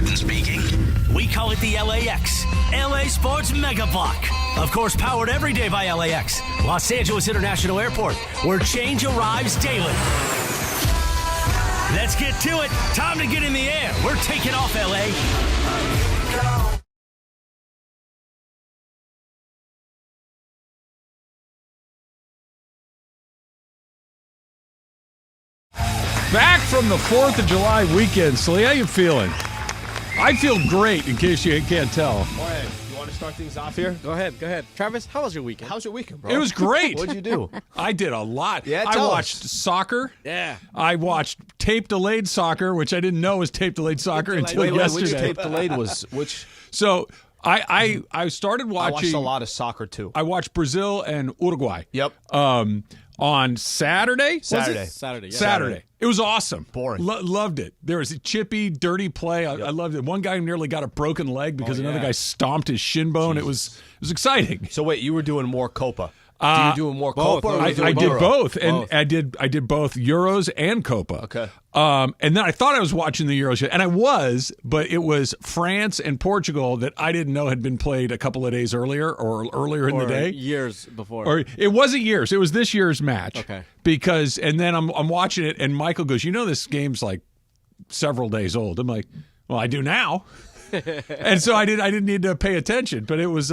Kevin speaking. We call it the LAX, LA Sports Mega Block. Of course, powered every day by LAX, Los Angeles International Airport, where change arrives daily. Let's get to it. Time to get in the air. We're taking off, LA. Back from the 4th of July weekend, Slee, how you feeling? I feel great, in case you can't tell. Go ahead. You want to start things off here? Go ahead. Travis, how was your weekend? How's your weekend, bro? It was great. What'd you do? I did a lot. Yeah, I tell watched us. soccer. Yeah. I watched tape-delayed soccer, which I didn't know was tape-delayed soccer until yesterday. Which tape delayed was which? So I started I watching. watched a lot of soccer too. I watched Brazil and Uruguay. Yep. On Saturday. Was it? Saturday. Yeah. Saturday. It was awesome. Boring. Loved it. There was a chippy, dirty play. I loved it. One guy nearly got a broken leg because another guy stomped his shin bone. It was exciting. So wait, you were doing more Copa. Do you do more both. Copa? Or I doing did Euro? both, and I did both Euros and Copa. Okay. And then I thought I was watching the Euros, and I was, but it was France and Portugal that I didn't know had been played a couple of days earlier or earlier in the day. Years before. Or it wasn't years. It was this year's match. Okay. Because and then I'm watching it, and Michael goes, "You know, this game's like several days old." I'm like, "Well, I do now." And so I didn't need to pay attention, but it was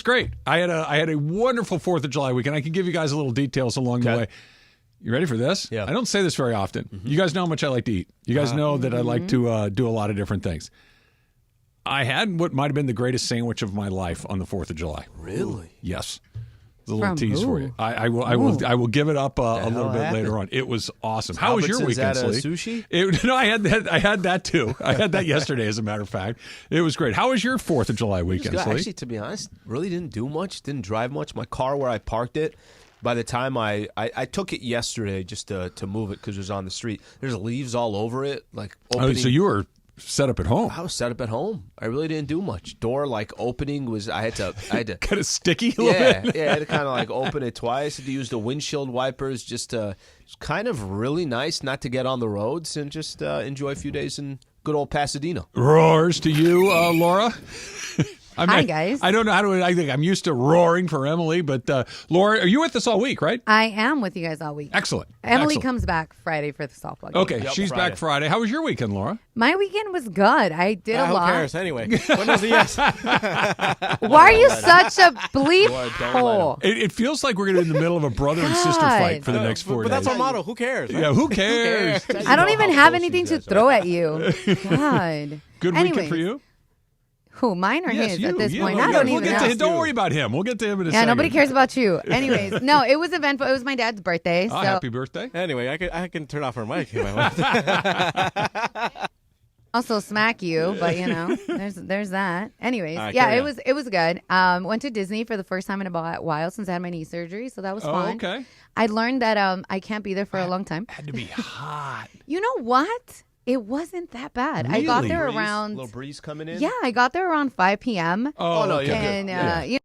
great. I had a wonderful 4th of July weekend. I can give you guys a little details along the way. You ready for this? Yeah. I don't say this very often. You guys know how much I like to eat. You guys know that I like to do a lot of different things. I had what might have been the greatest sandwich of my life on the 4th of July. Really? Yes. It's a little From tease for who? you. I will give it up a little bit later on. It was awesome. How was your weekend, Is that Slee? sushi? No, I had that too. I had that yesterday, as a matter of fact. It was great. How was your 4th of July weekend, Slee? Actually, to be honest, really didn't do much. Didn't drive much. My car where I parked it, by the time I took it yesterday just to move it because it was on the street. There's leaves all over it. Like opening. So you were set up at home. I was set up at home. I really didn't do much. Door opening was I had to Kind of sticky a little bit. I had to kind of open it twice. Had to use the windshield wipers just to. It's kind of really nice not to get on the roads and just enjoy a few days in good old Pasadena. Roars to you, Laura. Hi, guys. I don't know how to. I think I'm used to roaring for Emily, but Laura, are you with us all week, right? I am with you guys all week. Excellent. Emily Excellent. comes back Friday for the softball game. Okay, Yep, she's Friday. back Friday. How was your weekend, Laura? My weekend was good. I did a Who lot. cares anyway? When was the yes? Why are you such a bleep Lord, don't let hole? It feels like we're going to be in the middle of a brother and sister God. fight for the next 4 But days. that's our motto. Who cares? Right? Yeah, who cares? I don't even how have close anything you to guys throw at you. God. Good Anyways, weekend for you? Who, mine or his you. at this Yeah, point? we'll I get- don't we'll even get to know. him. Don't worry about him. We'll get to him in a Yeah, second. nobody cares about you. Anyways, no, it was eventful. It was my dad's birthday. Oh, So happy birthday. Anyway, I can turn off our mic if I want. also smack you, but there's that. Anyways, All right, yeah, carry it was good. Went to Disney for the first time in a while since I had my knee surgery, so that was fun. Okay. I learned that I can't be there for a long time. Had to be hot. You know what? It wasn't that bad. I got Really? there Breeze, around little breeze coming in. Yeah, I got there around 5 p.m. Oh, no, okay. you're good. and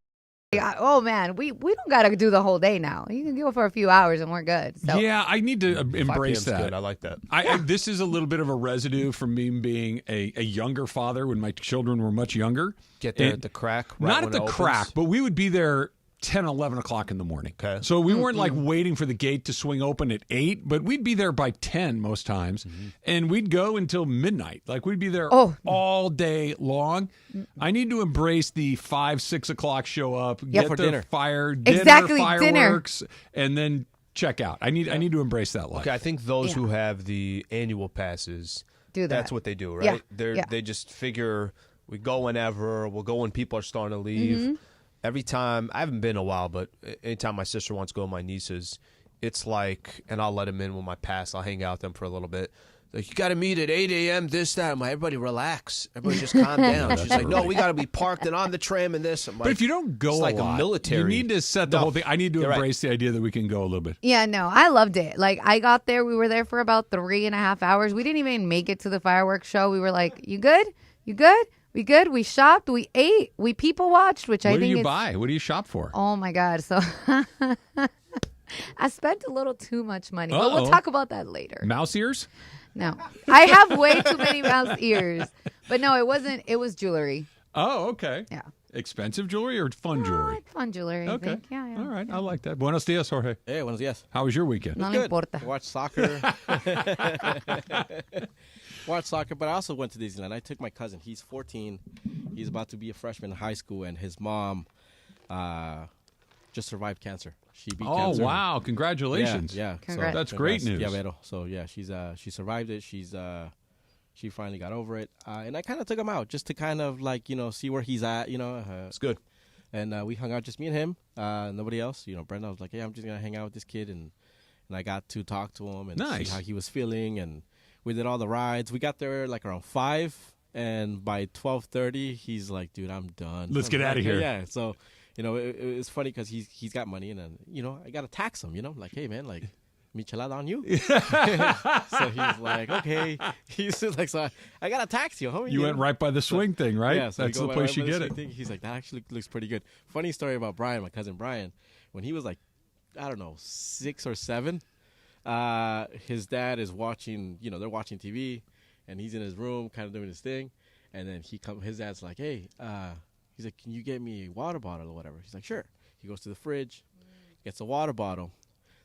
Yeah. oh man, we don't got to do the whole day now. You can go for a few hours and we're good. So Yeah, I need to 5 embrace p.m.'s that. Good. I like that. This is a little bit of a residue from me being a younger father when my children were much younger. Get there And at the crack. Right not when at the it opens. crack, but we would be there 10, 11 o'clock in the morning. Okay. So we weren't like waiting for the gate to swing open at 8, but we'd be there by 10 most times. And we'd go until midnight. Like we'd be there all day long. I need to embrace the 5, 6 o'clock show up, get for the dinner. fire, Exactly, dinner. fireworks, and then check out. I need to embrace that life. Okay, I think those who have the annual passes, do that. that's what they do, right? Yeah. They just figure we go whenever, we'll go when people are starting to leave. Every time, I haven't been in a while, but anytime my sister wants to go with my nieces, it's like, and I'll let them in with my pass, I'll hang out with them for a little bit. Like, you got to meet at 8 a.m., this, that. I'm like, everybody relax. Everybody just calm down. She's like, no, we got to be parked and on the tram and this. I'm like, But if you don't go it's like a lot, military. you need to set the No, whole thing. I need to you're right. embrace the idea that we can go a little bit. Yeah, no, I loved it. Like, I got there. We were there for about 3.5 hours. We didn't even make it to the fireworks show. We were like, you good? You good? We good? We shopped. We ate. We people watched, which I What do think you is... buy? What do you shop for? Oh, my God. So I spent a little too much money. But we'll Uh-oh. talk about that later. Mouse ears? No. I have way too many mouse ears. But no, it wasn't. It was jewelry. Oh, okay. Yeah. Expensive jewelry or fun jewelry? Fun jewelry, I Okay. think. Yeah. All right. I like that. Buenos dias, Jorge. Hey, buenos dias. How was your weekend? No le Good. importa. Watch soccer. Watch soccer, but I also went to Disneyland. I took my cousin. He's 14. He's about to be a freshman in high school, and his mom just survived cancer. She beat cancer. Oh, wow. Congratulations. Yeah. Congrats. That's great news. Yeah, Vero. So yeah, she survived it. She finally got over it, and I kind of took him out just to kind of see where he's at. It's good. And we hung out, just me and him, nobody else. Brenda was like, "Hey, I'm just gonna hang out with this kid," and I got to talk to him and Nice. see how he was feeling, and we did all the rides. We got there like around 5, and by 12:30, he's like, "Dude, I'm done. Let's get I'm outta like, here." Yeah. So it's funny because he's got money, and then I gotta tax him. Like, hey man, like. Michelada on you. So he's like, okay. He's like, so I got a taxi, homie. You went right by the swing thing, right? Yeah, so we That's go the by place you the get swing it. thing. He's like, that actually looks pretty good. Funny story about Brian, my cousin Brian. When he was like, I don't know, 6 or 7, his dad is watching, they're watching TV, and he's in his room kind of doing his thing. And then his dad's like, hey, he's like, can you get me a water bottle or whatever? He's like, sure. He goes to the fridge, gets a water bottle,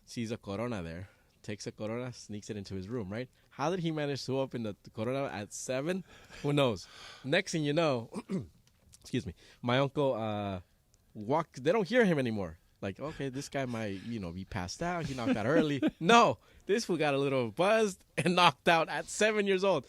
sees a Corona there, takes a Corona, sneaks it into his room, right? How did he manage to open the Corona at 7? Who knows? Next thing you know, excuse me, my uncle they don't hear him anymore. Like, okay, this guy might, be passed out. He knocked out early. No, this fool got a little buzzed and knocked out at 7 years old.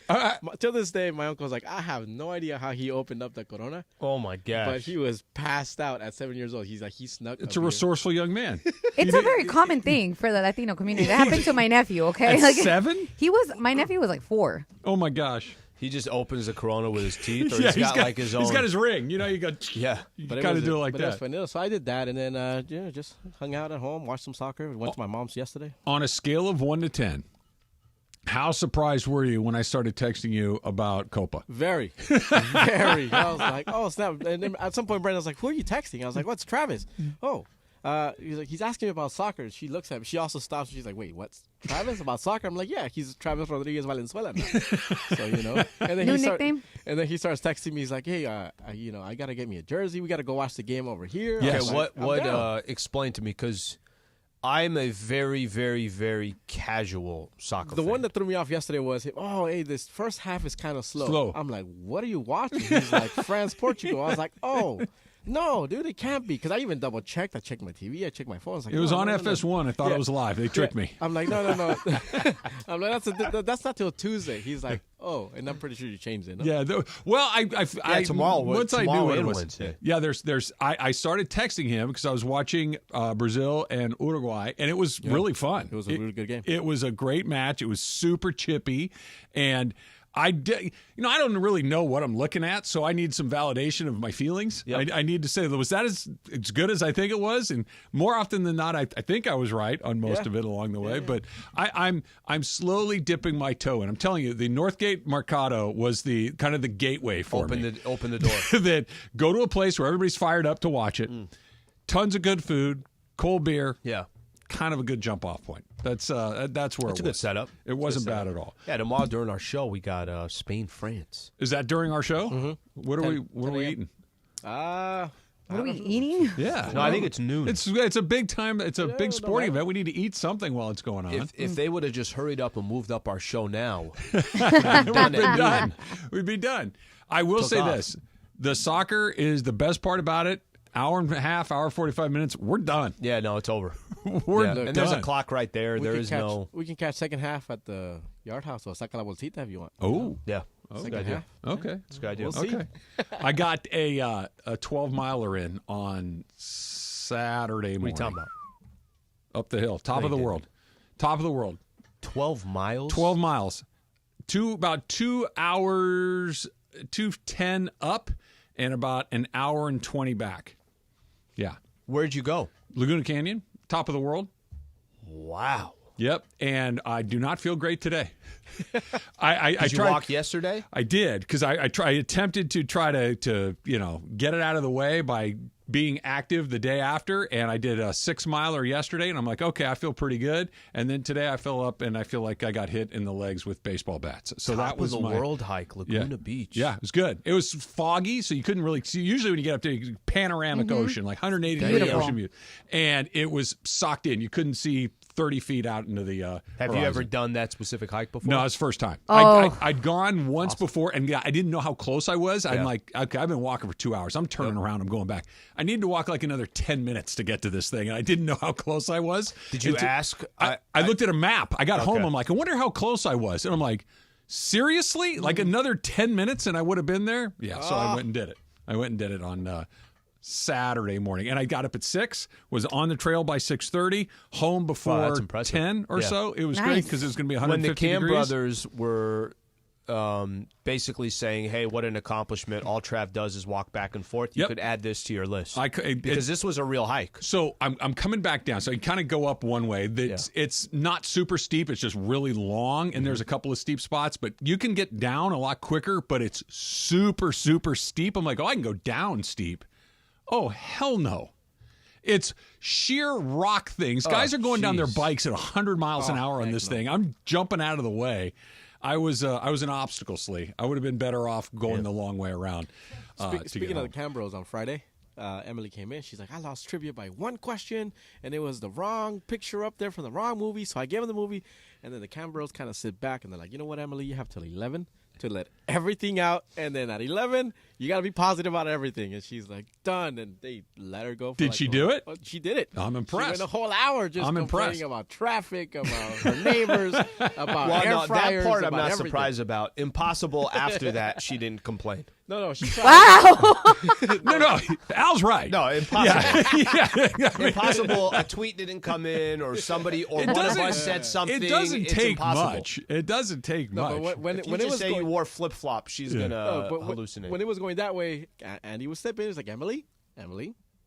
Till this day, my uncle's like, I have no idea how he opened up the Corona. Oh my gosh! But he was passed out at 7 years old. He's like, he snuck. It's a resourceful young man. It's a very common thing for the Latino community. That happened to my nephew, okay? At 7? My nephew was like 4. Oh, my gosh. He just opens the Corona with his teeth, or Yeah, he's got like his own. He's got his ring. You go, Yeah. you But kind of do it like but it was that. fun. So I did that, and then just hung out at home, watched some soccer. Went to my mom's yesterday. On a scale of 1 to 10, how surprised were you when I started texting you about Copa? Very, very. I was like, oh snap! And then at some point, Brenda was like, "Who are you texting?" I was like, "What's Travis?" Oh, he's like, he's asking me about soccer. She looks at me. She also stops. She's like, "Wait, what's Travis about soccer?" I'm like, "Yeah, he's Travis Rodriguez Valenzuela now." So and then New nickname? And then he starts texting me. He's like, "Hey, I gotta get me a jersey. We gotta go watch the game over here." Yes. I was Okay, like, I'm down. explain to me, because I'm a very, very, very casual soccer The fan. one that threw me off yesterday was, hey, this first half is kind of slow. Slow. I'm like, what are you watching? He's like, France, Portugal. I was like, oh, no, dude, it can't be. Because I even double checked. I checked my TV. I checked my phone. I was like, It was no, on no, FS1. I thought it was live. They tricked me. I'm like, no. I'm like, that's not till Tuesday. He's like, oh, and I'm pretty sure you changed it. No? Yeah. I tomorrow. Once I knew Tomorrow what it and was. Wednesday. Yeah. I started texting him because I was watching Brazil and Uruguay, and it was really fun. It was a really good game. It was a great match. It was super chippy, and I don't really know what I'm looking at, so I need some validation of my feelings. Yep. I need to say, was that as good as I think it was? And more often than not, I think I was right on most of it along the way. But I'm slowly dipping my toe in. I'm telling you, the Northgate Mercado was the kind of the gateway for me. Open the door. That go to a place where everybody's fired up to watch it. Tons of good food, cold beer. Yeah. Kind of a good jump off point. That's where That's it a was. good setup. It wasn't bad at all. Yeah, tomorrow during our show, we got Spain, France. Is that during our show? Mm-hmm. What are we eating? What are we eating? Yeah. No, I think it's noon. It's a big time. It's a big sporting event. We need to eat something while it's going on. If they would have just hurried up and moved up our show now, We'd be done. We'd be done. I will say off. this: the soccer is the best part about it. Hour and a half, hour 45 minutes. We're done. yeah, no, it's over. We're Yeah, done. and there's a clock right there. There is no. We can catch second half at the Yard House or Saca la Bolsita if you want. Oh, Yeah, that's a good Second idea. half. okay. That's a good idea. We'll see. Okay. I got a 12-miler in on Saturday morning. What are you talking about? Up the hill, top No, of the you world, top of the world. 12 miles. 12 miles, about 2 hours, 2:10 up, and about an hour and 20 back. Yeah, Where'd you go? Laguna Canyon, top of the world. Wow. Yep, and I do not feel great today. I Did you tried. walk yesterday? I did because I attempted to try to get it out of the way by being active the day after, and I did a 6-miler yesterday, and I'm like, okay, I feel pretty good. And then today I fell up, and I feel like I got hit in the legs with baseball bats. So that was the my world hike, Laguna Beach. Yeah, it was good. It was foggy, so you couldn't really see. Usually when you get up there, you panoramic ocean, like 180 degree ocean view, and it was socked in. You couldn't see 30 feet out into the Have horizon. you ever done that specific hike before? No, it's the first time. Oh. I'd gone once before, and I didn't know how close I was. I'm Yeah. like, okay, I've been walking for 2 hours. I'm turning around. I'm going back. I need to walk like another 10 minutes to get to this thing, and I didn't know how close I was. Did you ask? I looked at a map. I got home. I'm like, I wonder how close I was. And I'm like, seriously? Like another 10 minutes and I would have been there? Yeah, so I went and did it. I went and did it on Saturday morning. And I got up at 6, was on the trail by 6:30, home before that's impressive. 10 or Yeah. so. It was Nice. great because it was going to be When 150 the Cam degrees. brothers were basically saying, hey, what an accomplishment. All Trav does is walk back and forth. You Yep. could add this to your list. Because because this was a real hike. So I'm coming back down. So you kind of go up one way. It's not super steep. It's just really long, and there's a couple of steep spots. But you can get down a lot quicker. But it's super, super steep. I'm like, oh, I can go down steep. Oh, hell no. It's sheer rock things. Guys are going down their jeez. bikes at 100 miles an hour on this thing. I'm jumping out of the way. I was an obstacle, Slee. I would have been better off going the long way around. Speaking of the Cambros, on Friday, Emily came in. She's like, I lost trivia by one question, and it was the wrong picture up there from the wrong movie. So I gave them the movie, and then the Cambros kind of sit back, and they're like, you know what, Emily, you have till 11 to let everything out, and then at 11, you got to be positive about everything. And she's like, done, and they let her go. For Did she do it? Oh, she did it. I'm impressed. She went a whole hour just I'm complaining impressed. about traffic, about her neighbors, about Well, air no, fryers, that part I'm about not everything. surprised about. Impossible after that, she didn't complain. No, she tried. Wow. No, Al's right. No, impossible. Yeah. Impossible. A tweet didn't come in, or somebody, or one of doesn't- us said something. It doesn't It's take impossible. much. It doesn't take much. But when If it you was just say going, you wore flip flops, she's gonna but hallucinate. when it was going that way, Andy would step in. He's like, Emily,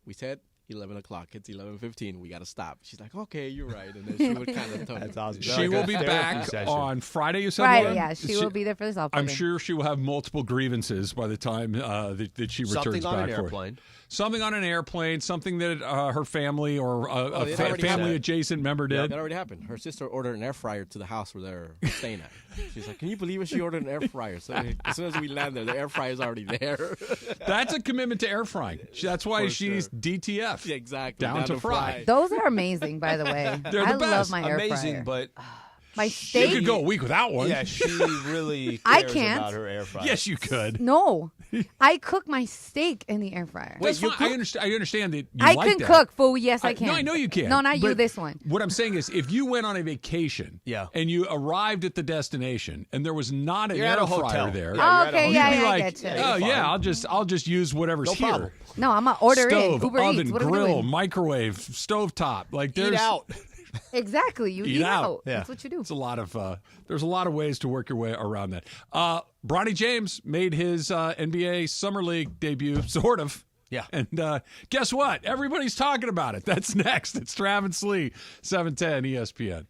we said 11 o'clock. It's 11:15. We got to stop. She's like, okay, you're right. And then she would kind of tell me. That's awesome. She will be back on Friday, you said? Right, Lauren? yeah. She will be there for the softball I'm game. sure she will have multiple grievances by the time that she returns Something on back an for it. airplane. Something on an airplane, something that her family or a it already family happened. adjacent member did. That already happened. Her sister ordered an air fryer to the house where they're staying at. She's like, can you believe it? She ordered an air fryer. So as soon as we land there, the air fryer is already there. That's a commitment to air frying. That's why For she's sure. DTF. Yeah, exactly. Down to fry. Those are amazing, by the way. They're the I love best. my air Amazing, fryer. but My You steak. could go a week without one. yeah, she really I cares can't. about her air fryer. Yes, you could. No, I cook my steak in the air fryer. That's you fine. I understand that you I like can that. cook, fool. Yes, I can. No, I know you can. No, not you. But This one. What I'm saying is, if you went on a vacation, Yeah. and you arrived at the destination, and there was not an You're air at a fryer hotel. there, Yeah, you're at a Okay, hotel. yeah, you'd be I like, get you. oh You're yeah, fine. I'll just use whatever's No here. problem. No, I'm gonna order Stove, in. Uber oven, Eats. What are we grill, doing? microwave, stovetop. Like there's Eat out. Exactly. You eat out. Yeah. That's what you do. It's a lot of there's a lot of ways to work your way around that. Bronny James made his NBA Summer League debut, sort of. Yeah. And guess what? Everybody's talking about it. That's next. It's Trav and Slee, 710 ESPN.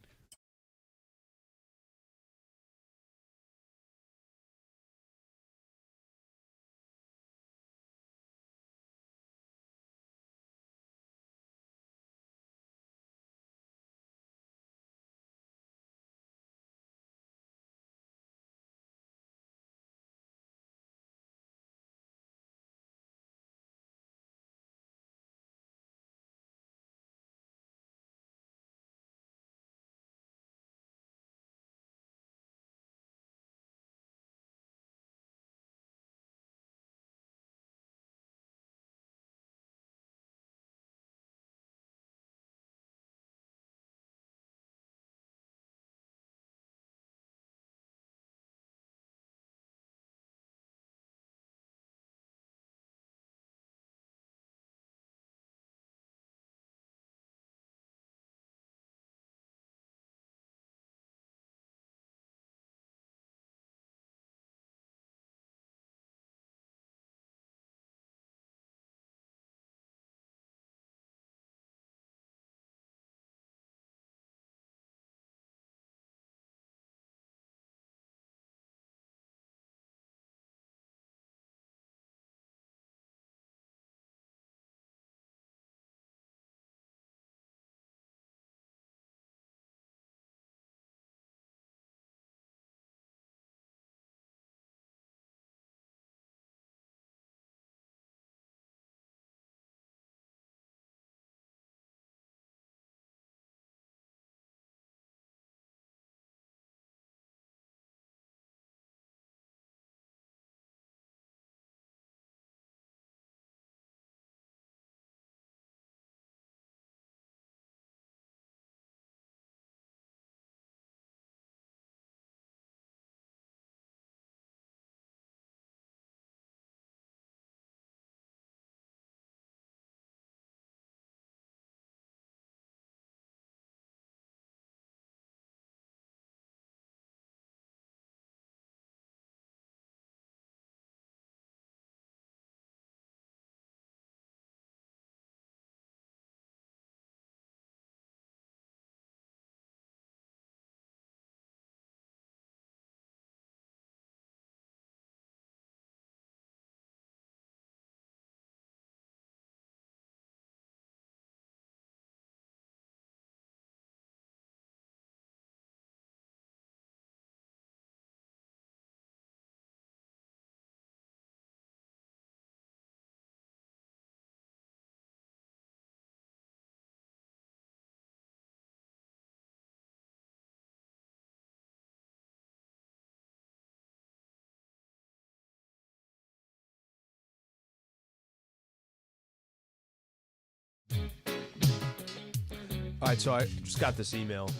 All right, so I just got this email.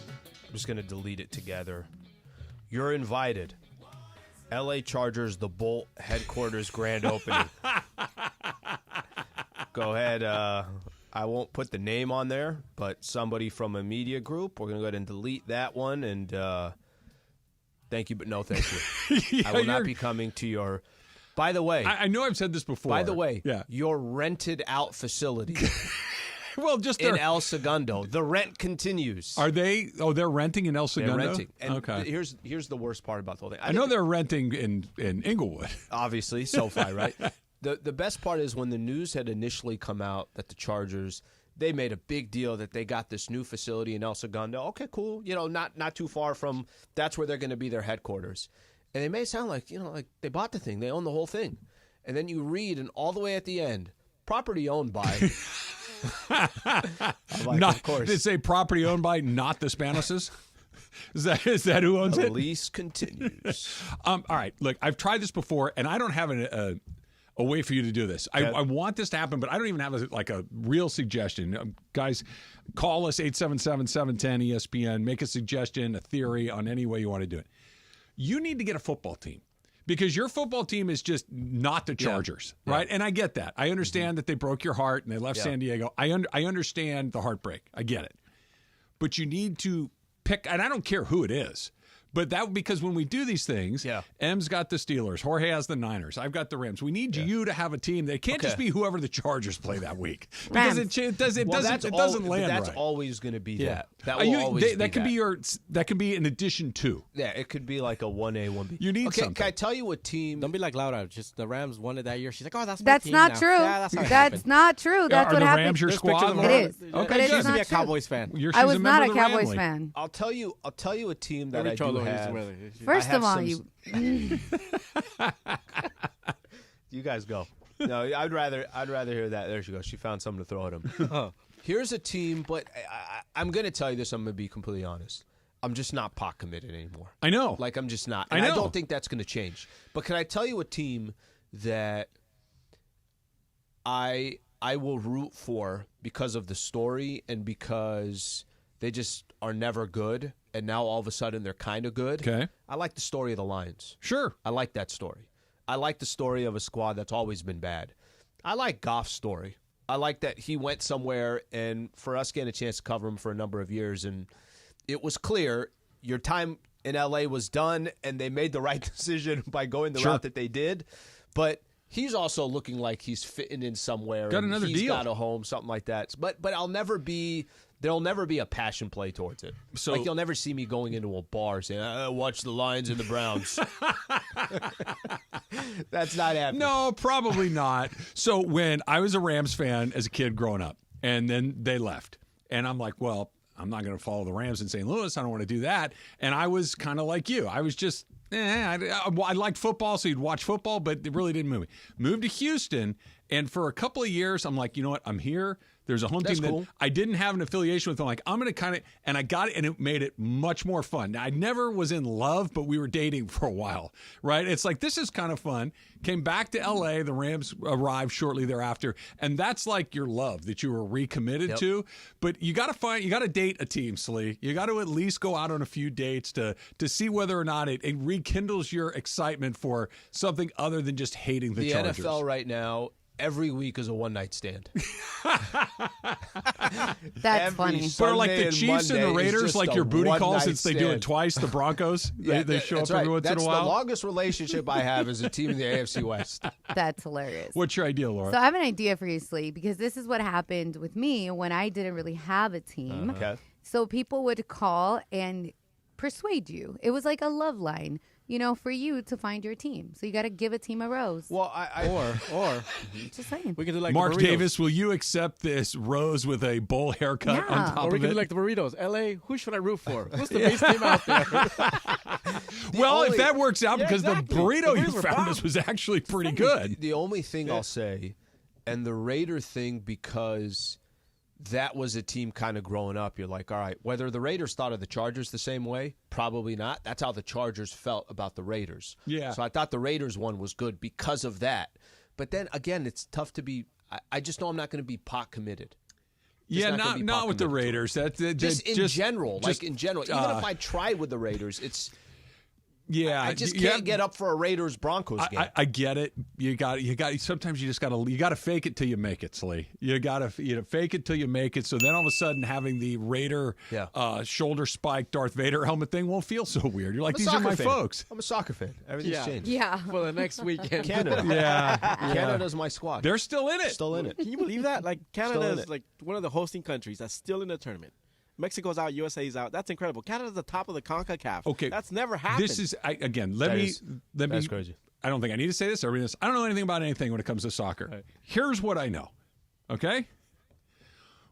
I'm just going to delete it together. You're invited. LA Chargers, the Bolt headquarters grand opening. Go ahead. I won't put the name on there, but somebody from a media group. We're going to go ahead and delete that one. And thank you, but no thank you. I will not be coming to your... By the way... I know I've said this before. By the way, yeah. Your rented out facility... Well, just in El Segundo. The rent continues. Are they? Oh, they're renting in El Segundo? They're renting. And okay. Here's the worst part about the whole thing. I know they're renting in Inglewood. Obviously, SoFi, right? The best part is when the news had initially come out that the Chargers, they made a big deal that they got this new facility in El Segundo. Okay, cool. Not too far from, that's where they're going to be their headquarters. And they made it sound like, like they bought the thing. They own the whole thing. And then you read, and all the way at the end, property owned by... like, not, of course. Did it say property owned by not the Spanises? Is that who owns the it? lease continues. All right. Look, I've tried this before, and I don't have a way for you to do this. I want this to happen, but I don't even have a real suggestion. Guys, call us 877-710-ESPN. Make a suggestion, a theory on any way you want to do it. You need to get a football team. Because your football team is just not the Chargers, right? And I get that. I understand that they broke your heart and they left San Diego. I understand the heartbreak. I get it. But you need to pick, and I don't care who it is, but because when we do these things, M's got the Steelers, Jorge has the Niners, I've got the Rams. We need you to have a team that can't just be whoever the Chargers play that week, because it doesn't land. That's right. always going to be that. That will always be that. That can be in addition to. Yeah, it could be like a 1A, 1B. You need something. Can I tell you what team? Don't be like Laura. Just the Rams won it that year. She's like, oh, that's my That's team not now. true. Yeah, that's not true. That's what the happened. Rams your squad? It is. Okay, But it's She used to not be a true. Cowboys fan. I was not a Cowboys family. fan. I'll tell you a team that Every I do Cholo used to have. wear it. First of all, you You guys go. No, I'd rather hear that. There she goes. She found something to throw at him. Here's a team, but I'm going to tell you this. I'm going to be completely honest. I'm just not pot committed anymore. I know. Like, I'm just not. I And know. I don't think that's going to change. But can I tell you a team that I will root for because of the story and because they just are never good, and now all of a sudden they're kind of good? Okay. I like the story of the Lions. Sure. I like that story. I like the story of a squad that's always been bad. I like Goff's story. I like that he went somewhere, and for us getting a chance to cover him for a number of years, and it was clear your time in L.A. was done, and they made the right decision by going the route that they did. But he's also looking like he's fitting in somewhere. Got another he's deal. Got a home, something like that. But there'll never be a passion play towards it. So, like, you'll never see me going into a bar saying, I watch the Lions and the Browns. That's not happening. No, probably not. So when I was a Rams fan as a kid growing up, and then they left, and I'm like, well, I'm not going to follow the Rams in St. Louis. I don't want to do that. And I was kind of like you. I was just, I liked football, so you'd watch football, but it really didn't move me. Moved to Houston, and for a couple of years, I'm like, you know what? I'm here. There's a home team that I didn't have an affiliation with. I'm like, I'm going to kind of, and I got it, and it made it much more fun. Now, I never was in love, but we were dating for a while, right? It's like, this is kind of fun. Came back to L.A. The Rams arrived shortly thereafter, and that's like your love that you were recommitted to. But you got to date a team, Slee. You got to at least go out on a few dates to see whether or not it rekindles your excitement for something other than just hating the Chargers. The NFL right now, every week is a one-night stand. That's funny. But are like the and Chiefs and the Monday is Raiders just like a your booty call one-night since they do it stand. twice? The Broncos, they show up that's every right. once That's in a while. the longest relationship I have as a team in the AFC West. That's hilarious. What's your idea, Laura? So I have an idea for you, Slee, because this is what happened with me when I didn't really have a team. Okay. So people would call and persuade you. It was like a love line, for you to find your team. So you got to give a team a rose. Well, Or Just saying. we can do like Mark the burritos. Davis, will you accept this rose with a bowl haircut Yeah. on top Or we of can it? do like the burritos. L.A., who should I root for? Who's the best team out there? if that works out, because exactly. the burrito The you burritos were found bomb. us was actually pretty good. the only thing I'll say, and the Raider thing, because that was a team kind of growing up. You're like, all right, whether the Raiders thought of the Chargers the same way, probably not. That's how the Chargers felt about the Raiders. Yeah. So I thought the Raiders one was good because of that. But then, again, it's tough to be – I just know I'm not going to be pot committed. Yeah, gonna be not with the popular. Raiders. Just in general. just, Even if I tried with the Raiders, it's yeah. I just can't get up for a Raiders Broncos game. I get it. You got. Sometimes you just got to fake it till you make it, Slee. You got to fake it till you make it. So then all of a sudden, having the Raider shoulder spike Darth Vader helmet thing won't feel so weird. You're like, these are my folks. I'm a soccer fan. Everything's changed. Yeah. For the next weekend. Canada. Canada's my squad. They're still in it. Still in it. Can you believe that? Like Canada Still in is it. like one of the hosting countries that's still in the tournament. Mexico's out, USA's out. That's incredible. Canada's the top of the CONCACAF. Okay, that's never happened. This is again. That's crazy. I don't think I need to say this. Everybody knows, I don't know anything about anything when it comes to soccer. Right. Here's what I know. Okay.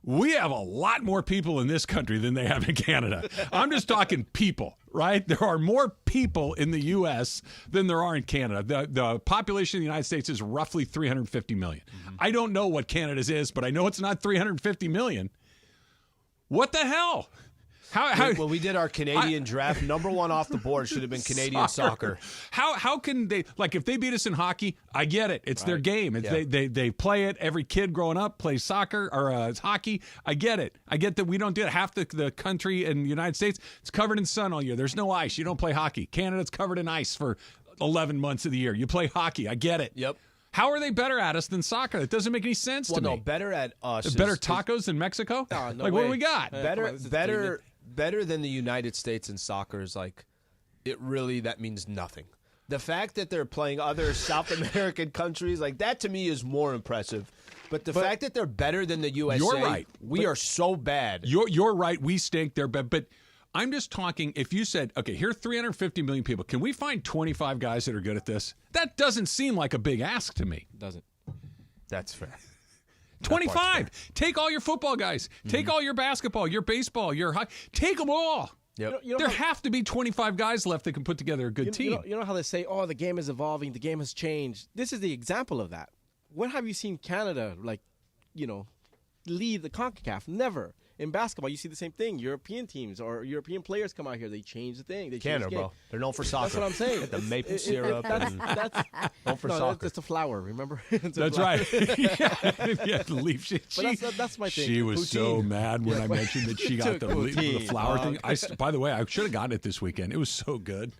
We have a lot more people in this country than they have in Canada. I'm just talking people, right? There are more people in the U.S. than there are in Canada. The population of the United States is roughly 350 million. Mm-hmm. I don't know what Canada's is, but I know it's not 350 million. What the hell? When we did our Canadian draft, number one off the board should have been Canadian soccer. How can they, like, if they beat us in hockey, I get it. It's their game. It's, they play it. Every kid growing up plays soccer or it's hockey. I get it. I get that we don't do it. Half the country in the United States, it's covered in sun all year. There's no ice. You don't play hockey. Canada's covered in ice for 11 months of the year. You play hockey. I get it. Yep. How are they better at us than soccer? That doesn't make any sense to me. Well, no, better at us. Better tacos than Mexico? No like, what do we got? Better than the United States in soccer is like, that means nothing. The fact that they're playing other South American countries, like that to me is more impressive. But the fact that they're better than the USA, you're right. We are so bad. You're right. We stink. They're bad. But I'm just talking, if you said, okay, here are 350 million people. Can we find 25 guys that are good at this? That doesn't seem like a big ask to me. Doesn't. That's fair. 25. Take all your football guys. Mm-hmm. Take all your basketball, your baseball, your hockey. Take them all. Yep. There have to be 25 guys left that can put together a good team. You know how they say, oh, the game is evolving, the game has changed. This is the example of that. When have you seen Canada, lead the CONCACAF? Never. In basketball, you see the same thing. European teams or European players come out here. They change the thing. They change Canada, the game. bro. They're known for soccer. That's what I'm saying. The maple syrup. That's known for soccer. That's a flower, remember? That's right. yeah, the leaf. That's my thing. She was so mad when I mentioned that she got the flower thing. By the way, I should have gotten it this weekend. It was so good.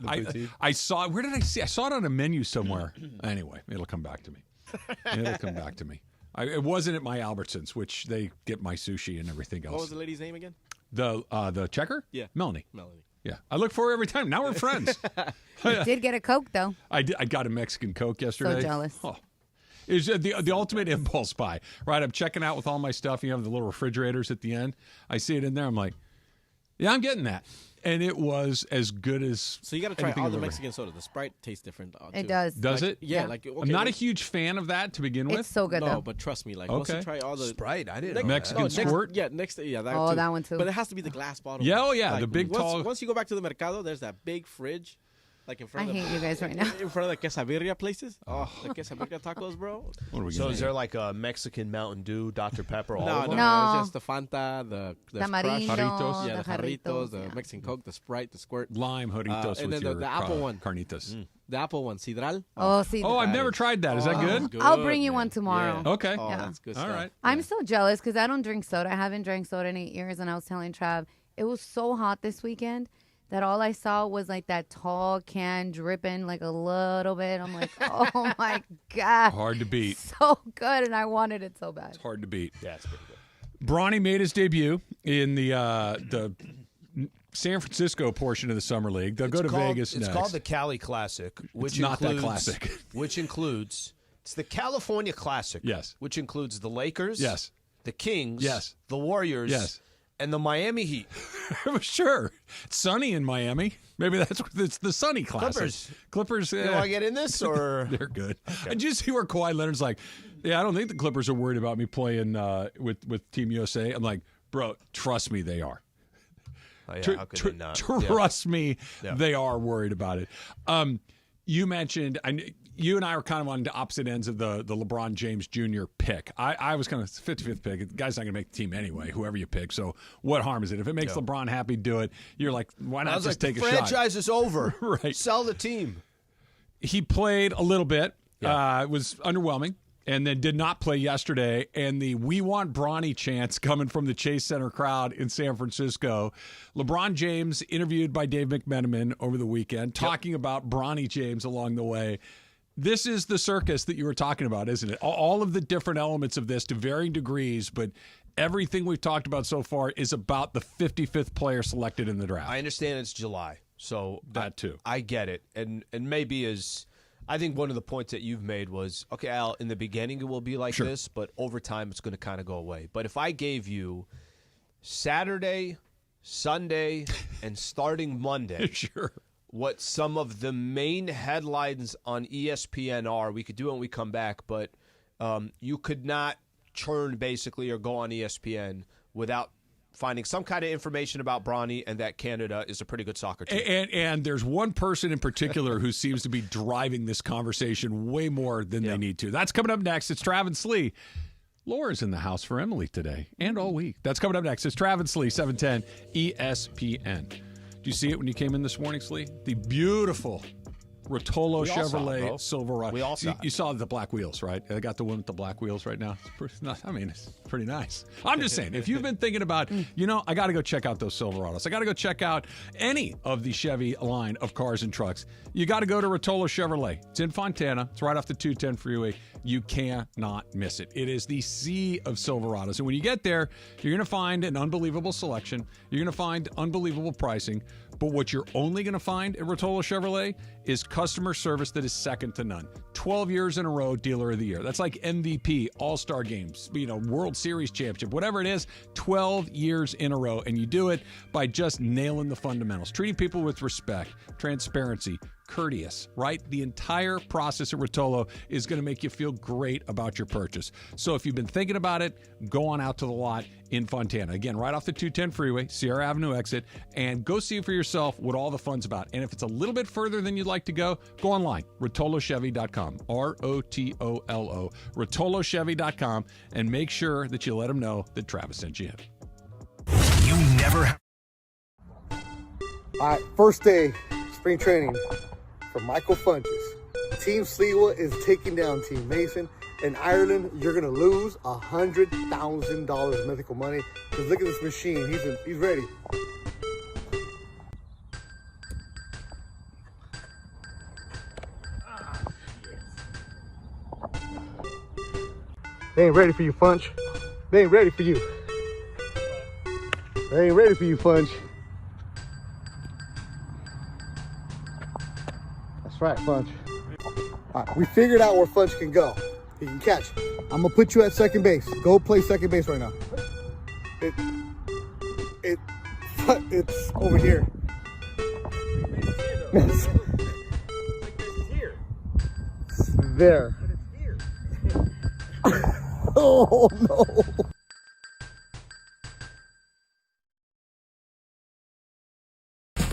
I saw. Where did I see? I saw it on a menu somewhere. Anyway, it'll come back to me. It wasn't at my Albertsons, which they get my sushi and everything else. What was the lady's name again? The checker? Yeah. Melanie. Yeah. I look for her every time. Now we're friends. You did get a Coke, though. I got a Mexican Coke yesterday. So jealous. Oh. It was the ultimate impulse buy. Right, I'm checking out with all my stuff. You have the little refrigerators at the end. I see it in there. I'm like, yeah, I'm getting that. And it was as good as. So you got to try all the Mexican soda. The Sprite tastes different. Too. It does. Does it? Yeah. I'm not a huge fan of that to begin with. It's so good, though. No, but trust me. Once you try all the Sprite, I didn't know Mexican Squirt. That too. That one too. But it has to be the glass bottle. Yeah, the big tall. Once you go back to the mercado, there's that big fridge. In front I hate you guys right now. In front of the quesabirria places. Oh, the quesabirria tacos, bro. What are we So is there like a Mexican Mountain Dew, Dr. Pepper, all of them? No. It's just the Fanta, the Tamarindo, Jarritos. the Jarritos, the yeah. Mexican Coke, the Sprite, the Squirt. Lime Jarritos and with then your the apple one. carnitas. The apple one, Sidral. Oh, I've never tried that. Is that good? Good, I'll bring you one man. tomorrow. Yeah. Okay. Oh, Yeah. that's good All stuff. right. I'm so jealous because I don't drink soda. I haven't drank soda in 8 years, and I was telling Trav, it was so hot this weekend that all I saw was like that tall can dripping like a little bit. I'm like, oh my God. Hard to beat. So good, and I wanted it so bad. It's hard to beat. Yeah, it's pretty good. Bronny made his debut in the San Francisco portion of the Summer League. They'll go to Vegas next. It's called the Cali Classic, which not that includes, classic. which includes it's the California Classic. Yes. Which includes the Lakers. Yes. The Kings. Yes. The Warriors. Yes. And the Miami Heat. Sure. It's sunny in Miami. Maybe it's the sunny Classic. Clippers. Do I get in this or They're good. Okay. And you see where Kawhi Leonard's like, yeah, I don't think the Clippers are worried about me playing with Team USA. I'm like, bro, trust me, they are. Oh, yeah, how could they not? Trust me, they are worried about it. You mentioned, you and I were kind of on the opposite ends of the LeBron James Jr. pick. I was kind of 55th pick. The guy's not going to make the team anyway, whoever you pick. So what harm is it? If it makes LeBron happy, do it. You're like, why not just take a shot? The franchise is over. Right. Sell the team. He played a little bit. It was underwhelming. and then did not play yesterday. And the "We Want Bronny" chants coming from the Chase Center crowd in San Francisco. LeBron James interviewed by Dave McMenamin over the weekend, talking about Bronny James along the way. This is the circus that you were talking about, isn't it? All of the different elements of this to varying degrees, but everything we've talked about so far is about the 55th player selected in the draft. I understand it's July, so that too. I get it. And maybe I think one of the points that you've made was, okay, Al, in the beginning it will be like this, but over time it's going to kind of go away. But if I gave you Saturday, Sunday, and starting Monday, what some of the main headlines on ESPN are, we could do it when we come back, but you could not churn basically or go on ESPN without finding some kind of information about Bronny and that Canada is a pretty good soccer team. And there's one person in particular who seems to be driving this conversation way more than they need to. That's coming up next. It's Trav and Slee. Laura's in the house for Emily today and all week. That's coming up next. It's Trav and Slee, 710 ESPN. Did you see it when you came in this morning, Slee? The beautiful Rotolo Chevrolet Silverado. We all saw you saw the black wheels, right? I got the one with the black wheels right now. It's pretty nice. I'm just saying, if you've been thinking about, I got to go check out those Silverados. I got to go check out any of the Chevy line of cars and trucks. You got to go to Rotolo Chevrolet. It's in Fontana. It's right off the 210 freeway. You cannot miss it. It is the sea of Silverados. And when you get there, you're going to find an unbelievable selection. You're going to find unbelievable pricing. But what you're only going to find at Rotolo Chevrolet is customer service that is second to none. 12 years in a row, Dealer of the Year. That's like MVP, All-Star Games, World Series championship, whatever it is, 12 years in a row. And you do it by just nailing the fundamentals, treating people with respect, transparency, courteous, right? The entire process at Rotolo is going to make you feel great about your purchase. So if you've been thinking about it, go on out to the lot in Fontana. Again, right off the 210 freeway, Sierra Avenue exit, and go see for yourself what all the fun's about. And if it's a little bit further than you'd like to go online, rotolochevy.com, ROTOLO, rotolochevy.com, and make sure that you let them know that Travis sent you in. You never. All right, first day, spring training for Michael Funches. Team Sliwa is taking down Team Mason. In Ireland, you're going to lose $100,000 mythical money. Because look at this machine. He's ready. They ain't ready for you, Funch. They ain't ready for you. They ain't ready for you, Funch. That's right, Funch. All right, we figured out where Funch can go. He can catch. I'm going to put you at second base. Go play second base right now. It's over here. It's here. There. But it's here. Oh, no.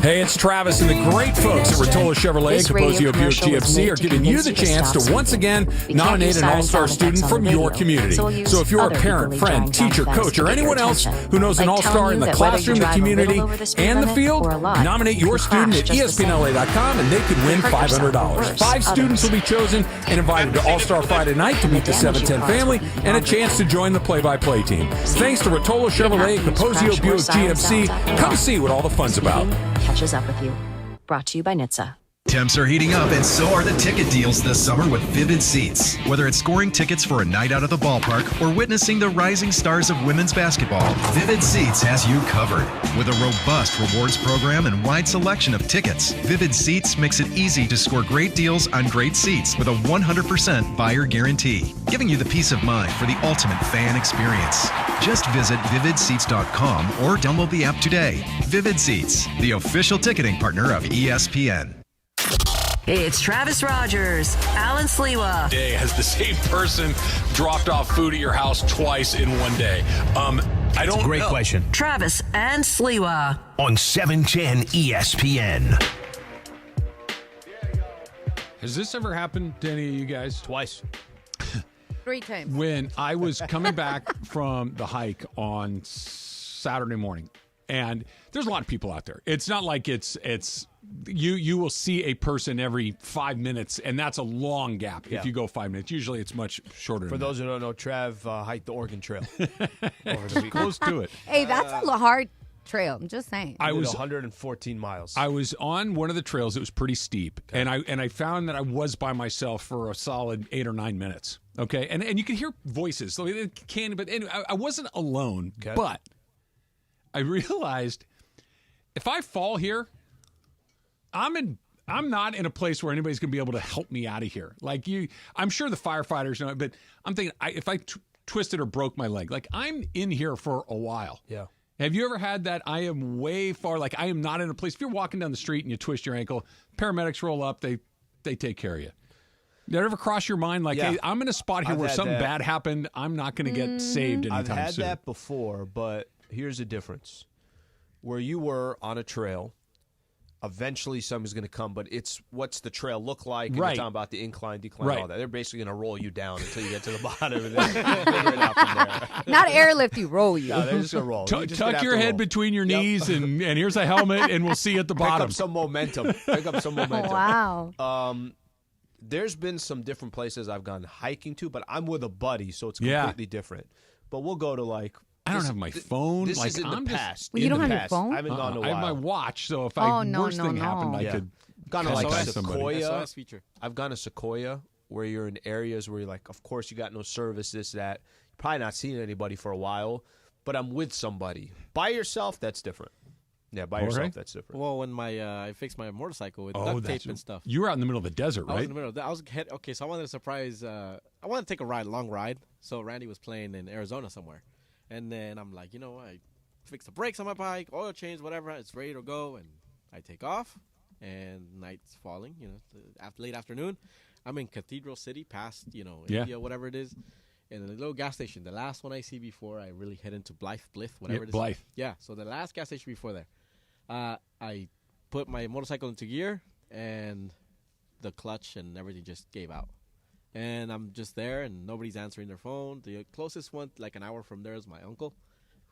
Hey, it's Travis and the great folks at Rotolo Chevrolet and Capozio Buick GMC are giving you the chance to once again nominate an all-star student from your community. So if you're a parent, friend, teacher, coach, or anyone else who knows an all-star in the classroom, the community, and the field, nominate your student at ESPNLA.com and they could win $500. 5 students will be chosen and invited to All-Star Friday night to meet the 710 family and a chance to join the play-by-play team. Thanks to Rotolo Chevrolet and Capozio Buick GMC. Come see what all the fun's about. Catches up with you. Brought to you by NHTSA. Temps are heating up, and so are the ticket deals this summer with Vivid Seats. Whether it's scoring tickets for a night out at the ballpark or witnessing the rising stars of women's basketball, Vivid Seats has you covered. With a robust rewards program and wide selection of tickets, Vivid Seats makes it easy to score great deals on great seats with a 100% buyer guarantee, giving you the peace of mind for the ultimate fan experience. Just visit vividseats.com or download the app today. Vivid Seats, the official ticketing partner of ESPN. It's Travis Rogers, Alan Sliwa. Day has the same person dropped off food at your house twice in one day. I don't. Great question. Travis and Sliwa on 710 ESPN. Has this ever happened to any of you guys? Twice. 3 times. When I was coming back from the hike on Saturday morning, And there's a lot of people out there. It's not like it's you will see a person every 5 minutes, and that's a long gap if you go 5 minutes. Usually it's much shorter. For those who don't know, Trav hiked the Oregon Trail over the weekend. Close to it. Hey, that's a hard trail. I'm just saying. I was 114 miles. I was on one of the trails. It was pretty steep, and I found that I was by myself for a solid 8 or 9 minutes. Okay, and you can hear voices. So it can, but anyway, I wasn't alone. Okay. But I realized if I fall here, I'm not in a place where anybody's going to be able to help me out of here. Like I'm sure the firefighters know it, but I'm thinking if I twisted or broke my leg, like I'm in here for a while. Yeah. Have you ever had that? I am way far. Like I am not in a place. If you're walking down the street and you twist your ankle, paramedics roll up. They take care of you. Did that ever cross your mind? Like, hey, I'm in a spot here where something bad happened. I'm not going to get saved anytime soon. I've had that before, but here's the difference. Where you were on a trail, eventually somebody's going to come, but it's what's the trail look like? And you're talking about the incline, decline, all that. They're basically going to roll you down until you get to the bottom and then figure it out from there. Not airlift you, roll you. No, they're just going to roll. Tuck your head between your knees, and here's a helmet, and we'll see you at the bottom. Pick up some momentum. Wow. There's been some different places I've gone hiking to, but I'm with a buddy, so it's completely different. But we'll go to like... I don't have my phone. This like, is in the past. Well, you don't have your phone? I haven't gone in a while. I have my watch, so if worst thing happened, I could gone to like contact Sequoia. SOS feature. I've gone to Sequoia, where you're in areas where you're like, of course you got no service, this, that. You're probably not seeing anybody for a while, but I'm with somebody. By yourself, that's different. Yeah, by yourself, that's different. Well, when I fixed my motorcycle with duct tape and stuff. You were out in the middle of the desert, right? I was in the middle of that. Okay, so I wanted to surprise. I wanted to take a long ride. So Randy was playing in Arizona somewhere. And then I'm like, I fix the brakes on my bike, oil change, whatever. It's ready to go. And I take off. And night's falling, late afternoon. I'm in Cathedral City, past, India, whatever it is. And the little gas station, the last one I see before I really head into Blythe, whatever it is. Blythe. Yeah, so the last gas station before there. I put my motorcycle into gear, and the clutch and everything just gave out. And I'm just there, and nobody's answering their phone. The closest one, like an hour from there, is my uncle,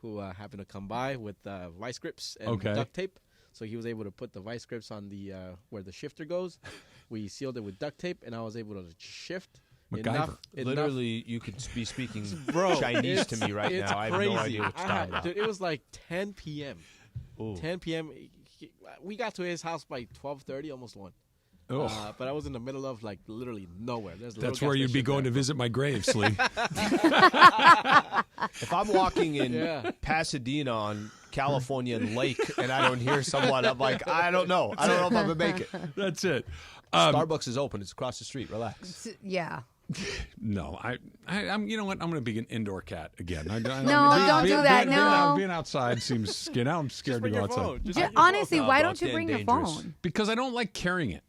who happened to come by with vice grips and duct tape. So he was able to put the vice grips on the where the shifter goes. We sealed it with duct tape, and I was able to shift. MacGyver. Literally, you could be speaking Chinese to me right now. I have no idea what you're talking about. Dude, it was like 10 p.m. Ooh. 10 p.m. We got to his house by 12:30, almost 1. But I was in the middle of like literally nowhere. That's where you'd be going to visit my grave, Slee. If I'm walking in Pasadena on California Lake and I don't hear someone, I'm like, I don't know. I don't know if I'm going to make it. That's it. Starbucks is open. It's across the street. Relax. Yeah. No, I'm. You know what? I'm going to be an indoor cat again. Don't do that. No. Being outside seems. I'm scared to go outside. Honestly, why don't you bring your phone? Because I don't like carrying it.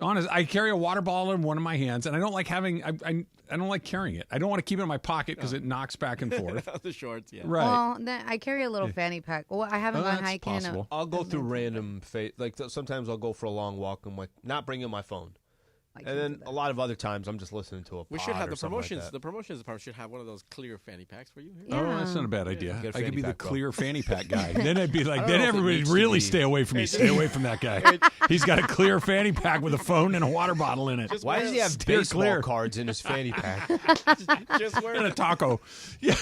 Honest, I carry a water bottle in one of my hands, and I don't like having. I don't like carrying it. I don't want to keep it in my pocket because it knocks back and forth. The shorts, yeah. Right. Well, then I carry a little fanny pack. Well, I haven't gone hiking. Possible. I'll go through random sometimes I'll go for a long walk and not bringing my phone. And then a lot of other times I'm just listening to a pod. We should have the promotions. Like the promotions department should have one of those clear fanny packs for you. Yeah. Oh, that's not a bad idea. Yeah. I could be the clear fanny pack guy. Then I'd be like, then everybody really stay away from me. Stay away from that guy. He's got a clear fanny pack with a phone and a water bottle in it. Why does he have baseball cards in his fanny pack? Just wear and a taco. Yeah.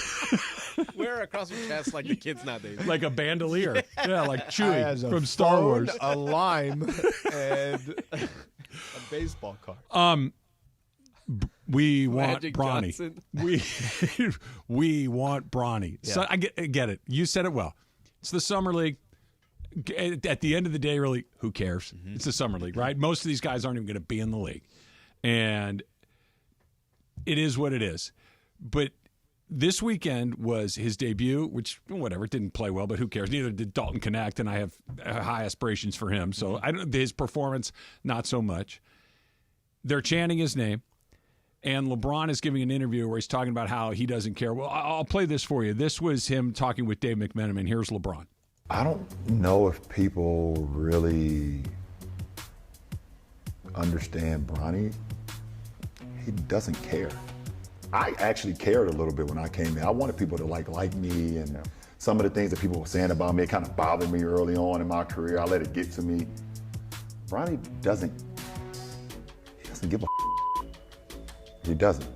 Wear it across your chest like the kids nowadays. Like a bandolier. Yeah, like Chewie from Star Wars. A lime and a baseball card. We want Magic Bronny. Johnson. We want Bronny. Yeah. So I get it. You said it well. It's the summer league. At the end of the day, really, who cares? Mm-hmm. It's the summer league, right? Most of these guys aren't even going to be in the league, and it is what it is. But this weekend was his debut, which whatever, it didn't play well, but who cares? Neither did Dalton Knecht, and I have high aspirations for him. So his performance, not so much. They're chanting his name. And LeBron is giving an interview where he's talking about how he doesn't care. Well, I'll play this for you. This was him talking with Dave McMenamin. Here's LeBron. I don't know if people really understand Bronny. He doesn't care. I actually cared a little bit when I came in. I wanted people to like me and some of the things that people were saying about me, it kind of bothered me early on in my career. I let it get to me. Bronny doesn't give a He doesn't.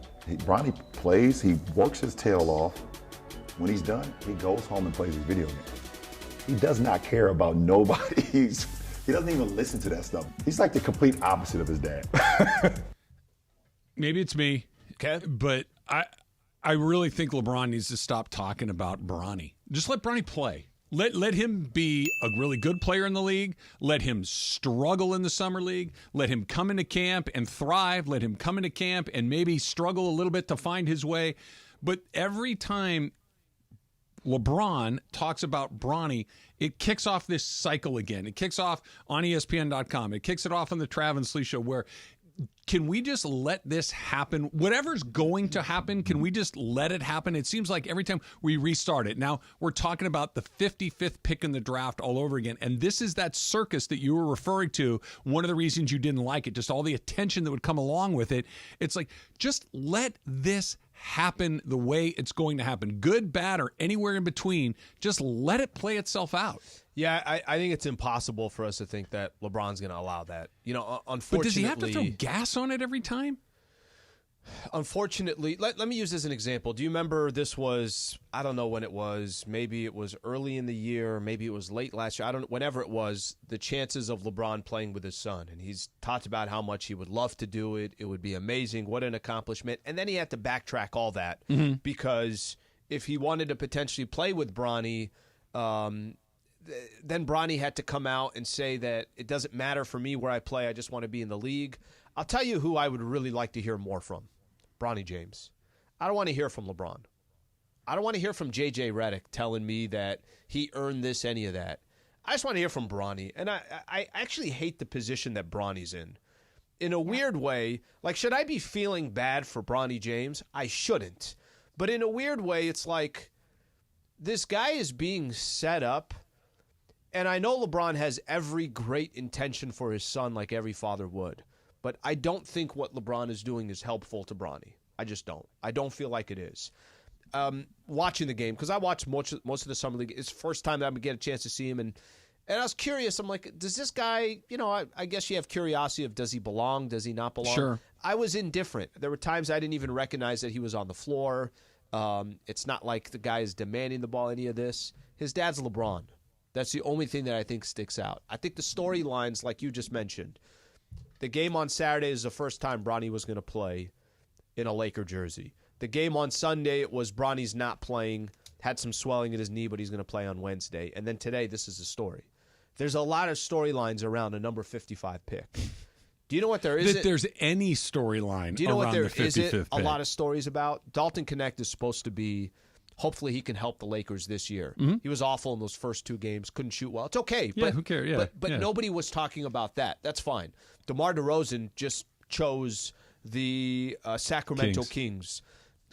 Bronny plays, he works his tail off. When he's done, he goes home and plays his video game. He does not care about nobody. He doesn't even listen to that stuff. He's like the complete opposite of his dad. Maybe it's me, Okay. but I really think LeBron needs to stop talking about Bronny. Just let Bronny play. Let him be a really good player in the league. Let him struggle in the summer league. Let him come into camp and thrive. Let him come into camp and maybe struggle a little bit to find his way. But every time LeBron talks about Bronny, it kicks off this cycle again. It kicks off on ESPN.com. It kicks it off on the Trav and Slee show where can we just let this happen? Whatever's going to happen, can we just let it happen? It seems like every time we restart it. Now, we're talking about the 55th pick in the draft all over again. And this is that circus that you were referring to. One of the reasons you didn't like it, just all the attention that would come along with it. It's like, just let this happen the way it's going to happen. Good, bad, or anywhere in between. Just let it play itself out. Yeah, I think it's impossible for us to think that LeBron's going to allow that. You know, unfortunately. But does he have to throw gas on it every time? Unfortunately, let me use this as an example. Do you remember this was, I don't know when it was, maybe it was early in the year, maybe it was late last year, I don't know, whenever it was, the chances of LeBron playing with his son. And he's talked about how much he would love to do it. It would be amazing. What an accomplishment. And then he had to backtrack all that because if he wanted to potentially play with Bronny, then Bronny had to come out and say that it doesn't matter for me where I play. I just want to be in the league. I'll tell you who I would really like to hear more from. Bronny James. I don't want to hear from LeBron. I don't want to hear from J.J. Redick telling me that he earned this, any of that. I just want to hear from Bronny. And I actually hate the position that Bronny's in. In a weird way, like, should I be feeling bad for Bronny James? I shouldn't. But in a weird way, it's like this guy is being set up. And I know LeBron has every great intention for his son like every father would. But I don't think what LeBron is doing is helpful to Bronny. I just don't. I don't feel like it is. Watching the game, because I watched most of the Summer League. It's the first time that I'm going to get a chance to see him. And I was curious. I'm like, does this guy, you know, I guess you have curiosity of does he belong? Does he not belong? Sure. I was indifferent. There were times I didn't even recognize that he was on the floor. It's not like the guy is demanding the ball, any of this. His dad's LeBron. That's the only thing that I think sticks out. I think the storylines, like you just mentioned, the game on Saturday is the first time Bronny was going to play in a Laker jersey. The game on Sunday, it was Bronny's not playing, had some swelling in his knee, but he's going to play on Wednesday. And then today, this is the story. There's a lot of storylines around a number 55 pick. Do you know what there is? That there's any storyline. Do you know what there the is? It pick. a lot of stories about. Dalton Knecht is supposed to be. Hopefully, he can help the Lakers this year. Mm-hmm. He was awful in those first two games. Couldn't shoot well. It's okay. Yeah, but, who cares? Yeah, but nobody was talking about that. That's fine. DeMar DeRozan just chose the Sacramento Kings.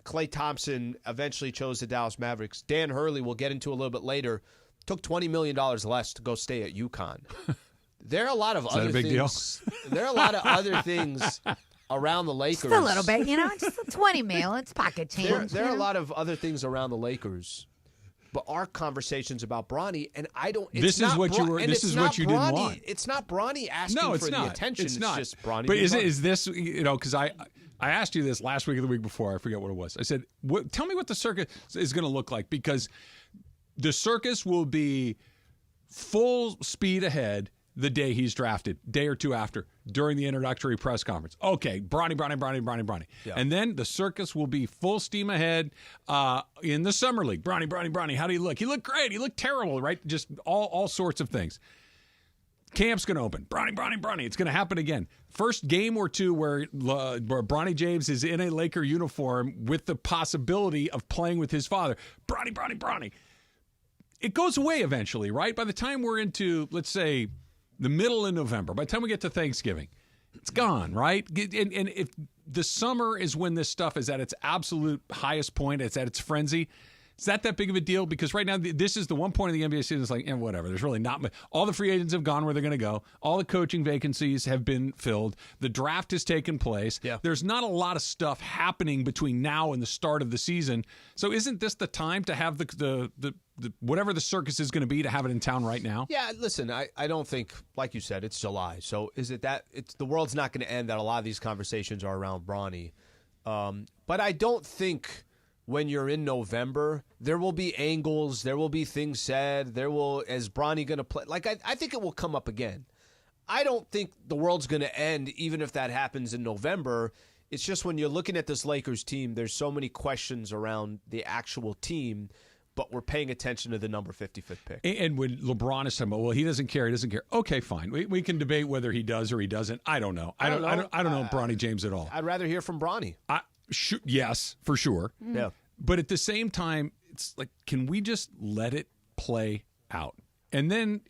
Klay Thompson eventually chose the Dallas Mavericks. Dan Hurley, we'll get into a little bit later, took $20 million less to go stay at UConn. There are a lot of other things. There are a lot of other things around the Lakers. Just a little bit, you know, just a 20 mil. It's pocket change. There are a lot of other things around the Lakers, but our conversations about Bronny, and I don't. This is what you were. This is what you didn't want. It's not Bronny asking for the attention. It's not. Just Bronny. But is this, you know, because I asked you this last week or the week before. I forget what it was. I said, tell me what the circus is going to look like, because the circus will be full speed ahead the day he's drafted, day or two after, during the introductory press conference. Okay, Bronny. Yeah. And then the circus will be full steam ahead in the Summer League. Bronny. How do you look? He looked great. He looked terrible, right? Just all sorts of things. Camp's going to open. Bronny. It's going to happen again. First game or two where Bronny James is in a Laker uniform with the possibility of playing with his father. Bronny. It goes away eventually, right? By the time we're into, let's say, the middle of November, by the time we get to Thanksgiving, it's gone, right? And if the summer is when this stuff is at its absolute highest point, it's at its frenzy, Is that big of a deal? Because right now, this is the one point of the NBA season. It's like, whatever. There's really not much. All the free agents have gone where they're going to go. All the coaching vacancies have been filled. The draft has taken place. Yeah. There's not a lot of stuff happening between now and the start of the season. So isn't this the time to have the whatever the circus is going to be, to have it in town right now? Yeah, listen, I don't think, like you said, it's July. So is it that the world's not going to end, that a lot of these conversations are around Bronny. But I don't think when you're in November, there will be angles, there will be things said, is Bronny going to play? Like, I think it will come up again. I don't think the world's going to end even if that happens in November. It's just when you're looking at this Lakers team, there's so many questions around the actual team, but we're paying attention to the number 55th pick. And when LeBron is talking about, well, he doesn't care. Okay, fine. We can debate whether he does or he doesn't. I don't know. I don't know Bronny James at all. I'd rather hear from Bronny. Yes, for sure. Yeah. But at the same time, it's like, can we just let it play out? And then,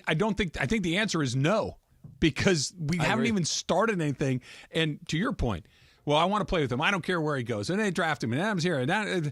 I think the answer is no, because we haven't even started anything. And to your point, well, I want to play with him. I don't care where he goes. And they draft him, and Adam's here. And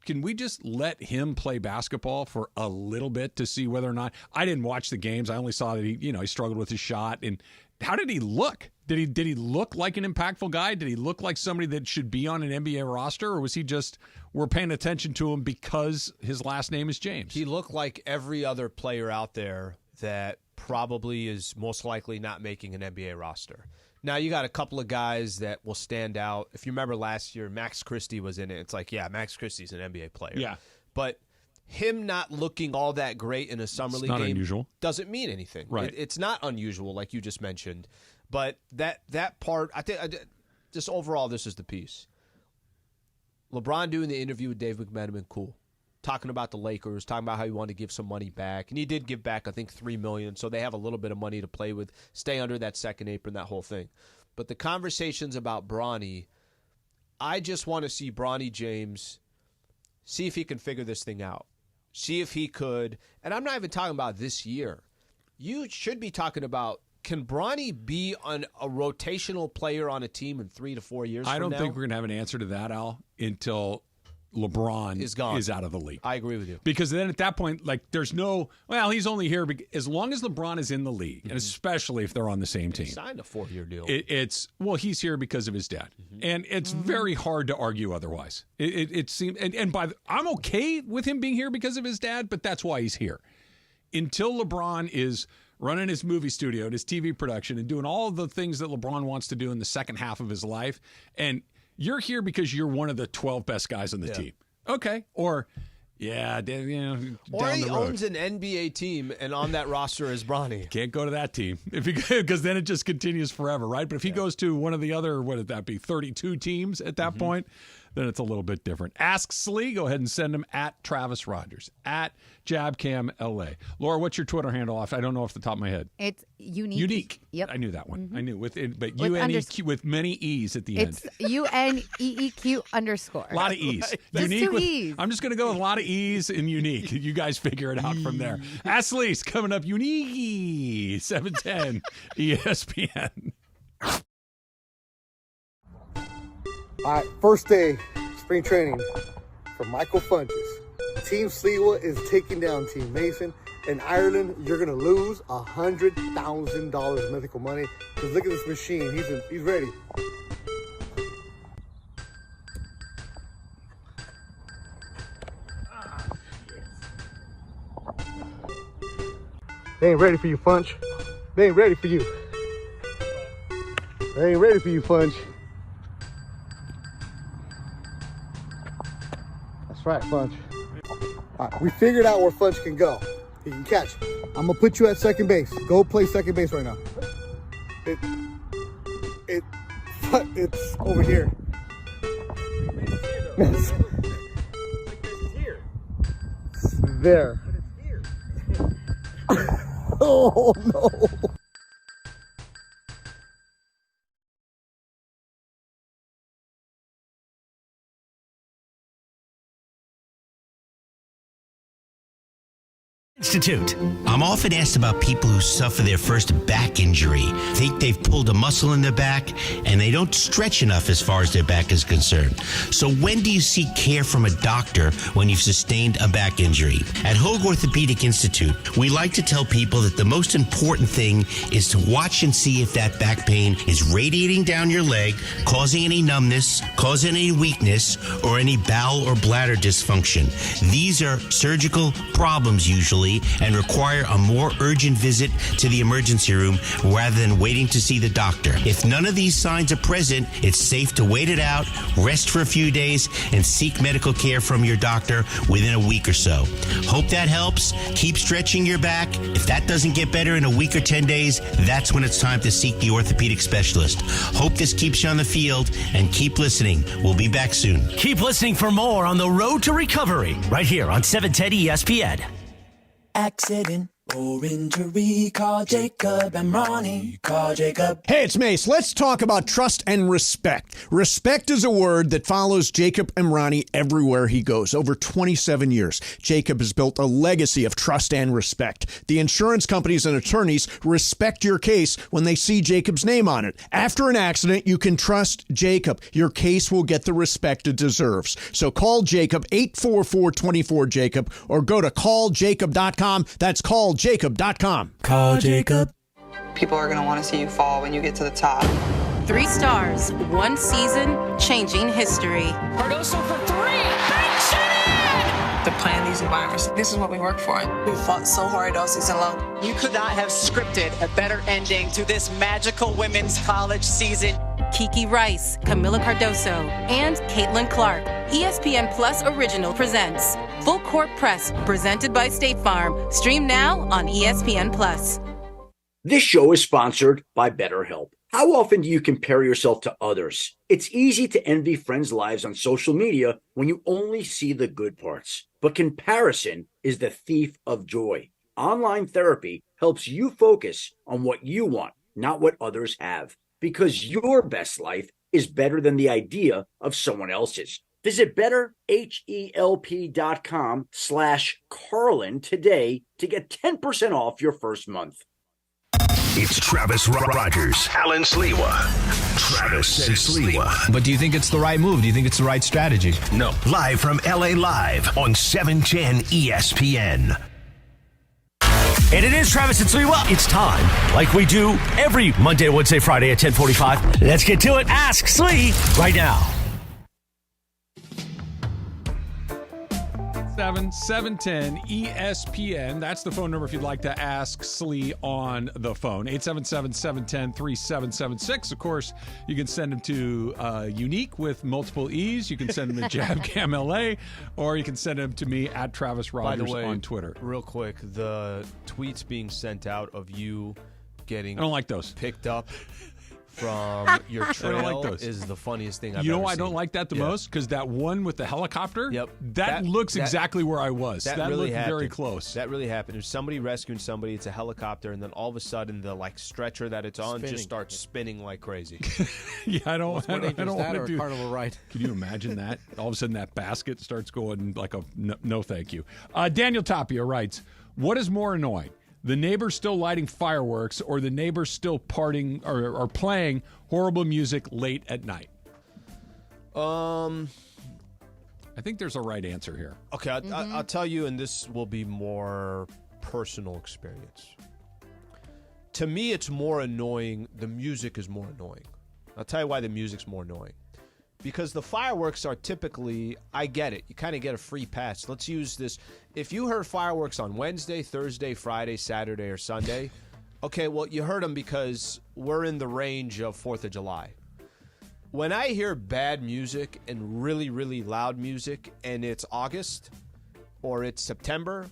can we just let him play basketball for a little bit to see whether or not? I didn't watch the games. I only saw that he struggled with his shot. And how did he look? Did he look like an impactful guy? Did he look like somebody that should be on an NBA roster? Or was he just, we're paying attention to him because his last name is James? He looked like every other player out there that probably is most likely not making an NBA roster. Now, you got a couple of guys that will stand out. If you remember last year, Max Christie was in it. It's like, yeah, Max Christie's an NBA player. Yeah. But him not looking all that great in a summer league game unusual. Doesn't mean anything. Right. It's not unusual, like you just mentioned. But that part, I think, just overall, this is the piece. LeBron doing the interview with Dave McMenamin, cool. Talking about the Lakers, talking about how he wanted to give some money back. And he did give back, I think, $3 million, so they have a little bit of money to play with, stay under that second apron, that whole thing. But the conversations about Bronny, I just want to see Bronny James see if he can figure this thing out. See if he could, and I'm not even talking about this year. You should be talking about, can Bronny be a rotational player on a team in 3 to 4 years from now? I don't think we're going to have an answer to that, Al, until LeBron is out of the league. I agree with you. Because then at that point, like, there's no, well, he's only here as long as LeBron is in the league, and especially if they're on the same team. He signed a 4-year deal. Well, he's here because of his dad. And it's very hard to argue otherwise. It seems, I'm okay with him being here because of his dad, but that's why he's here. Until LeBron is running his movie studio and his TV production and doing all the things that LeBron wants to do in the second half of his life, and you're here because you're one of the 12 best guys on the team. Okay. Or, down the road. Or he owns an NBA team, and on that roster is Bronny. Can't go to that team because then it just continues forever, right? But if he goes to one of the other, what would that be, 32 teams at that point, then it's a little bit different. Ask Slee. Go ahead and send him at Travis Rogers, at JabCamLA. Laura, what's your Twitter handle off? I don't know off the top of my head. It's Unique. Unique. Yep. I knew that one. I knew but UNEQ with many E's at the end. It's UNEEQ _. A lot of E's. Just Unique 2 E's. I'm just going to go with a lot of E's and unique. You guys figure it out from there. Ask Lee's coming up. Unique 710 ESPN. All right, first day, spring training for Michael Funches. Team Sliwa is taking down Team Mason. In Ireland, you're going to lose $100,000 mythical money. Because look at this machine. He's ready. They ain't ready for you, Funch. They ain't ready for you. They ain't ready for you, Funch. That's right, Funch. All right, we figured out where Funch can go. He can catch. I'm gonna put you at second base. Go play second base right now. It's over here. It's there. Oh no. Institute. I'm often asked about people who suffer their first back injury, think they've pulled a muscle in their back, and they don't stretch enough as far as their back is concerned. So when do you seek care from a doctor when you've sustained a back injury? At Hoag Orthopedic Institute, we like to tell people that the most important thing is to watch and see if that back pain is radiating down your leg, causing any numbness, causing any weakness, or any bowel or bladder dysfunction. These are surgical problems usually, and require a more urgent visit to the emergency room rather than waiting to see the doctor. If none of these signs are present, it's safe to wait it out, rest for a few days, and seek medical care from your doctor within a week or so. Hope that helps. Keep stretching your back. If that doesn't get better in a week or 10 days, that's when it's time to seek the orthopedic specialist. Hope this keeps you on the field, and keep listening. We'll be back soon. Keep listening for more on the road to recovery right here on 710 ESPN. Accident or injury, call Jacob and Bronny. Call Jacob. Hey, it's Mace. Let's talk about trust and respect. Respect is a word that follows Jacob and Bronny everywhere he goes. Over 27 years, Jacob has built a legacy of trust and respect. The insurance companies and attorneys respect your case when they see Jacob's name on it. After an accident, you can trust Jacob. Your case will get the respect it deserves. So call Jacob, 844-24-JACOB, or go to calljacob.com. That's calljacob.com. Call Jacob. People are going to want to see you fall when you get to the top. 3 stars, 1 season, changing history. Cardoso for 3. Banks it! To plan these environments, this is what we work for. We fought so hard all season long. You could not have scripted a better ending to this magical women's college season. Kiki Rice, Camila Cardoso, and Caitlin Clark. ESPN Plus Original presents Full Court Press, presented by State Farm. Stream now on ESPN Plus. This show is sponsored by BetterHelp. How often do you compare yourself to others? It's easy to envy friends' lives on social media when you only see the good parts. But comparison is the thief of joy. Online therapy helps you focus on what you want, not what others have. Because your best life is better than the idea of someone else's. Visit betterhelp.com/Carlin today to get 10% off your first month. It's Travis Rogers, Alan Sliwa. Travis and Sliwa. But do you think it's the right move? Do you think it's the right strategy? No. Live from LA Live on 710 ESPN. And it is Travis and Sliwa. It's time, like we do every Monday, Wednesday, Friday at 10:45. Let's get to it. Ask Slee right now. 710 ESPN. That's the phone number if you'd like to ask Slee on the phone. 877-710-3776. Of course, you can send them to Unique with multiple E's. You can send them to JabCamLA, or you can send them to me at Travis Rogers. By the way, on Twitter. Real quick, the tweets being sent out of you getting I don't like those. Picked up from your trail like those. Is the funniest thing I've ever You know seen. why I don't like that the most? Because that one with the helicopter, Yep. that looks exactly where I was. That That really looked happened. very close. That really happened. There's somebody rescuing somebody. It's a helicopter, and then all of a sudden, the stretcher that it's on just starts spinning like crazy. Yeah, I don't want to do Carnival ride. Can you imagine that? All of a sudden, that basket starts going like a no thank you. Daniel Tapia writes, what is more annoying? The neighbors still lighting fireworks or the neighbors still partying or playing horrible music late at night? I think there's a right answer here. Okay, I'll tell you, and this will be more personal experience. To me, it's more annoying. The music is more annoying. I'll tell you why the music's more annoying. Because the fireworks are typically, I get it, you kind of get a free pass. Let's use this. If you heard fireworks on Wednesday, Thursday, Friday, Saturday, or Sunday, okay, well, you heard them because we're in the range of 4th of July. When I hear bad music and really, really loud music, and it's August, or it's September,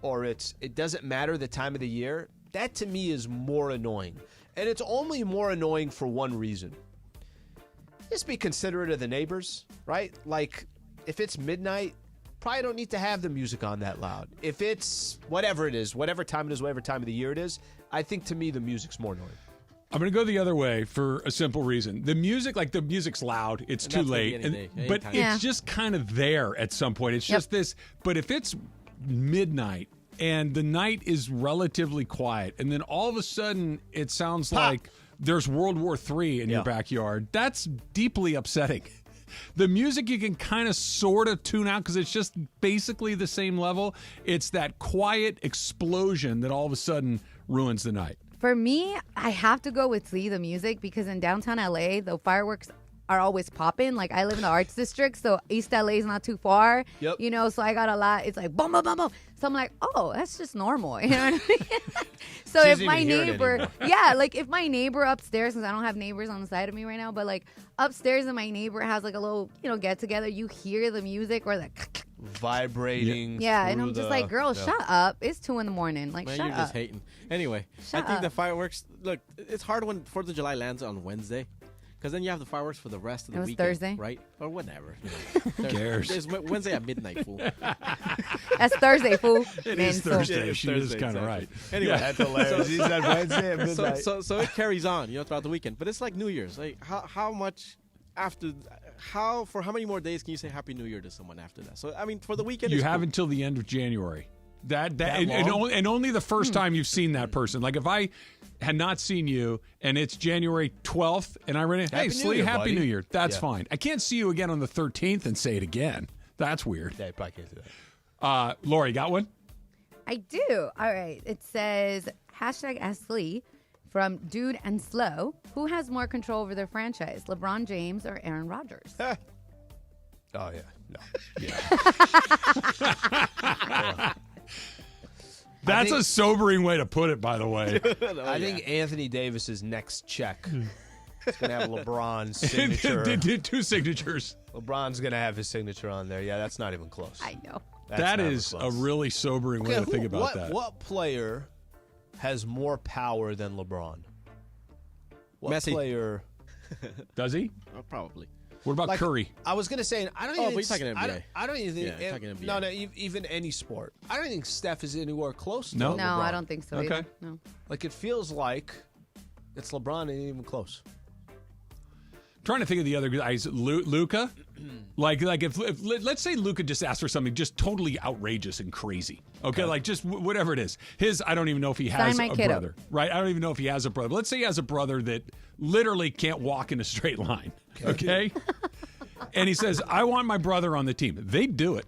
or it doesn't matter the time of the year, that to me is more annoying. And it's only more annoying for one reason. Just be considerate of the neighbors, right? Like, if it's midnight, probably don't need to have the music on that loud. If it's whatever it is, whatever time it is, whatever time of the year it is, I think to me the music's more annoying. I'm going to go the other way for a simple reason. The music's loud. It's too late. But it's just kind of there at some point. It's just this. But if it's midnight and the night is relatively quiet, and then all of a sudden it sounds like there's World War III in your backyard. That's deeply upsetting. The music you can kind of sort of tune out because it's just basically the same level. It's that quiet explosion that all of a sudden ruins the night. For me, I have to go with Slee, the music, because in downtown LA, the fireworks are always popping. Like, I live in the arts district, so East LA is not too far. Yep. You know, so I got a lot. It's like boom, boom, boom, boom. So I'm like, oh, that's just normal. You know what I mean? So if my neighbor, like if my neighbor upstairs, because I don't have neighbors on the side of me right now, but like upstairs and my neighbor has like a little, get together, you hear the music or the vibrating. Yeah, and I'm just like, girl, shut up. It's 2 a.m. Like, Man, shut you're up. just hating. Anyway, Shut I think up. the fireworks, look, it's hard when 4th of July lands on Wednesday. Because then you have the fireworks for the rest of the weekend. Thursday. Right? Or whatever. Who cares? There's Wednesday at midnight, fool. That's Thursday, fool. It is Thursday. She is kind of right. Anyway, That's hilarious. He said Wednesday at midnight. So it carries on, throughout the weekend. But it's like New Year's. Like how much after, for how many more days can you say Happy New Year to someone after that? So I mean, for the weekend, You have until the end of January. And only the first time you've seen that person. Like if I had not seen you and it's January 12th and I ran in, hey, Slee, Happy New Year. That's fine. I can't see you again on the 13th and say it again. That's weird. Yeah, you probably can't do that. Lori, got one? I do. All right. It says #AskSlee from Dude and Slow. Who has more control over their franchise, LeBron James or Aaron Rodgers? Oh, yeah. No. Yeah. That's a sobering way to put it, by the way. I think Anthony Davis's next check is going to have LeBron's signature. Did 2 signatures. LeBron's going to have his signature on there. Yeah, that's not even close. I know. That is a really sobering way to think about that. What player has more power than LeBron? What Messi. player? Does he? Probably. What about Curry? I was gonna say I don't. Oh, even, but you're talking NBA. I don't even think. Yeah, talking NBA. No, even any sport. I don't think Steph is anywhere close. No? to No, LeBron. I don't think so. Okay. Either. No. Like it feels like it's LeBron ain't even close. Trying to think of the other guys. Luka? like if let's say Luka just asked for something just totally outrageous and crazy. Okay, like just whatever it is. I don't even know if he has Sign a my kiddo. brother. Right? I don't even know if he has a brother. But let's say he has a brother that literally can't walk in a straight line. Okay? And he says, I want my brother on the team. They'd do it.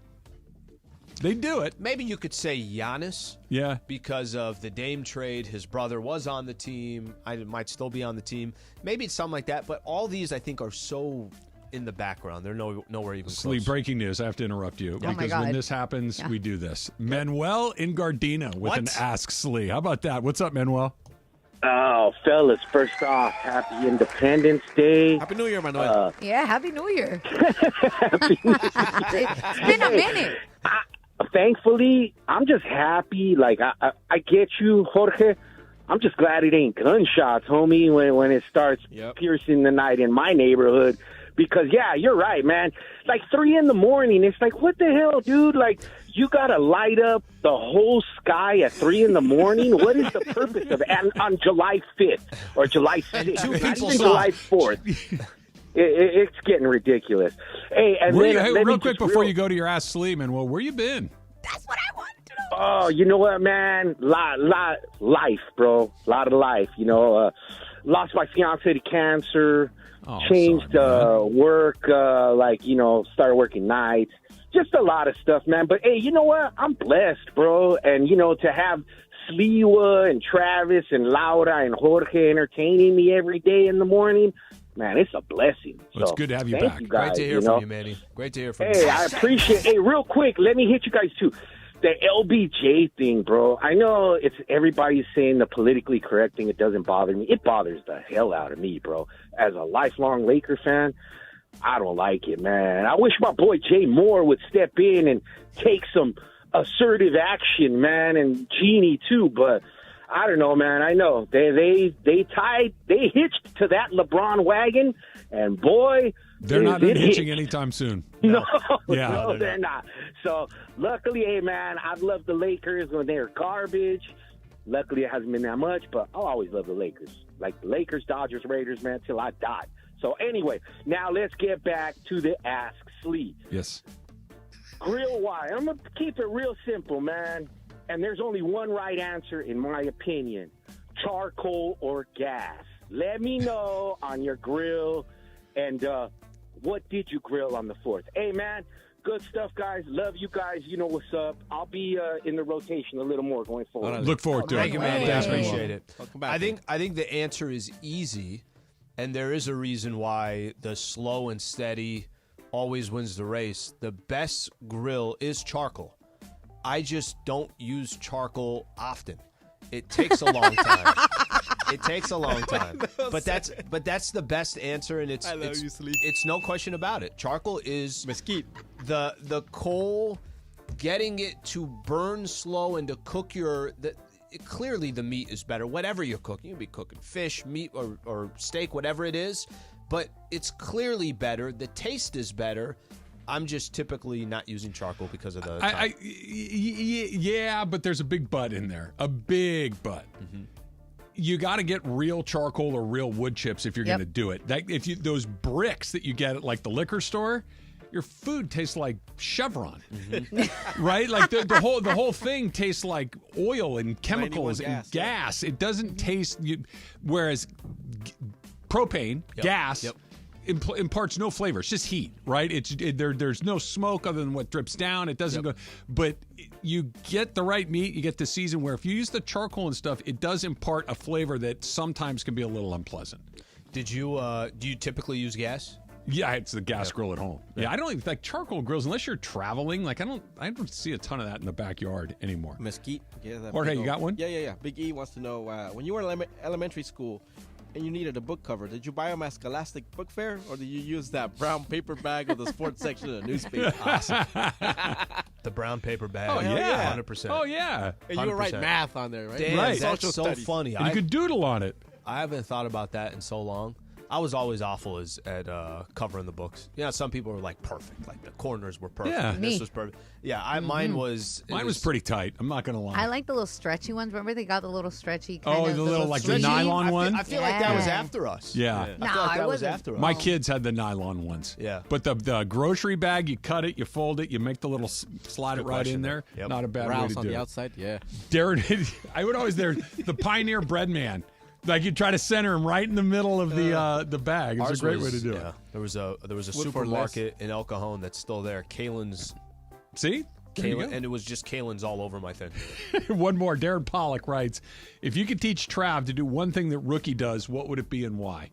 They do it. Maybe you could say Giannis. Yeah. Because of the Dame trade, his brother was on the team. I might still be on the team. Maybe it's something like that. But all these, I think, are so in the background. They're nowhere even Slee, close. breaking news. I have to interrupt you. Oh my because God. when this happens, we do this. Manuel in Gardena with an Ask Slee. How about that? What's up, Manuel? Oh, fellas, first off, happy Independence Day. Happy New Year, Manuel. Yeah, Happy New Year. It's been a minute. Thankfully, I'm just happy. Like, I get you, Jorge. I'm just glad it ain't gunshots, homie, when it starts piercing the night in my neighborhood. Because, yeah, you're right, man. Like, 3 in the morning, it's like, what the hell, dude? Like, you got to light up the whole sky at 3 in the morning? What is the purpose of it? And on July 5th or July 6th, not even July 4th. It's getting ridiculous. Hey, and real quick before you go to your Ask Slee, Manuel, where you been? That's what I wanted to know. Oh, you know what, man? Life, bro. A lot of life. Lost my fiance to cancer. Changed work. Started working nights. Just a lot of stuff, man. But hey, you know what? I'm blessed, bro. And to have Sliwa and Travis and Laura and Jorge entertaining me every day in the morning. Man, it's a blessing. Well, it's good to have you back. You guys, Great to hear from you, Manny. Great to hear from you. Hey, I appreciate it. Hey, real quick, let me hit you guys, too. The LBJ thing, bro. I know everybody's saying the politically correct thing. It doesn't bother me. It bothers the hell out of me, bro. As a lifelong Laker fan, I don't like it, man. I wish my boy Jay Moore would step in and take some assertive action, man, and Jeannie, too, but I don't know, man. I know they hitched to that LeBron wagon, and boy, they're not hitching anytime soon. No, Yeah. no, they're not. So luckily, hey, man, I've loved the Lakers when they're garbage. Luckily, it hasn't been that much, but I'll always love the Lakers. Like the Lakers, Dodgers, Raiders, man, till I die. So anyway, now let's get back to the Ask Slee. Yes. Grill wire. I'm going to keep it real simple, man. And there's only one right answer, in my opinion: charcoal or gas. Let me know on your grill, and what did you grill on the 4th? Hey, man, good stuff, guys. Love you guys. You know what's up. I'll be in the rotation a little more going forward. Look forward to it. Thank you, man. Thanks, Appreciate man. it. I think the answer is easy, and there is a reason why the slow and steady always wins the race. The best grill is charcoal. I just don't use charcoal often. It takes a long time. It takes a long time. But that's the best answer, and it's no question about it. Charcoal is mesquite. The coal, getting it to burn slow and to cook clearly the meat is better. Whatever you're cooking, you'll be cooking fish, meat, or steak, whatever it is. But it's clearly better. The taste is better. I'm just typically not using charcoal because of the time. Yeah, but there's a big but in there. A big but. Mm-hmm. You got to get real charcoal or real wood chips if you're going to do it. Those bricks that you get at like the liquor store, your food tastes like Chevron, right? Like the whole thing tastes like oil and chemicals and gas. It doesn't taste. Whereas propane, gas. Imparts no flavor. It's just heat, right? There's no smoke other than what drips down. It doesn't go. But you get the right meat. You get the season where if you use the charcoal and stuff, it does impart a flavor that sometimes can be a little unpleasant. Do you typically use gas? Yeah, it's the gas grill at home. Yeah, I don't even like charcoal grills unless you're traveling. Like I don't see a ton of that in the backyard anymore. Mesquite. Yeah, Jorge, you got one? Yeah. Big E wants to know when you were in elementary school and you needed a book cover, did you buy them at Scholastic Book Fair, or did you use that brown paper bag of the sports section of the newspaper? Awesome. The brown paper bag. Oh, yeah. 100%. Oh, yeah. And you would write math on there, right? Damn, right. That's so funny. And you could doodle on it. I haven't thought about that in so long. I was always awful at covering the books. You know, some people were like perfect, like the corners were perfect. Yeah, this was perfect. Yeah, mine was. Mine was pretty tight. I'm not gonna lie. I like the little stretchy ones. Remember they got the little stretchy. The little like the nylon one. I feel like that was after us. Yeah. I feel like that was after us. My kids had the nylon ones. Yeah. But the grocery bag, you cut it, you fold it, you make the little slide it right in there. Yep. Not a bad way to do it. on the outside. Yeah. Darren, I would always the Pioneer Bread Man. Like you try to center him right in the middle of the bag. It's a great way to do it. There was a supermarket in El Cajon that's still there. Kalen's. See? Kalen, and it was just Kalen's all over my thing. One more. Darren Pollock writes, if you could teach Trav to do one thing that Rookie does, what would it be and why?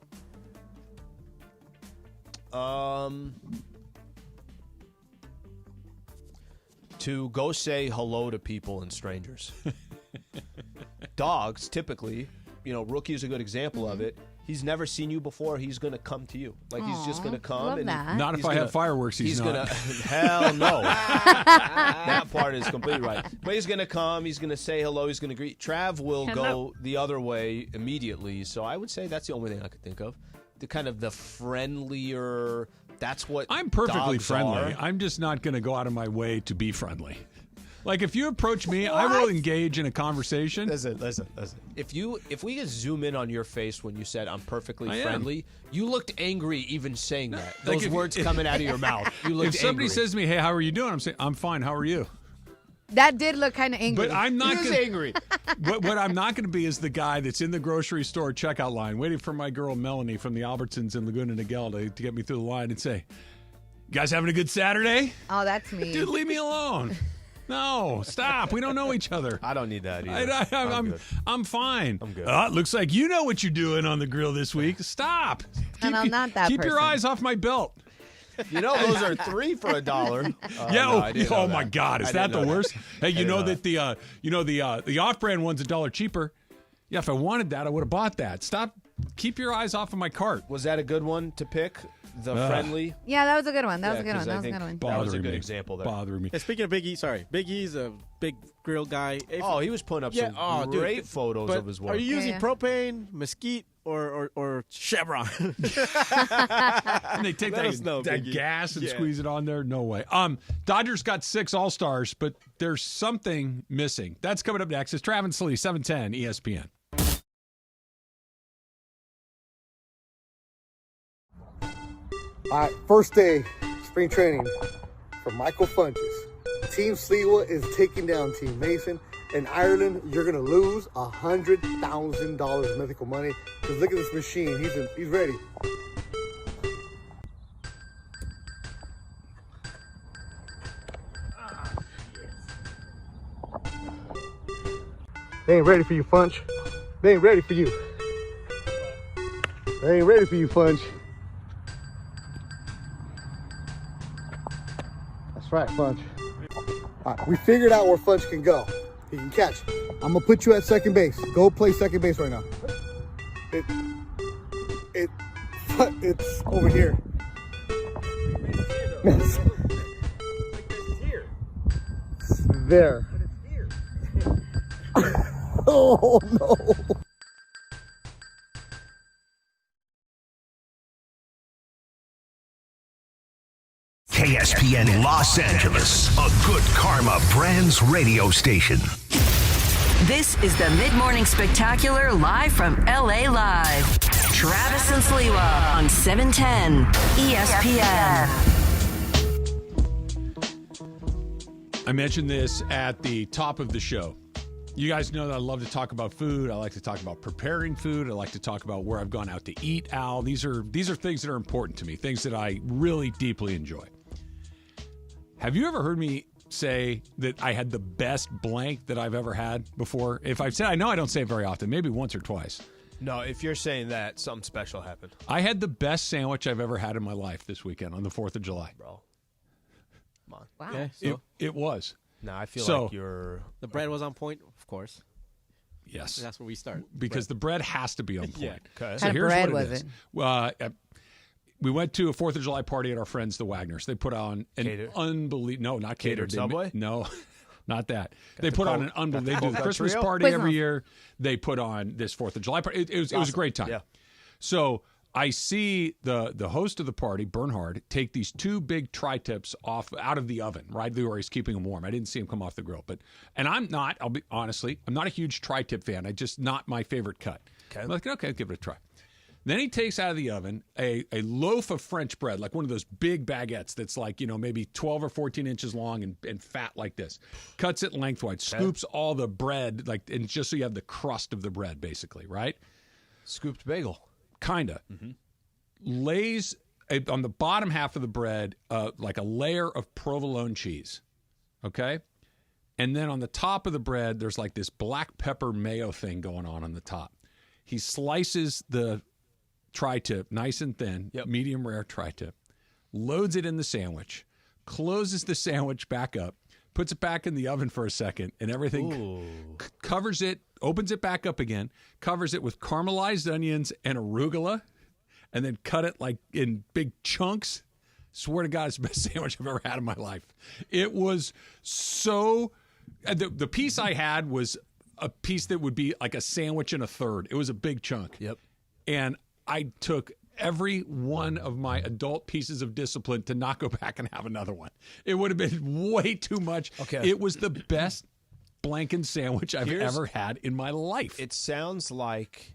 To go say hello to people and strangers. Dogs, typically, Rookie is a good example of it. He's never seen you before. He's going to come to you. Like, he's just going to come. Love that. Not if I have fireworks, he's not. Hell no. That part is completely right. But he's going to come. He's going to say hello. He's going to greet. Trav will go the other way immediately. So I would say that's the only thing I could think of. The kind of the friendlier, that's what I'm perfectly dogs friendly. are. I'm just not going to go out of my way to be friendly. Like, if you approach me, I will engage in a conversation. Listen. If we could zoom in on your face when you said I'm perfectly friendly, you looked angry even saying that. Those words coming out of your mouth. You looked If somebody angry. says to me, hey, how are you doing? I'm saying, I'm fine. How are you? That did look kind of angry. But I'm not He was angry. What I'm not going to be is the guy that's in the grocery store checkout line waiting for my girl Melanie from the Albertsons in Laguna Niguel to get me through the line and say, you guys having a good Saturday? Oh, that's me. Dude, leave me alone. No, stop. We don't know each other. I don't need that either. I'm fine. I'm good. It looks like you know what you're doing on the grill this week. Stop. And I'm not that Keep your person. eyes off my belt. You know those are 3 for $1. Oh my God, is that the worst? Hey, you know that the off-brand one's $1 cheaper. Yeah, if I wanted that, I would have bought that. Stop. Keep your eyes off of my cart. Was that a good one to pick? The friendly? Yeah, that was a good one. That was a good one. That was a good example there. Bothering me. Hey, speaking of Big E, Big E's a big grill guy. He was putting up some great photos of his work. Are you using propane, mesquite, or Chevron? And they take that gas and squeeze it on there? No way. Dodgers got 6 All-Stars, but there's something missing. That's coming up next. It's Trav and Slee, 710 ESPN. All right, first day, spring training for Michael Funches. Team Sliwa is taking down Team Mason, In Ireland, you're going to lose $100,000 medical money. Because look at this machine. He's ready. They ain't ready for you, Funch. They ain't ready for you. They ain't ready for you, Funch. That's right, Funch. All right, we figured out where Funch can go. He can catch. I'm gonna put you at second base. Go play second base right now. It's over here. It's here. It's there. But it's here. Oh no. KSPN Los Angeles, a good karma brands radio station. This is the Mid-Morning Spectacular live from LA Live. Travis and Sliwa on 710 ESPN. I mentioned this at the top of the show. You guys know that I love to talk about food. I like to talk about preparing food. I like to talk about where I've gone out to eat, Al. These are things that are important to me, things that I really deeply enjoy. Have you ever heard me say that I had the best blank that I've ever had before? If I've said, I know I don't say it very often, maybe once or twice. No, if you're saying that, something special happened. I had the best sandwich I've ever had in my life this weekend on the 4th of July. Bro. Come on. Wow. Okay, so It was. No, I feel So- like you're... the bread was on point, of course. Yes. That's where we start. Because the bread has to be on point. Yeah. Okay. So What kind of here's bread what it was is. it? Well, we went to a 4th of July party at our friends, the Wagners. They put on an Catered? unbelievable... No, not catered. Catered Subway? No, not that. They the put on cold- an unbelievable... They got do the the cold Christmas trio? party Quiznos. every year. They put on this 4th of July party. It was a great time. Yeah. So I see the host of the party, Bernhard, take these 2 big tri-tips out of the oven, right where he's keeping them warm. I didn't see him come off the grill. I'll be honestly, I'm not a huge tri-tip fan. I just not my favorite cut. Okay. I'm like, okay, give it a try. Then he takes out of the oven a loaf of French bread, like one of those big baguettes that's like, maybe 12 or 14 inches long and fat like this. Cuts it lengthwise, scoops all the bread, and just so you have the crust of the bread, basically, right? Scooped bagel. Kinda. Mm-hmm. Lays on the bottom half of the bread like a layer of provolone cheese, okay? And then on the top of the bread, there's like this black pepper mayo thing going on the top. He slices the tri-tip nice and thin, medium rare tri-tip, loads it in the sandwich, closes the sandwich back up, puts it back in the oven for a second, and everything covers it, opens it back up again, covers it with caramelized onions and arugula, and then cut it like in big chunks. Swear to God, it's the best sandwich I've ever had in my life. It was so... The piece I had was a piece that would be like a sandwich and a third. It was a big chunk. Yep. And I took every one of my adult pieces of discipline to not go back and have another one. It would have been way too much. Okay. It was the best blanket sandwich I've ever had in my life. It sounds like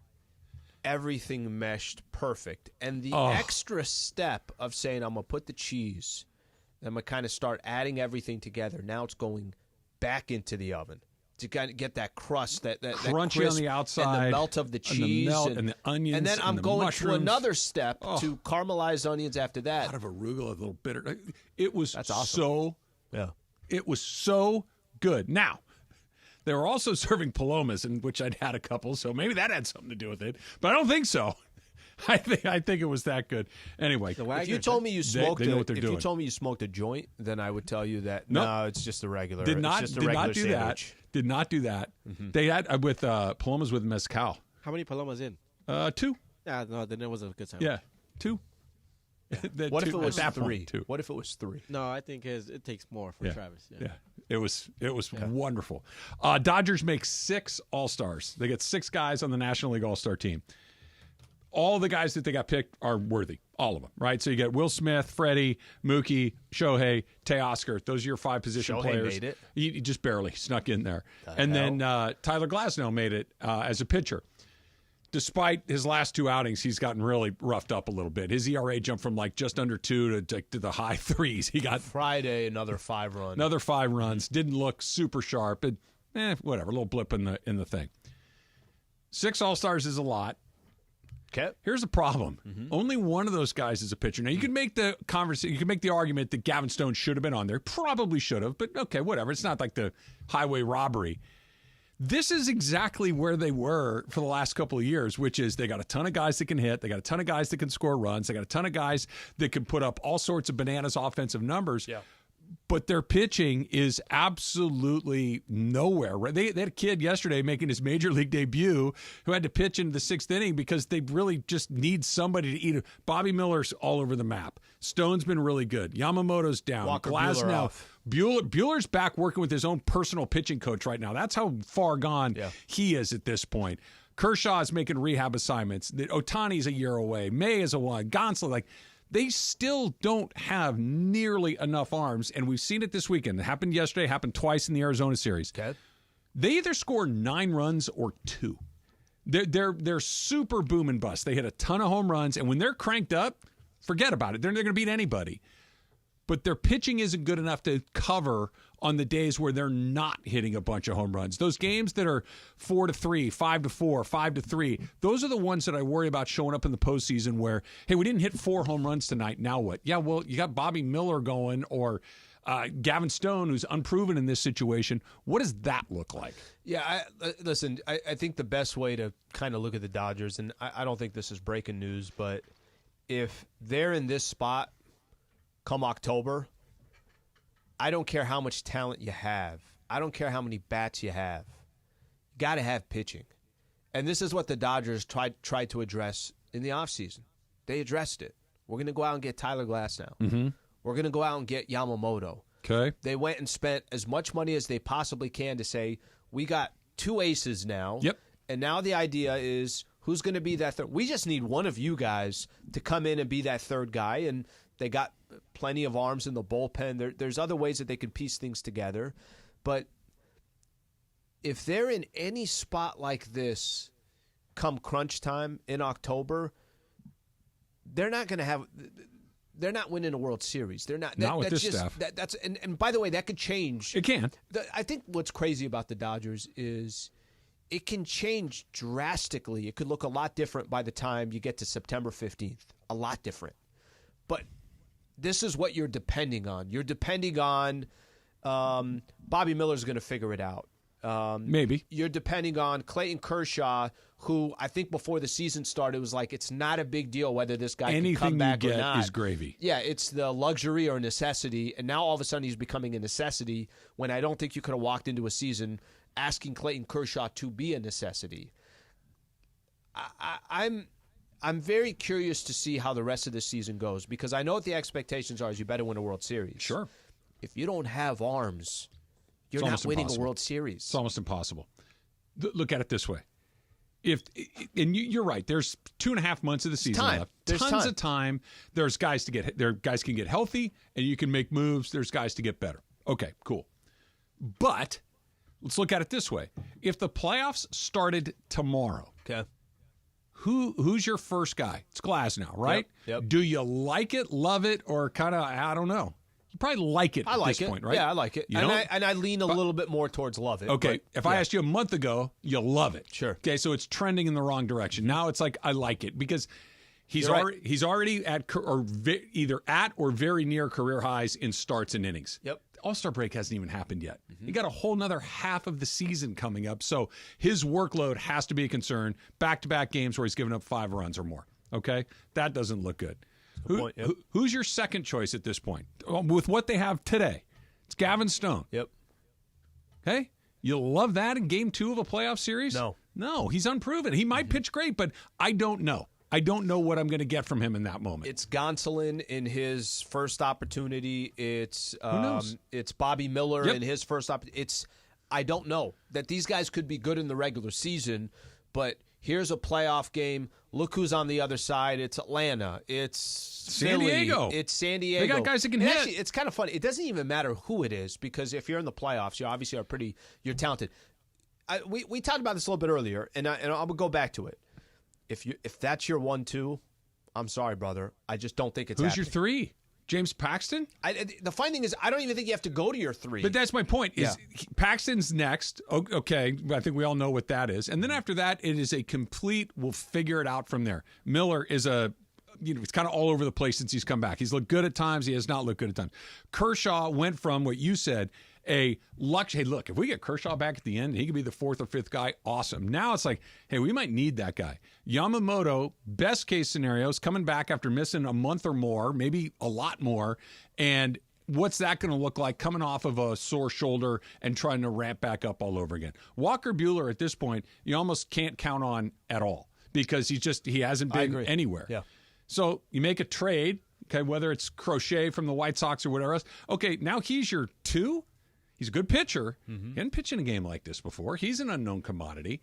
everything meshed perfect. And the extra step of saying, I'm going to put the cheese, I'm going to kind of start adding everything together. Now it's going back into the oven to kind of get that crust, that crunchy crisp on the outside, and the melt of the cheese, and the onions, and then I'm the going mushrooms. to another step to caramelize onions after that. A lot of arugula, a little bitter. It was awesome. It was so good. Now, they were also serving palomas, in which I'd had a couple, so maybe that had something to do with it. But I don't think so. I think it was that good. Anyway, if you told me you smoked they know what they're doing. you told me you smoked a joint, then I would tell you that no, it's just a regular. Did not it's just a did regular not do sandwich. that. Did not do that. Mm-hmm. They had with palomas with mezcal. How many palomas in? 2. Yeah, no, then it was a good sandwich. Yeah, 2. Yeah. What if it was 3? 2? What if it was 3? No, I think it takes more for Travis. Yeah. It was wonderful. Dodgers make 6 All-Stars. They get 6 guys on the National League All-Star team. All the guys that they got picked are worthy. All of them, right? So you get Will Smith, Freddie, Mookie, Shohei, Teoscar. Those are your 5 position Shohei players. made it. He just barely snuck in there. Then Tyler Glasnow made it as a pitcher. Despite his last 2 outings, he's gotten really roughed up a little bit. His ERA jumped from like just under 2 to the high 3s. He got Friday, another 5 runs. Another 5 runs. Didn't look super sharp. whatever, a little blip in the thing. 6 All-Stars is a lot. Okay. Here's the problem. Only one of those guys is a pitcher. Now, you can make the argument that Gavin Stone should have been on there. Probably should have, but okay, whatever. It's not like the highway robbery. This is exactly where they were for the last couple of years, which is they got a ton of guys that can hit. They got a ton of guys that can score runs. They got a ton of guys that can put up all sorts of bananas offensive numbers. Yeah. But their pitching is absolutely nowhere. They had a kid yesterday making his major league debut who had to pitch into the 6th inning because they really just need somebody to eat it. Bobby Miller's all over the map. Stone's been really good. Yamamoto's down. Walker Glasnow. Buehler off. Bueller's back working with his own personal pitching coach right now. That's how far gone he is at this point. Kershaw's making rehab assignments. Ohtani's a year away. May is a one. Gonsolin, they still don't have nearly enough arms, and we've seen it this weekend. It happened yesterday, happened twice in the Arizona series. Okay. They either score 9 runs or 2. They're super boom and bust. They hit a ton of home runs, and when they're cranked up, forget about it. They're going to beat anybody. But their pitching isn't good enough to cover on the days where they're not hitting a bunch of home runs. Those games that are 4-3, 5-4, 5-3, those are the ones that I worry about showing up in the postseason where, hey, we didn't hit 4 home runs tonight. Now what? Yeah, well, you got Bobby Miller going or Gavin Stone, who's unproven in this situation. What does that look like? Yeah, listen, I think the best way to kind of look at the Dodgers, and I don't think this is breaking news, but if they're in this spot come October, I don't care how much talent you have. I don't care how many bats you have. You got to have pitching. And this is what the Dodgers tried to address in the offseason. They addressed it. We're going to go out and get Tyler Glasnow. Mm-hmm. We're going to go out and get Yamamoto. Okay. They went and spent as much money as they possibly can to say, we got 2 aces now. Yep. And now the idea is, who's going to be that third? We just need one of you guys to come in and be that third guy. And they got plenty of arms in the bullpen. There's other ways that they can piece things together. But if they're in any spot like this come crunch time in October, they're not going to have – they're not winning a World Series. They're not. Not with that's this just, staff. That's and by the way, that could change. It can. I think what's crazy about the Dodgers is it can change drastically. It could look a lot different by the time you get to September 15th. A lot different. But this is what you're depending on. You're depending on Bobby Miller's going to figure it out. Maybe. You're depending on Clayton Kershaw, who I think before the season started was like, it's not a big deal whether this guy can come back you get or not. is gravy. Yeah, it's the luxury or necessity, and now all of a sudden he's becoming a necessity when I don't think you could have walked into a season asking Clayton Kershaw to be a necessity. I'm very curious to see how the rest of the season goes because I know what the expectations are is you better win a World Series. Sure. If you don't have arms, you're not winning a World Series. It's almost impossible. Look at it this way. You're right. There's 2.5 months of the season left. There's tons of time. There's guys guys can get healthy, and you can make moves. There's guys to get better. Okay, cool. But let's look at it this way. If the playoffs started tomorrow, okay, who's your first guy? It's Glasnow, right? Yep. Do you like it, love it, or kind of, I don't know? You probably like it I like at this it. point, right? Yeah, I like it. And I lean a little bit more towards love it. Okay, if I asked you a month ago, you love it. Sure. Okay, so it's trending in the wrong direction. Now it's like I like it because he's You're right. already he's already at either at or very near career highs in starts and innings. Yep. The All-Star break hasn't even happened yet. You got a whole nother half of the season coming up, so his workload has to be a concern. Back-to-back games where he's given up 5 runs or more. Okay, that doesn't look good. Who's your second choice at this point? With what they have today, it's Gavin Stone. Yep. Okay? You'll love that in Game 2 of a playoff series? No, he's unproven. He might pitch great, but I don't know. I don't know what I'm going to get from him in that moment. It's Gonsolin in his first opportunity. It's Who knows? It's Bobby Miller in his first opportunity. I don't know that these guys could be good in the regular season, but here's a playoff game. Look who's on the other side. It's Atlanta. It's San Philly. Diego. It's San Diego. They got guys that can hit. Actually, it's kind of funny. It doesn't even matter who it is because if you're in the playoffs, you obviously are you're talented. We talked about this a little bit earlier, and I'll go back to it. If that's your 1-2, I'm sorry, brother. I just don't think it's Who's happening. your 3? James Paxton? The funny thing is, I don't even think you have to go to your 3. But that's my point. Paxton's next. Okay, I think we all know what that is. And then after that, it is a complete, we'll figure it out from there. Miller is it's kind of all over the place since he's come back. He's looked good at times. He has not looked good at times. Kershaw went from what you said, a luxury. Hey, look, if we get Kershaw back at the end, he could be the 4th or 5th guy. Awesome. Now it's like, hey, we might need that guy. Yamamoto, best case scenarios, coming back after missing a month or more, maybe a lot more. And what's that going to look like coming off of a sore shoulder and trying to ramp back up all over again? Walker Buehler at this point, you almost can't count on at all because he hasn't been anywhere. Yeah. So you make a trade, okay, whether it's Crochet from the White Sox or whatever else. Okay, now he's your 2. He's a good pitcher. He hadn't pitched in a game like this before. He's an unknown commodity.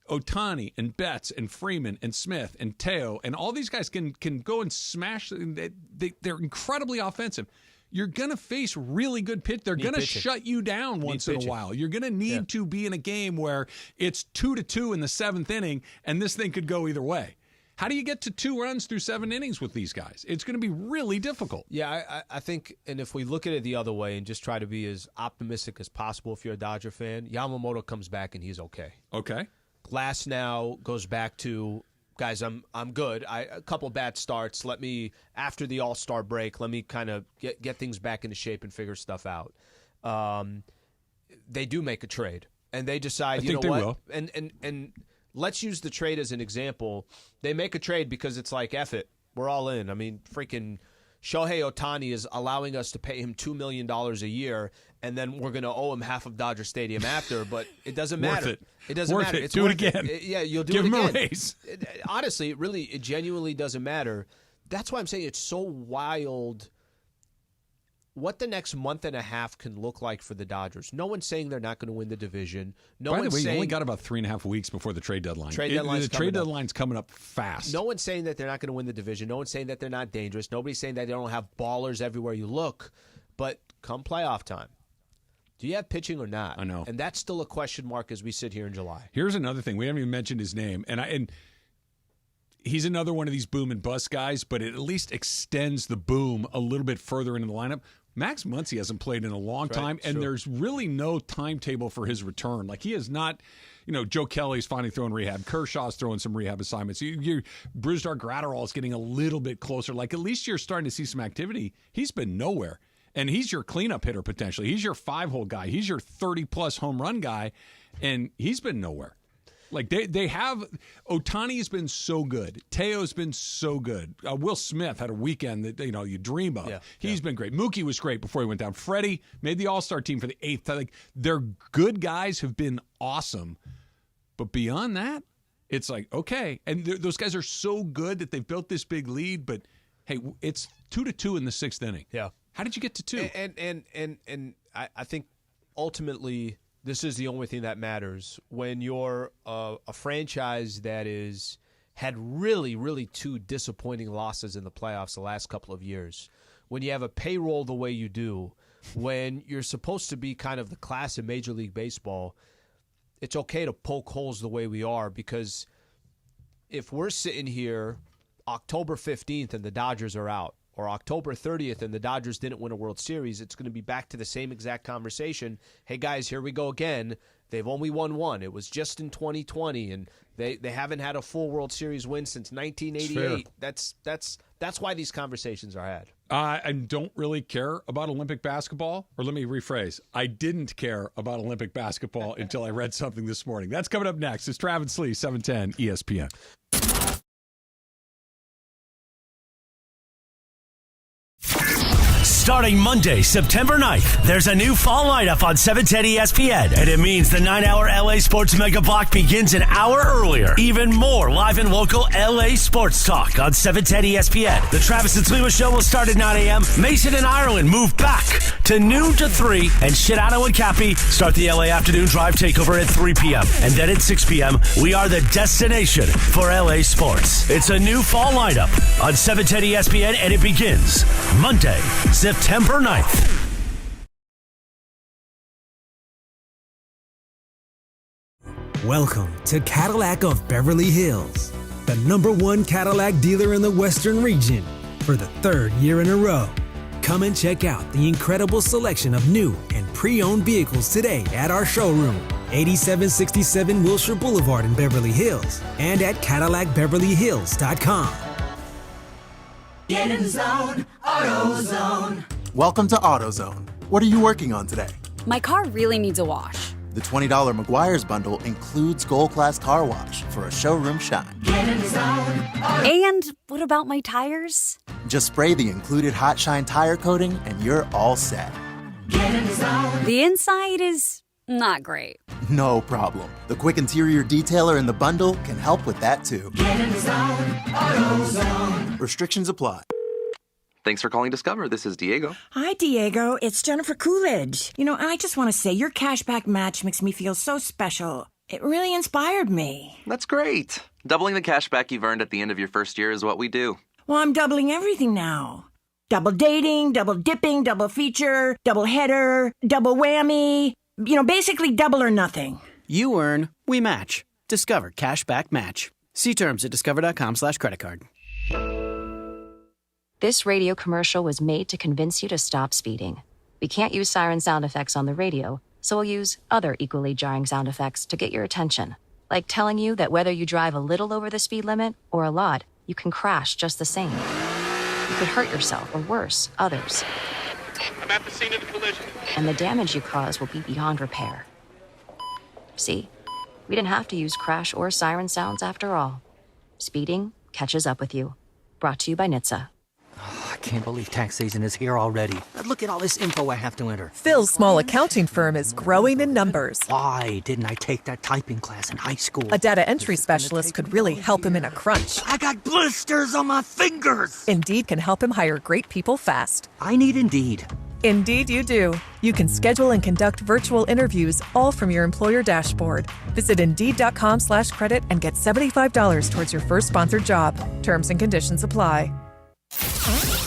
Ohtani and Betts and Freeman and Smith and Teo and all these guys can go and smash. They're incredibly offensive. You're going to face really good pitch. They're going to shut you down once in a while. You're going to need to be in a game where it's 2-2 in the 7th inning, and this thing could go either way. How do you get to 2 runs through 7 innings with these guys? It's going to be really difficult. Yeah, I think, and if we look at it the other way and just try to be as optimistic as possible if you're a Dodger fan, Yamamoto comes back and he's okay. Okay. Glass now goes back to, guys, I'm good. A couple bad starts. Let me, after the All-Star break, let me kind of get things back into shape and figure stuff out. They do make a trade, and they decide, you know what? Will. And let's use the trade as an example. They make a trade because it's like, F it, we're all in. I mean, freaking Shohei Ohtani is allowing us to pay him $2 million a year, and then we're going to owe him half of Dodger Stadium after, but it doesn't matter. It doesn't matter. It's do it again. Yeah, you'll do Give it him again. A raise. Honestly, it genuinely doesn't matter. That's why I'm saying it's so wild what the next month and a half can look like for the Dodgers. No one's saying they're not going to win the division. By the way, you only got about 3.5 weeks before the trade deadline. The trade deadline's coming up fast. No one's saying that they're not going to win the division. No one's saying that they're not dangerous. Nobody's saying that they don't have ballers everywhere you look. But come playoff time, do you have pitching or not? I know. And that's still a question mark as we sit here in July. Here's another thing. We haven't even mentioned his name. And he's another one of these boom and bust guys, but it at least extends the boom a little bit further into the lineup. Max Muncy hasn't played in a long time, and there's really no timetable for his return. Like, he is not, Joe Kelly's finally throwing rehab. Kershaw's throwing some rehab assignments. Brusdar Gratterall is getting a little bit closer. Like, at least you're starting to see some activity. He's been nowhere, and he's your cleanup hitter potentially. He's your 5-hole guy. He's your 30-plus home run guy, and he's been nowhere. Like, they have – Ohtani's been so good. Teo's been so good. Will Smith had a weekend that, you dream of. Yeah, He's been great. Mookie was great before he went down. Freddie made the All-Star team for the 8th time. Like, their good guys have been awesome. But beyond that, it's like, okay. And those guys are so good that they've built this big lead. But, hey, it's 2-2 in the 6th inning. Yeah. How did you get to 2? And I think ultimately – this is the only thing that matters when you're a franchise that had really, really 2 disappointing losses in the playoffs the last couple of years. When you have a payroll the way you do, when you're supposed to be kind of the class in Major League Baseball, it's okay to poke holes the way we are, because if we're sitting here October 15th and the Dodgers are out, or October 30th and the Dodgers didn't win a World Series, it's going to be back to the same exact conversation. Hey, guys, here we go again. They've only won 1. It was just in 2020, and they haven't had a full World Series win since 1988. That's why these conversations are had. I don't really care about Olympic basketball. Or let me rephrase. I didn't care about Olympic basketball until I read something this morning. That's coming up next. It's Travis Slee, 710 ESPN. Starting Monday, September 9th, there's a new fall lineup on 710 ESPN, and it means the 9-hour LA Sports Mega Block begins an hour earlier. Even more live and local LA sports talk on 710 ESPN. The Travis and Sliwa Show will start at 9 a.m. Mason and Ireland move back to noon to 3, and Shinato and Cappy start the LA Afternoon Drive Takeover at 3 p.m. And then at 6 p.m., we are the destination for LA sports. It's a new fall lineup on 710 ESPN, and it begins Monday, September 9th. Welcome to Cadillac of Beverly Hills, the #1 Cadillac dealer in the Western region for the 3rd year in a row. Come and check out the incredible selection of new and pre-owned vehicles today at our showroom, 8767 Wilshire Boulevard in Beverly Hills, and at CadillacBeverlyHills.com. Get in the zone, AutoZone. Welcome to AutoZone. What are you working on today? My car really needs a wash. The $20 McGuire's bundle includes Gold Class Car Wash for a showroom shine. Get in the zone. And what about my tires? Just spray the included Hot Shine tire coating and you're all set. Get in the zone. The inside is not great. No problem. The quick interior detailer in the bundle can help with that too. Get in the zone, AutoZone. Restrictions apply. Thanks for calling Discover. This is Diego. Hi, Diego. It's Jennifer Coolidge. I just want to say your cashback match makes me feel so special. It really inspired me. That's great. Doubling the cashback you've earned at the end of your first year is what we do. Well, I'm doubling everything now. Double dating, double dipping, double feature, double header, double whammy. Basically double or nothing. You earn, we match. Discover Cashback Match. See terms at discover.com/creditcard. This radio commercial was made to convince you to stop speeding. We can't use siren sound effects on the radio, so we'll use other equally jarring sound effects to get your attention. Like telling you that whether you drive a little over the speed limit or a lot, you can crash just the same. You could hurt yourself or worse, others. I'm at the scene of the collision. And the damage you cause will be beyond repair. See? We didn't have to use crash or siren sounds after all. Speeding catches up with you. Brought to you by NHTSA. I can't believe tax season is here already. Look at all this info I have to enter. Phil's small accounting firm is growing in numbers. Why didn't I take that typing class in high school? A data entry specialist could really help him in a crunch. I got blisters on my fingers. Indeed can help him hire great people fast. I need Indeed. Indeed you do. You can schedule and conduct virtual interviews all from your employer dashboard. Visit Indeed.com/credit and get $75 towards your first sponsored job. Terms and conditions apply.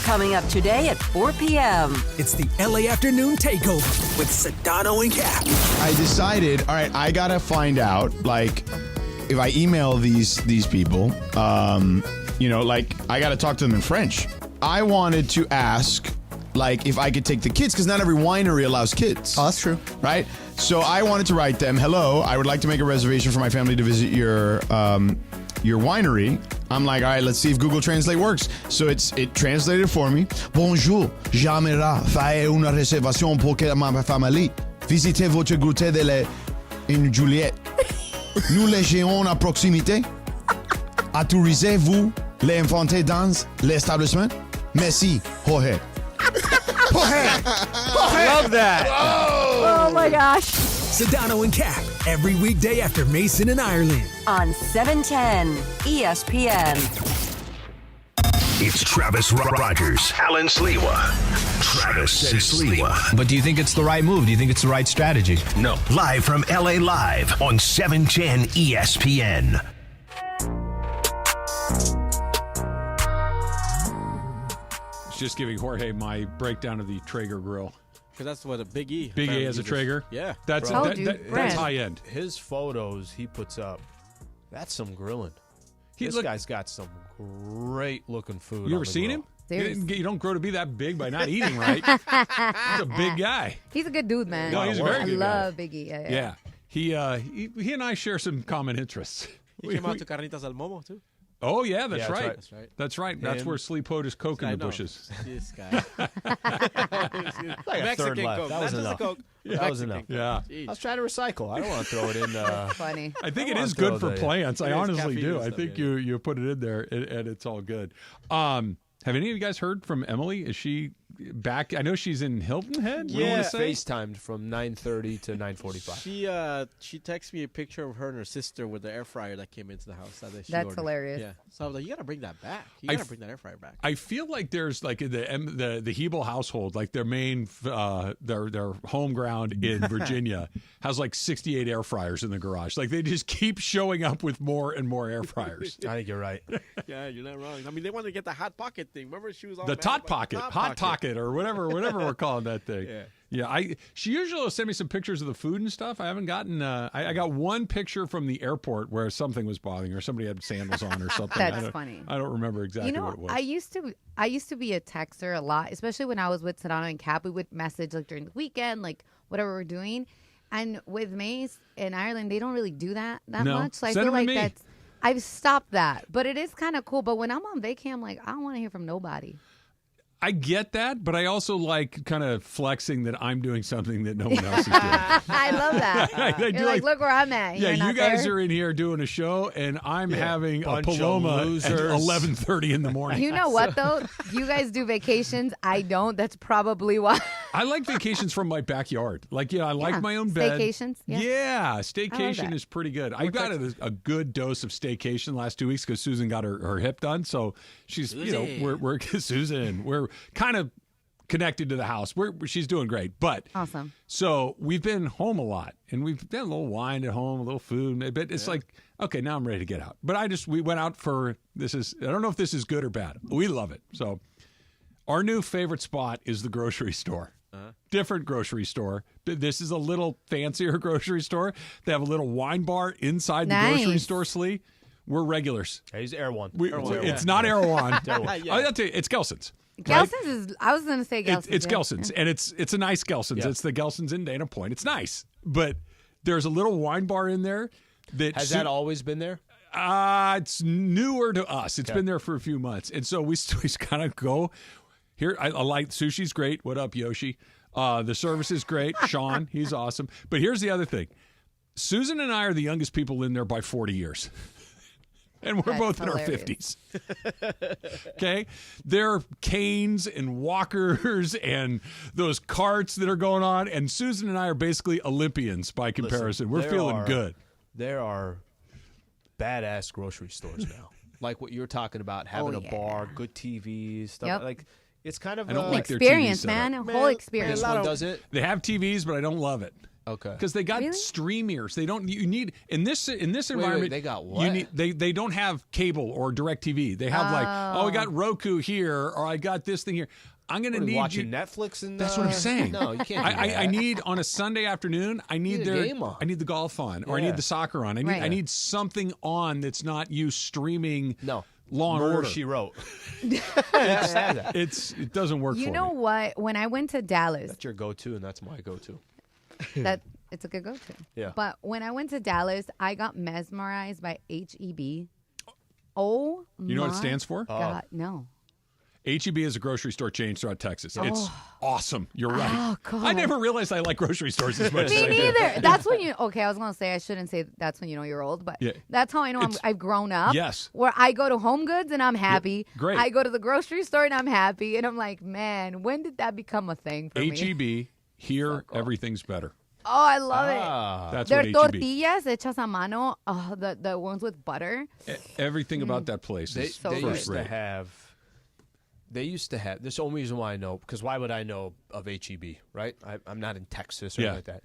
Coming up today at 4 p.m. It's the LA Afternoon Takeover with Sedano and Cap. I decided, all right, I gotta find out, if I email these people, I gotta talk to them in French. I wanted to ask, if I could take the kids, because not every winery allows kids. Oh, that's true. Right? So I wanted to write them, hello, I would like to make a reservation for my family to visit your winery. I'm like, all right, let's see if Google Translate works. So it translated for me. Bonjour, j'aimerais faire une réservation pour ma famille. Visitez votre goûter in Juliette. Nous les géons à proximité. Autorisez-vous les inventer dans l'établissement? Merci, Jorge. Love that. Oh my gosh. Sedano and Cap, every weekday after Mason in Ireland. On 710 ESPN. It's Travis Rogers, Alan Sliwa. Travis and Sliwa. But do you think it's the right move? Do you think it's the right strategy? No. Live from LA Live on 710 ESPN. Just giving Jorge my breakdown of the Traeger grill. Because that's what a Big E. Big E has a Traeger? Yeah. That's high end. His photos he puts up, that's some grilling. This guy's got some great looking food. You ever seen him? You don't grow to be that big by not eating right. He's a big guy. He's a good dude, man. No, he's a very good guy. I love Big E. Yeah. He and I share some common interests. He came out to Carnitas al Momo, too. Oh, yeah, that's right. That's right. That's right. That's where Slee put his Coke in the bushes. This guy. Mexican Coke. That was enough. Coke. That was enough. Yeah. I was trying to recycle. I don't want to throw it in. Funny. I think it is good for plants. I honestly do. I think you put it in there and it's all good. Have any of you guys heard from Emily? Is she back? I know she's in Hilton Head. Yeah, FaceTimed from 9:30 to 9:45. She texted me a picture of her and her sister with the air fryer that came into the house. That's hilarious. Yeah, so I was like, you got to bring that back. You got to bring that air fryer back. I feel like there's the Hebel household, like their main their home ground in Virginia has 68 air fryers in the garage. Like they just keep showing up with more and more air fryers. I think you're right. Yeah, you're not wrong. I mean, they wanted to get the Hot Pocket thing. Remember, she was on the Hot Pocket, or whatever we're calling that thing. Yeah, she usually will send me some pictures of the food and stuff. I haven't gotten. I got one picture from the airport where something was bothering her. Somebody had sandals on or something. That's funny. I don't remember exactly what it was. I used to be a texter a lot, especially when I was with Sedano and Cap. We would message like during the weekend, like whatever we're doing. And with Mace in Ireland, they don't really do that much. So I feel like I've stopped that, but it is kind of cool. But when I'm on vacation, I'm like, I don't want to hear from nobody. I get that, but I also like kind of flexing that I'm doing something that no one else is doing. I love that. You're like, look where I'm at. Yeah, You're you guys there. are in here doing a show, and I'm having a Paloma at 11:30 in the morning. You know what, though? You guys do vacations. I don't. That's probably why. I like vacations from my backyard. Like, I like my own bed. Staycations? Yeah, staycation is pretty good. I got a good dose of staycation last 2 weeks because Susan got her hip done. So she's, we're Susan. We're kind of connected to the house. She's doing great. But awesome. So we've been home a lot, and we've done a little wine at home, a little food. But it's like, okay, now I'm ready to get out. But we went out for I don't know if this is good or bad. We love it. So our new favorite spot is the grocery store. Different grocery store. This is a little fancier grocery store. They have a little wine bar inside the grocery store, Slee. We're regulars. He's Erewhon. It's not Erewhon. I'll tell you, it's Gelson's. Gelson's is, I was going to say Gelson's. It's Gelson's, and it's a nice Gelson's. Yeah. It's the Gelson's in Dana Point. It's nice, but there's a little wine bar in there. Has that always been there? It's newer to us. It's been there for a few months, and so we kind of go here. I like sushi's great. What up, Yoshi? The service is great. Sean, he's awesome. But here's the other thing. Susan and I are the youngest people in there by 40 years. And we're both in our 50s. Okay? There are canes and walkers and those carts that are going on. And Susan and I are basically Olympians by comparison. We're feeling good. There are badass grocery stores now. Like what you're talking about, having a bar, good TVs, stuff like. It's kind of I don't like experience, their TV man. A whole experience. This one does it. They have TVs, but I don't love it. Okay. Because they got streamers. They don't. You need in this environment. Wait, they got what? They don't have cable or direct TV. They have I got Roku here, or I got this thing here. I'm going to need watching Netflix and that's what I'm saying. No, you can't. I need on a Sunday afternoon. I need their game on. I need the golf on, or I need the soccer on. I need something on that's not you streaming. No. Law and Order. She wrote. It doesn't work for me. You know what? When I went to Dallas. That's your go-to, and that's my go-to. It's a good go-to. Yeah. But when I went to Dallas, I got mesmerized by HEB. Oh, you know what it stands for? God, no. HEB is a grocery store chain throughout Texas. It's awesome. You're right. Oh, God. I never realized I like grocery stores as much as I Me do. neither. That's when you. Okay, I was gonna say I shouldn't say that's when you know you're old, but that's how I know I've grown up. Yes. Where I go to Home Goods and I'm happy. Great. I go to the grocery store and I'm happy, and I'm like, man, when did that become a thing for me? HEB, here everything's better. Oh, I love it. That's Their what HEB. tortillas hechas a mano. Oh, the ones with butter. Everything about that place is they first rate. They used to have. This is the only reason why I know, because why would I know of HEB, right? I'm not in Texas or anything like that.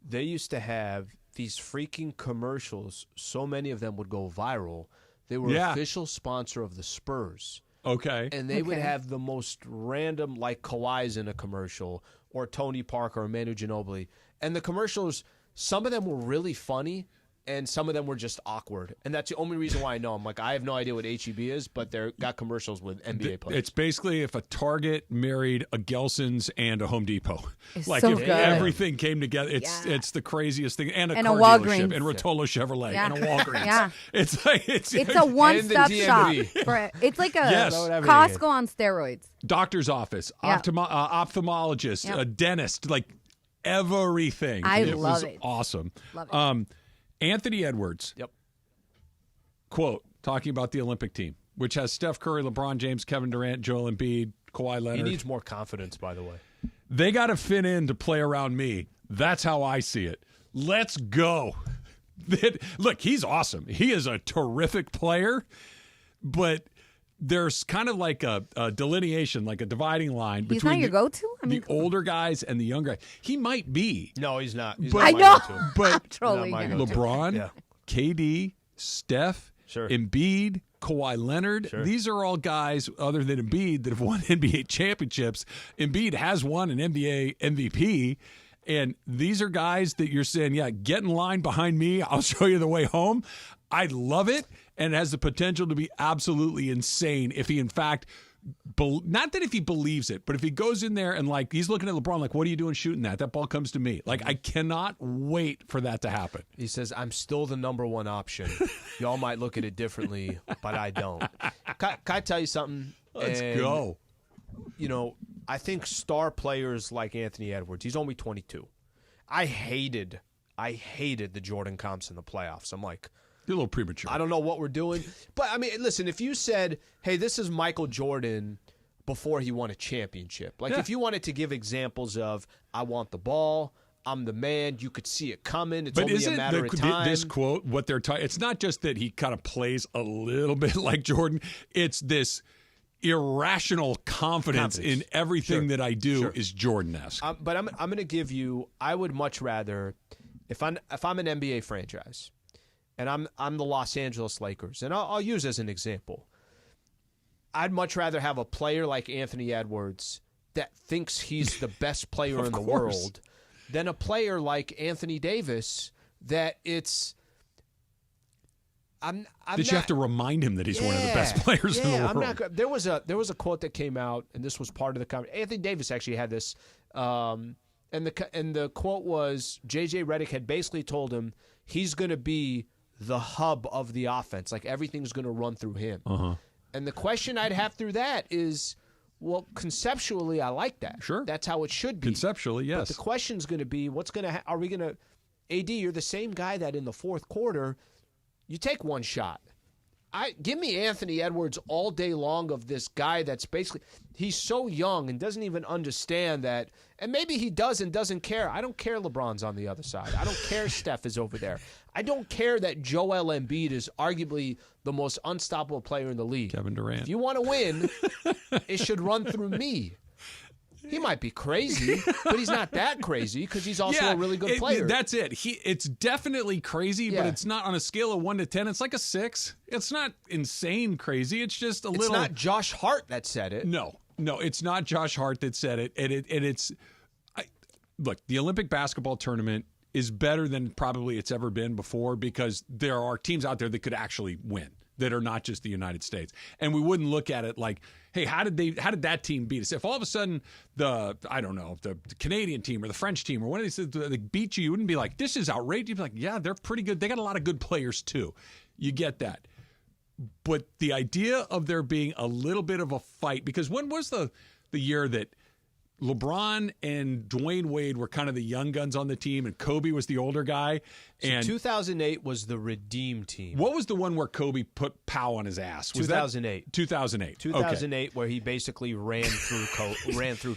They used to have these freaking commercials. So many of them would go viral. They were official sponsor of the Spurs. Okay. And they would have the most random, like Kawhi's in a commercial, or Tony Parker or Manu Ginobili. And the commercials, some of them were really funny, and some of them were just awkward. And that's the only reason why I know. I'm like, I have no idea what HEB is, but they've got commercials with NBA players. It's basically if a Target married a Gelson's and a Home Depot. It's like so if good. everything came together. It's the craziest thing. And a car Walgreens. dealership, and Rotolo Chevrolet, and a Walgreens. Yeah. It's like it's a one-stop shop. It's like a Costco on steroids. Doctor's office, ophthalmologist, a dentist, like everything. It was awesome. Love it. Anthony Edwards, quote, talking about the Olympic team, which has Steph Curry, LeBron James, Kevin Durant, Joel Embiid, Kawhi Leonard. He needs more confidence, by the way. They got to fit in to play around me. That's how I see it. Let's go. Look, he's awesome. He is a terrific player, but there's kind of like a delineation, like a dividing line between he's not your go-to? the older guys and the younger guys. He might be. No, he's not. But, I know. But trolling LeBron, KD, Steph, Embiid, Kawhi Leonard. Sure. These are all guys, other than Embiid, that have won NBA championships. Embiid has won an NBA MVP. And these are guys that you're saying, yeah, get in line behind me. I'll show you the way home. I love it. And it has the potential to be absolutely insane if he, in fact, not that if he believes it, but if he goes in there and like he's looking at LeBron like, what are you doing shooting that? That ball comes to me. Like, I cannot wait for that to happen. He says, I'm still the number one option. Y'all might look at it differently, but I don't. Can I tell you something? Let's go. You know, I think star players like Anthony Edwards, he's only 22. I hated the Jordan comps in the playoffs. I'm like, you're a little premature. I don't know what we're doing. But, I mean, listen, if you said, hey, this is Michael Jordan before he won a championship. Like, if you wanted to give examples of, I want the ball, I'm the man, you could see it coming, it's only a matter of time. This quote, what they're talking, it's not just that he kind of plays a little bit like Jordan. It's this irrational confidence in everything that I do is Jordan-esque. But I'm going to give you, I would much rather, if I'm an NBA franchise, and I'm the Los Angeles Lakers, and I'll use as an example, I'd much rather have a player like Anthony Edwards that thinks he's the best player in the world than a player like Anthony Davis that it's you have to remind him that he's one of the best players in the world. There was a quote that came out, and this was part of the conversation. Anthony Davis actually had this, and the quote was J.J. Redick had basically told him he's going to be the hub of the offense, like everything's going to run through him. And the question I'd have through that is, well, conceptually, I like that. Sure, that's how it should be. Conceptually, yes. But the question's going to be, are we going to? AD, you're the same guy that in the fourth quarter, you take one shot. Give me Anthony Edwards all day long of this guy that's basically, he's so young and doesn't even understand that, and maybe he does and doesn't care. I don't care LeBron's on the other side. I don't care Steph is over there. I don't care that Joel Embiid is arguably the most unstoppable player in the league. Kevin Durant. If you want to win, it should run through me. He might be crazy, but he's not that crazy because he's also a really good player. That's it. It's definitely crazy, but it's not on a scale of 1 to 10. It's like a 6. It's not insane crazy. It's just little. It's not Josh Hart that said it. No, it's not Josh Hart that said it. Look, the Olympic basketball tournament is better than probably it's ever been before because there are teams out there that could actually win that are not just the United States. And we wouldn't look at it like, hey, how did that team beat us? If all of a sudden the Canadian team or the French team or one of these they beat you wouldn't be like, this is outrageous. You'd be like, yeah, they're pretty good. They got a lot of good players too. You get that. But the idea of there being a little bit of a fight, because when was the year that LeBron and Dwayne Wade were kind of the young guns on the team, and Kobe was the older guy. And 2008 was the redeem team. What was the one where Kobe put Powell on his ass? Was 2008. 2008. 2008, okay. Where he basically ran through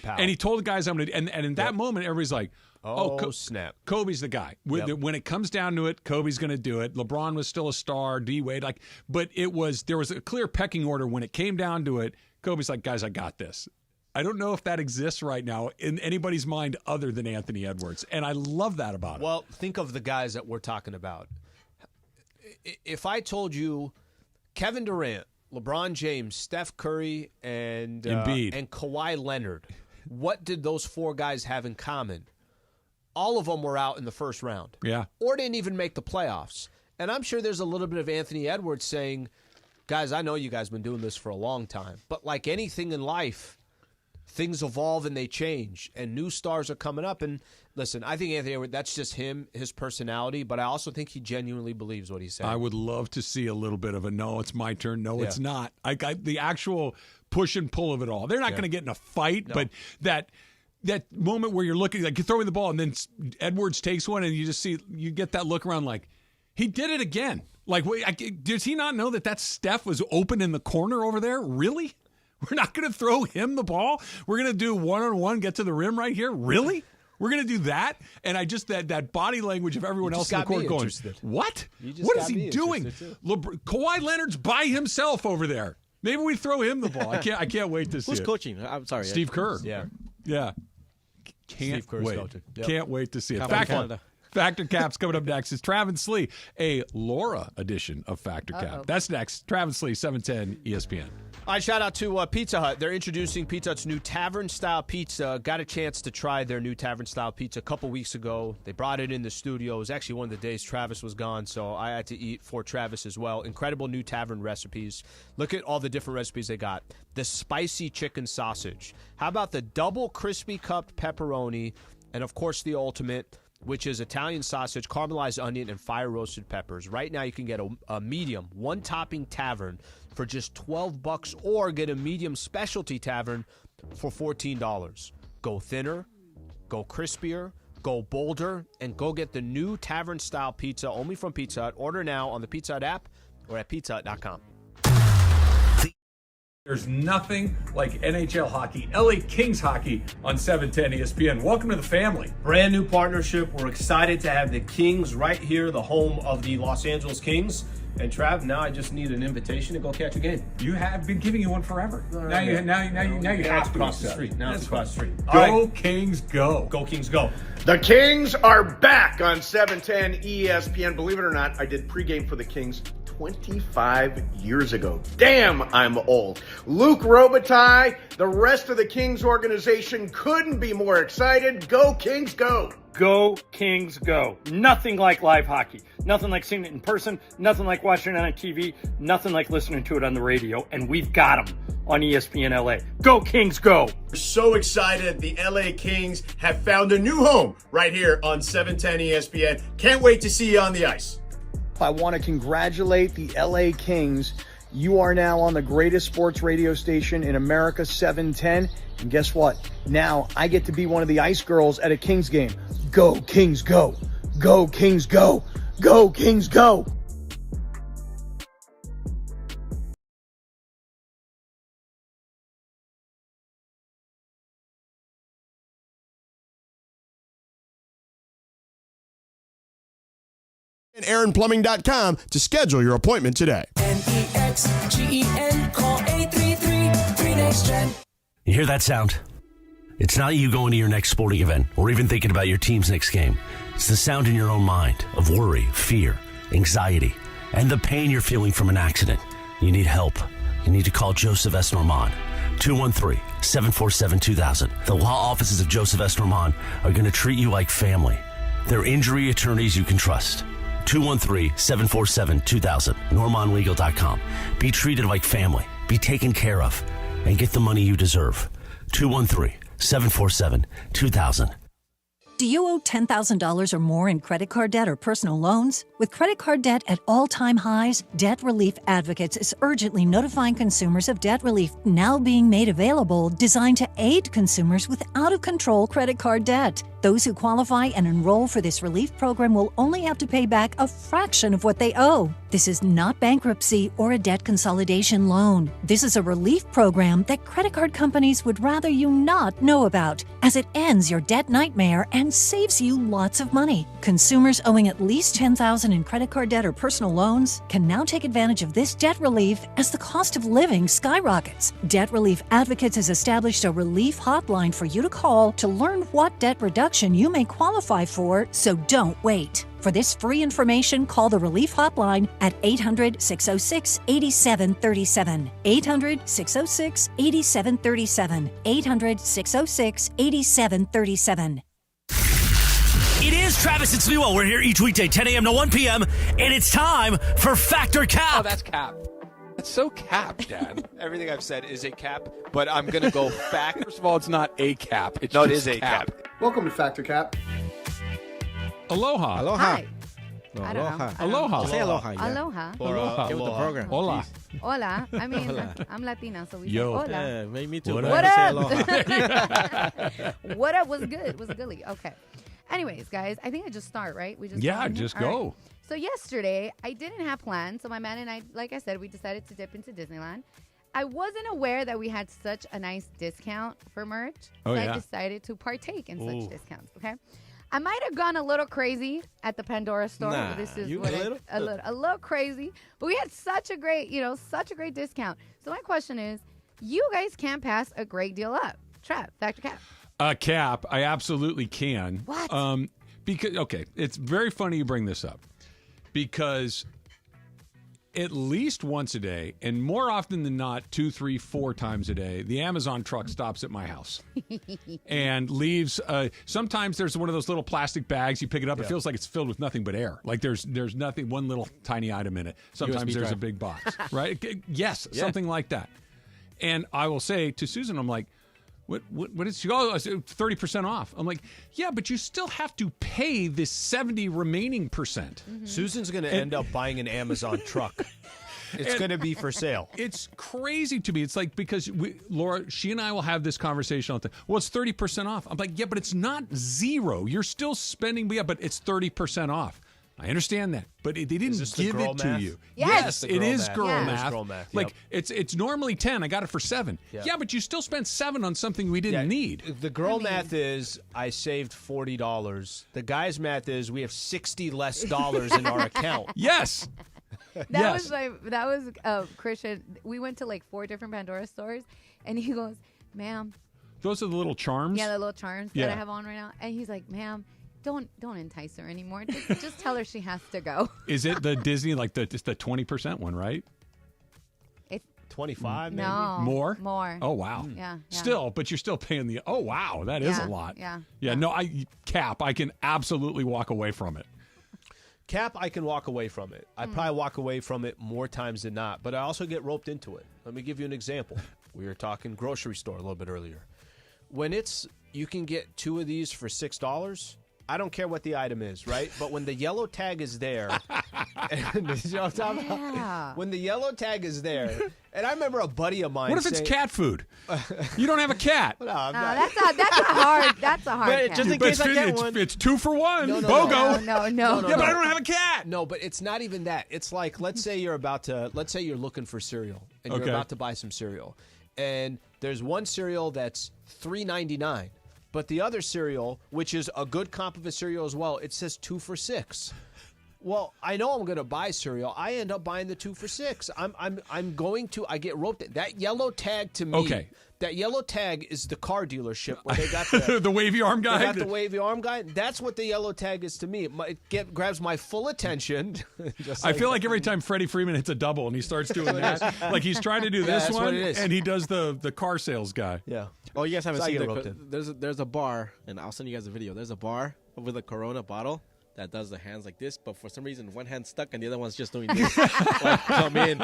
Powell. And he told the guys, "I'm going to." And in that moment, everybody's like, "Oh, snap! Kobe's the guy." When it comes down to it, Kobe's going to do it. LeBron was still a star. D Wade, but there was a clear pecking order when it came down to it. Kobe's like, "Guys, I got this." I don't know if that exists right now in anybody's mind other than Anthony Edwards, and I love that about him. Well, think of the guys that we're talking about. If I told you Kevin Durant, LeBron James, Steph Curry, and Embiid, and Kawhi Leonard, what did those four guys have in common? All of them were out in the first round. Yeah. Or didn't even make the playoffs. And I'm sure there's a little bit of Anthony Edwards saying, guys, I know you guys have been doing this for a long time, but like anything in life, things evolve and they change, and new stars are coming up. And listen, I think Anthony Edwards, that's just him, his personality, but I also think he genuinely believes what he's saying. I would love to see a little bit of a no, it's my turn. No, it's not. The actual push and pull of it all. They're not going to get in a fight, but that moment where you're looking, like you're throwing the ball and then Edwards takes one and you get that look around like, he did it again. Like, does he not know that Steph was open in the corner over there? Really? We're not going to throw him the ball. We're going to do one-on-one, get to the rim right here. Really? We're going to do that? And I just that body language of everyone else in the court going, what? What is he doing? Kawhi Leonard's by himself over there. Maybe we throw him the ball. I can't wait to see Who's it. coaching? I'm sorry. Steve Kerr. Yeah. Can't Steve Kerr's wait. coaching. Yep. Can't wait to see it. Canada. Factor Cap's coming up next. It's Trav and Slee, a Laura edition of Factor Cap. That's next. Trav and Slee, 710 ESPN. All right, shout out to Pizza Hut. They're introducing Pizza Hut's new tavern-style pizza. Got a chance to try their new tavern-style pizza a couple weeks ago. They brought it in the studio. It was actually one of the days Travis was gone, so I had to eat for Travis as well. Incredible new tavern recipes. Look at all the different recipes they got. The spicy chicken sausage. How about the double crispy cupped pepperoni? And, of course, the ultimate, which is Italian sausage, caramelized onion, and fire-roasted peppers. Right now you can get a medium, one-topping tavern for just $12, or get a medium specialty tavern for $14. Go thinner, go crispier, go bolder, and go get the new tavern-style pizza only from Pizza Hut. Order now on the Pizza Hut app or at pizzahut.com. There's nothing like NHL hockey, LA Kings hockey on 710 ESPN. Welcome to the family. Brand new partnership. We're excited to have the Kings right here, the home of the Los Angeles Kings. And Trav, now I just need an invitation to go catch a game. You have been giving you one forever. Now you have it's to across the street. Now it's across the street. Go Kings, go. Go Kings, go. The Kings are back on 710 ESPN. Believe it or not, I did pregame for the Kings 25 years ago. Damn, I'm old. Luke Robitaille, the rest of the Kings organization couldn't be more excited. Go Kings, go. Go Kings, go. Nothing like live hockey. Nothing like seeing it in person. Nothing like watching it on TV. Nothing like listening to it on the radio. And we've got them on ESPN LA. Go Kings, go. We're so excited. The LA Kings have found a new home right here on 710 ESPN. Can't wait to see you on the ice. I want to congratulate the LA Kings. You are now on the greatest sports radio station in America, 710. And guess what? Now I get to be one of the ice girls at a Kings game. Go Kings, go. Go Kings, go. Go Kings, go. And AaronPlumbing.com to schedule your appointment today. NEXGEN, call 833-3NEXTGEN. You hear that sound? It's not you going to your next sporting event or even thinking about your team's next game. It's the sound in your own mind of worry, fear, anxiety, and the pain you're feeling from an accident. You need help. You need to call Joseph S. Normand. 213-747-2000. The law offices of Joseph S. Normand are going to treat you like family. They're injury attorneys you can trust. 213-747-2000. NormandLegal.com. Be treated like family. Be taken care of. And get the money you deserve. 213-747-2000. Do you owe $10,000 or more in credit card debt or personal loans? With credit card debt at all-time highs, Debt Relief Advocates is urgently notifying consumers of debt relief now being made available, designed to aid consumers with out-of-control credit card debt. Those who qualify and enroll for this relief program will only have to pay back a fraction of what they owe. This is not bankruptcy or a debt consolidation loan. This is a relief program that credit card companies would rather you not know about, as it ends your debt nightmare and saves you lots of money. Consumers owing at least $10,000 in credit card debt or personal loans can now take advantage of this debt relief as the cost of living skyrockets. Debt Relief Advocates has established a relief hotline for you to call to learn what debt reduction you may qualify for, so don't wait. For this free information, call the Relief Hotline at 800-606-8737. 800-606-8737. 800-606-8737. It is Travis and Sliwa. We're here each weekday, 10 a.m. to 1 p.m., and it's time for Factor Cap. Oh, that's cap. That's so cap, Dad. Everything I've said is a cap, but I'm going to go fact. First of all, it's not a cap. It's no, it just is a cap. Welcome to Factor Cap. Aloha. Aloha. Hi. Aloha. Aloha. Say aloha. Yeah. Aloha. Or, get with the program. Hola. Please. Hola. I mean, Hola. I'm Latina, so we Yo. say hola. Yeah, me too. What but up? I say aloha. What up was good. Was goodly. Okay. Anyways, guys, I think I just start, right? We just Yeah, go in here? just All right. go. So yesterday, I didn't have plans. So my man and I, like I said, we decided to dip into Disneyland. I wasn't aware that we had such a nice discount for merch. Oh, so yeah. I decided to partake in Ooh. such discounts, okay? I might have gone a little crazy at the Pandora store. Nah, this is you what a little? a little crazy. But we had such a great discount. So my question is, you guys can't pass a great deal up. Trav, Dr. Cap. Cap, I absolutely can. What? Because it's very funny you bring this up, because at least once a day, and more often than not, 2, 3, 4 times a day, the Amazon truck stops at my house and leaves. Sometimes there's one of those little plastic bags. You pick it up. It feels like it's filled with nothing but air. Like there's nothing, one little tiny item in it. Sometimes USB there's a drive. big box, right? Yes, something like that. And I will say to Susan, I'm like, what is she? Oh, 30% off. I'm like, yeah, but you still have to pay this 70 remaining percent. Susan's going to end up buying an Amazon truck. It's going to be for sale. It's crazy to me. It's like, because Laura, she and I will have this conversation all the time. Well, it's 30% off. I'm like, yeah, but it's not zero. You're still spending, but it's 30% off. I understand that, but they didn't give it to you. Yes, it is girl Yeah. math. It is girl math, Like it's normally 10. I got it for 7. Yeah, but you still spent 7 on something we didn't need. The girl math is I saved $40. The guy's math is we have $60 less in our account. Yes. That was Christian. We went to like 4 different Pandora stores, and he goes, "Ma'am." Those are the little charms. Yeah, the little charms that I have on right now, and he's like, "Ma'am, don't entice her anymore. Just tell her she has to go." Is it the Disney, like the 20% one, right? 25, maybe? No. More? Oh, wow. Yeah. Still, but you're still paying the, oh, wow, that is a lot. Yeah. No, I can absolutely walk away from it. Cap, I can walk away from it. I probably walk away from it more times than not, but I also get roped into it. Let me give you an example. We were talking grocery store a little bit earlier. When you can get 2 of these for $6, I don't care what the item is, right? But when the yellow tag is there, and, you know what I'm talking about? When the yellow tag is there, and I remember a buddy of mine. What if it's cat food? You don't have a cat. That's a hard cat. Just in case I get one. It's 2 for 1. No. BOGO. No. Yeah, but I don't have a cat. No, but it's not even that. It's like, let's say you're looking for cereal, and you're about to buy some cereal, and there's one cereal that's $3.99. But the other cereal, which is a good comp of a cereal as well, it says 2 for $6. Well, I know I'm going to buy cereal. I end up buying the 2 for $6. I get roped in. That yellow tag to me. Okay. That yellow tag is the car dealership where they got the the wavy arm guy. They got the wavy arm guy. That's what the yellow tag is to me. It grabs my full attention. I feel like every time Freddie Freeman hits a double and he starts doing that, like he's trying to do this that's one, what it is. and he does the car sales guy. Yeah. Oh, you guys haven't So I seen get it. roped in. There's a bar, and I'll send you guys a video. There's a bar with a Corona bottle that does the hands like this, but for some reason one hand's stuck and the other one's just doing this. Like, come in,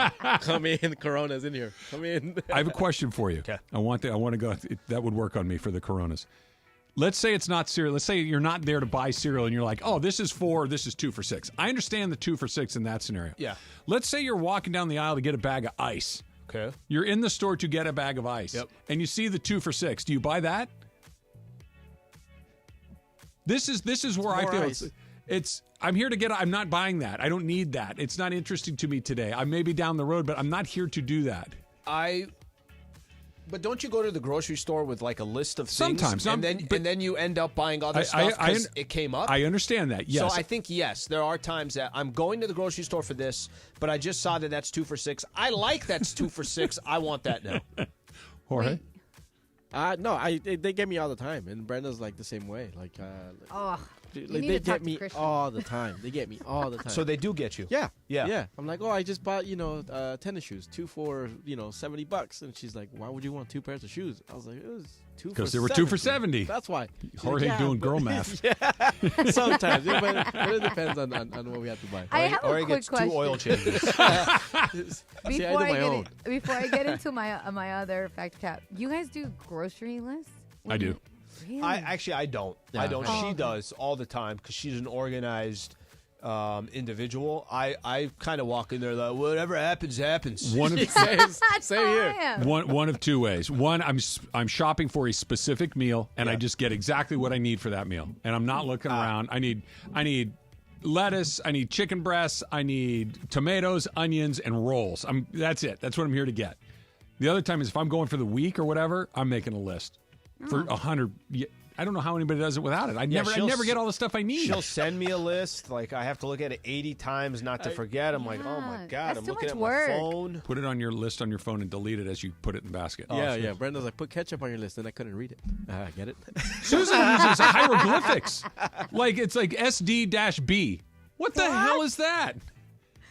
Corona's in here. Come in. I have a question for you. Okay. I want to go. That would work on me for the Coronas. Let's say it's not cereal. Let's say you're not there to buy cereal and you're like, oh, this is 4, this is 2 for $6. I understand the 2 for $6 in that scenario. Yeah. Let's say you're walking down the aisle to get a bag of ice. Okay. You're in the store to get a bag of ice. Yep. And you see the 2 for $6. Do you buy that? This is where I feel it's I'm here to get. I'm not buying that. I don't need that. It's not interesting to me today. I may be down the road, but I'm not here to do that. But don't you go to the grocery store with like a list of things? Sometimes, and then you end up buying other stuff because it came up? I understand that, yes. So I think, yes, there are times that I'm going to the grocery store for this, but I just saw that that's 2 for $6. I like that's 2 for $6. I want that now. Jorge? No, they get me all the time, and Brenda's like the same way. Like, they get me all the time. They get me all the time. So they do get you? Yeah. I'm like, I just bought tennis shoes, 2 for $70, and she's like, why would you want 2 pairs of shoes? I was like, it was 2 for $70. Because they were 2 for $70. That's why. Jorge doing girl math. Yeah, sometimes, but it depends on what we have to buy. I have a quick question. 2 oil changes. Before I get into my other fact cap, you guys do grocery lists? I do. Really? I don't. Yeah. I don't. Oh, She okay. does all the time because she's an organized individual. I kind of walk in there like, whatever happens, happens. One of Same here. one of 2 ways. One, I'm shopping for a specific meal, and I just get exactly what I need for that meal, and I'm not looking around. I need lettuce, I need chicken breasts, I need tomatoes, onions, and rolls. That's it. That's what I'm here to get. The other time is if I'm going for the week or whatever, I'm making a list for 100. I don't know how anybody does it without it. I never get all the stuff I need. She'll send me a list. Like, I have to look at it 80 times not to forget. I'm like, oh my God, I'm looking at my phone. Put it on your list on your phone and delete it as you put it in the basket. Yeah. Brenda's like, put ketchup on your list, and I couldn't read it. Get it? Susan uses hieroglyphics. Like, it's like SD-B. What the hell is that?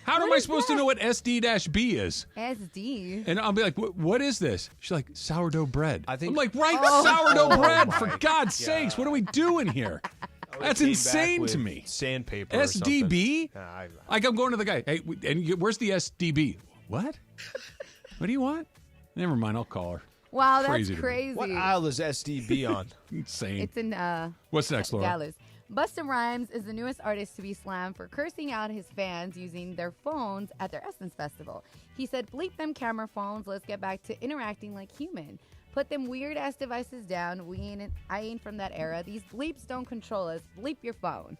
How am I supposed to know what SD-B is? SD. And I'll be like, what is this? She's like, sourdough bread. I'm like, Oh. sourdough bread, for God's sakes. What are we doing here? That's insane to me. Sandpaper SDB? or Like, I'm going to the guy, hey, where's the SDB? What? What do you want? Never mind, I'll call her. Wow, Crazy that's to me. crazy. What aisle is SDB on? Insane. It's in What's next, Laura? Dallas. Busta Rhymes is the newest artist to be slammed for cursing out his fans using their phones at their Essence Festival. He said, bleep them camera phones, let's get back to interacting like human. Put them weird-ass devices down, I ain't from that era. These bleeps don't control us, bleep your phone.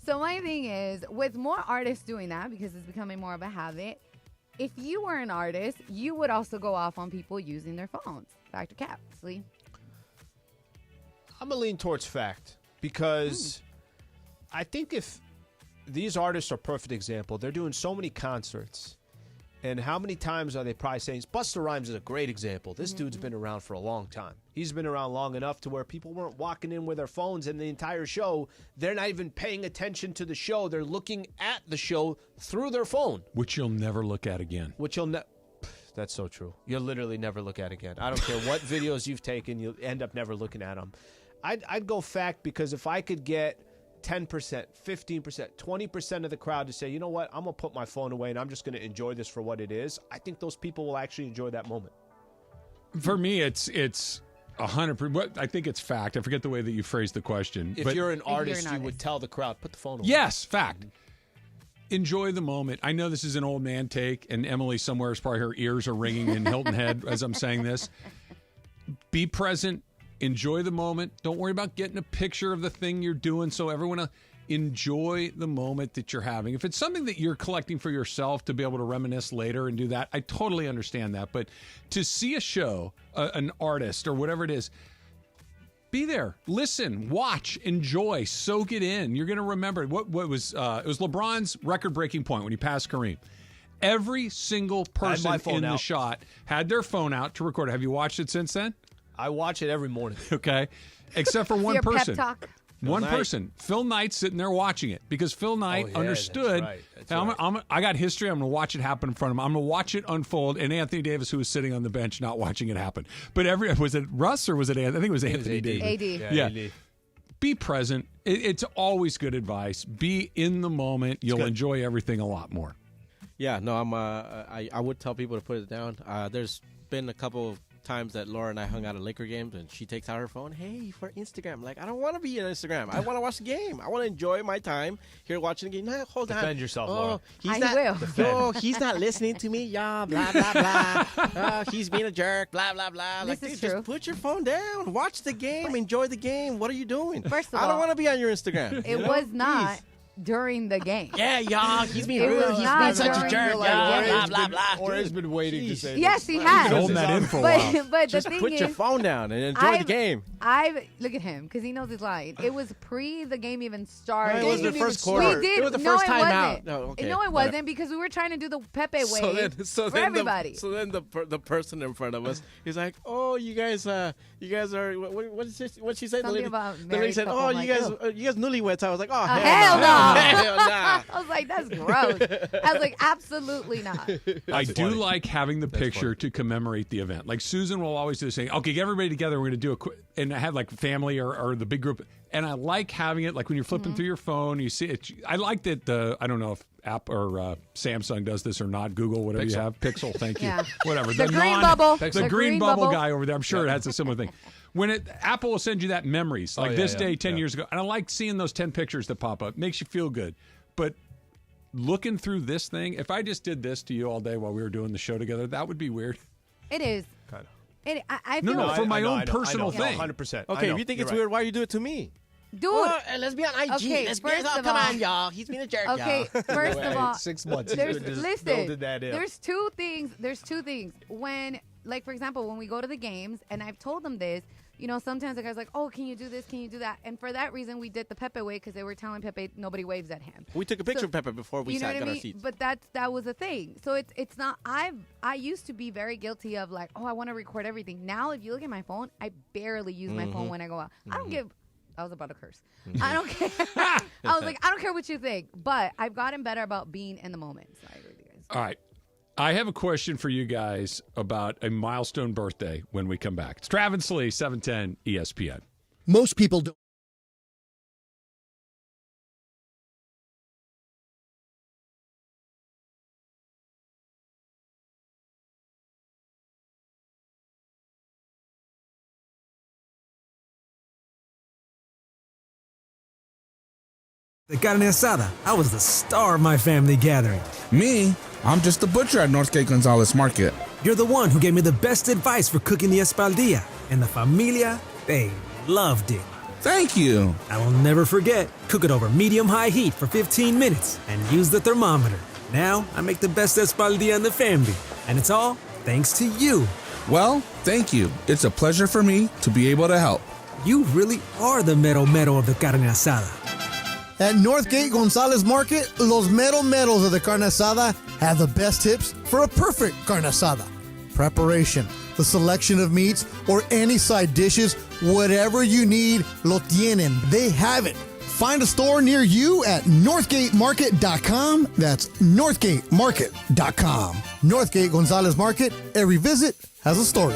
So my thing is, with more artists doing that, because it's becoming more of a habit, if you were an artist, you would also go off on people using their phones. Fact or cap, Slee? I'm going to lean towards fact. Because I think if these artists are a perfect example, they're doing so many concerts. And how many times are they probably saying, Busta Rhymes is a great example. This dude's been around for a long time. He's been around long enough to where people weren't walking in with their phones and the entire show. They're not even paying attention to the show. They're looking at the show through their phone. Which you'll never look at again. That's so true. You'll literally never look at again. I don't care what videos you've taken, you'll end up never looking at them. I'd go fact, because if I could get 10%, 15%, 20% of the crowd to say, you know what, I'm going to put my phone away and I'm just going to enjoy this for what it is, I think those people will actually enjoy that moment. For me, it's 100%. I think it's fact. I forget the way that you phrased the question. If you're an artist, you would tell the crowd, put the phone away. Yes, fact. Enjoy the moment. I know this is an old man take, and Emily somewhere is probably her ears are ringing in Hilton Head as I'm saying this. Be present. Enjoy the moment. Don't worry about getting a picture of the thing you're doing, so everyone else. Enjoy the moment that you're having. If it's something that you're collecting for yourself to be able to reminisce later and do that, I totally understand that. But to see a show, an artist or whatever it is, be there, listen, watch, enjoy, soak it in. You're going to remember what was it was LeBron's record-breaking point when he passed Kareem. Every single person in the shot had their phone out to record it. Have you watched it since then? I watch it every morning. Okay. Except for one Your person. pep talk. One person. Phil Knight's sitting there watching it because Phil Knight understood. That's right. I got history. I'm going to watch it happen in front of him. I'm going to watch it unfold. And Anthony Davis, who was sitting on the bench, not watching it happen. But was it Russ or was it Anthony? I think it was Anthony Davis. AD. Yeah. AD. Be present. It's always good advice. Be in the moment. You'll enjoy everything a lot more. Yeah, no, I would tell people to put it down. There's been a couple of times that Laura and I hung out at Laker games, and she takes out her phone. Hey, for Instagram. Like, I don't want to be on Instagram. I want to watch the game. I want to enjoy my time here watching the game. No, hold on. Defend yourself, Laura. He's not listening to me. Yeah, blah, blah, blah. He's being a jerk. Blah, blah, blah. Like, dude, just put your phone down. Watch the game. Enjoy the game. What are you doing? First of I don't all, want to be on your Instagram. It was not during the game. Yeah, y'all. He's being It rude. was He's not being such a during jerk. the Yeah, game. blah, blah, blah. Or has been waiting to say Yes, this. he has. He's been holding that in for a while. But Just the thing put your is, phone down and enjoy the game. Look at him because he knows he's lying. It was pre the game even started. It was the first quarter. We did. It was the first time out. Wasn't. No, okay. No, it wasn't because we were trying to do the Pepe way for everybody. So then the person in front of us, he's like, "Oh, you guys are what she said?" Something about the lady said, couple. "Oh, I'm you like, guys newlyweds." I was like, "Oh, hell no!" Hell nah. I was like, "That's gross." I was like, "Absolutely not." I do like having the picture to commemorate the event. Like Susan will always do saying, "Okay, get everybody together. We're going to do a quick," and I have like family or the big group. And I like having it like when you're flipping through your phone, you see it. I like that I don't know if App or Samsung does this or not. Google, whatever you have. Pixel, thank you. Yeah. Whatever. The green bubble. The green bubble guy over there. I'm sure it has a similar thing. When Apple will send you that memories, like this day 10 years ago. And I like seeing those 10 pictures that pop up. Makes you feel good. But looking through this thing, if I just did this to you all day while we were doing the show together, that would be weird. It is. Kind of. I feel No, for my own personal I know. thing. 100%. Okay, if you think it's weird, why you do it to me? Dude, let's be on IG. Okay, Let's first of come all- on, y'all. He's being a jerk, Okay, y'all. first of all, 6 months. listen, that in. there's two things. When, like, for example, when we go to the games, and I've told them this, sometimes the guy's like, oh, can you do this? Can you do that? And for that reason, we did the Pepe wave because they were telling Pepe nobody waves at him. We took a picture of Pepe before we sat on our seats. But that was a thing. So it's not. I used to be very guilty of like, oh, I want to record everything. Now, if you look at my phone, I barely use my phone when I go out. I don't give. I was about to curse. I don't care. I was like, I don't care what you think. But I've gotten better about being in the moment. So I agree with you guys. All right. I have a question for you guys about a milestone birthday when we come back. It's Trav and Slee, 710 ESPN. Most people don't. The carne asada, I was the star of my family gathering. Me? I'm just the butcher at Northgate Gonzalez Market. You're the one who gave me the best advice for cooking the espaldilla. And the familia, they loved it. Thank you. I will never forget. Cook it over medium-high heat for 15 minutes and use the thermometer. Now, I make the best espaldilla in the family. And it's all thanks to you. Well, thank you. It's a pleasure for me to be able to help. You really are the mero mero of the carne asada. At Northgate Gonzalez Market, los mero meros of the carne asada have the best tips for a perfect carne asada. Preparation, the selection of meats, or any side dishes, whatever you need, lo tienen. They have it. Find a store near you at northgatemarket.com. That's northgatemarket.com. Northgate Gonzalez Market, every visit has a story.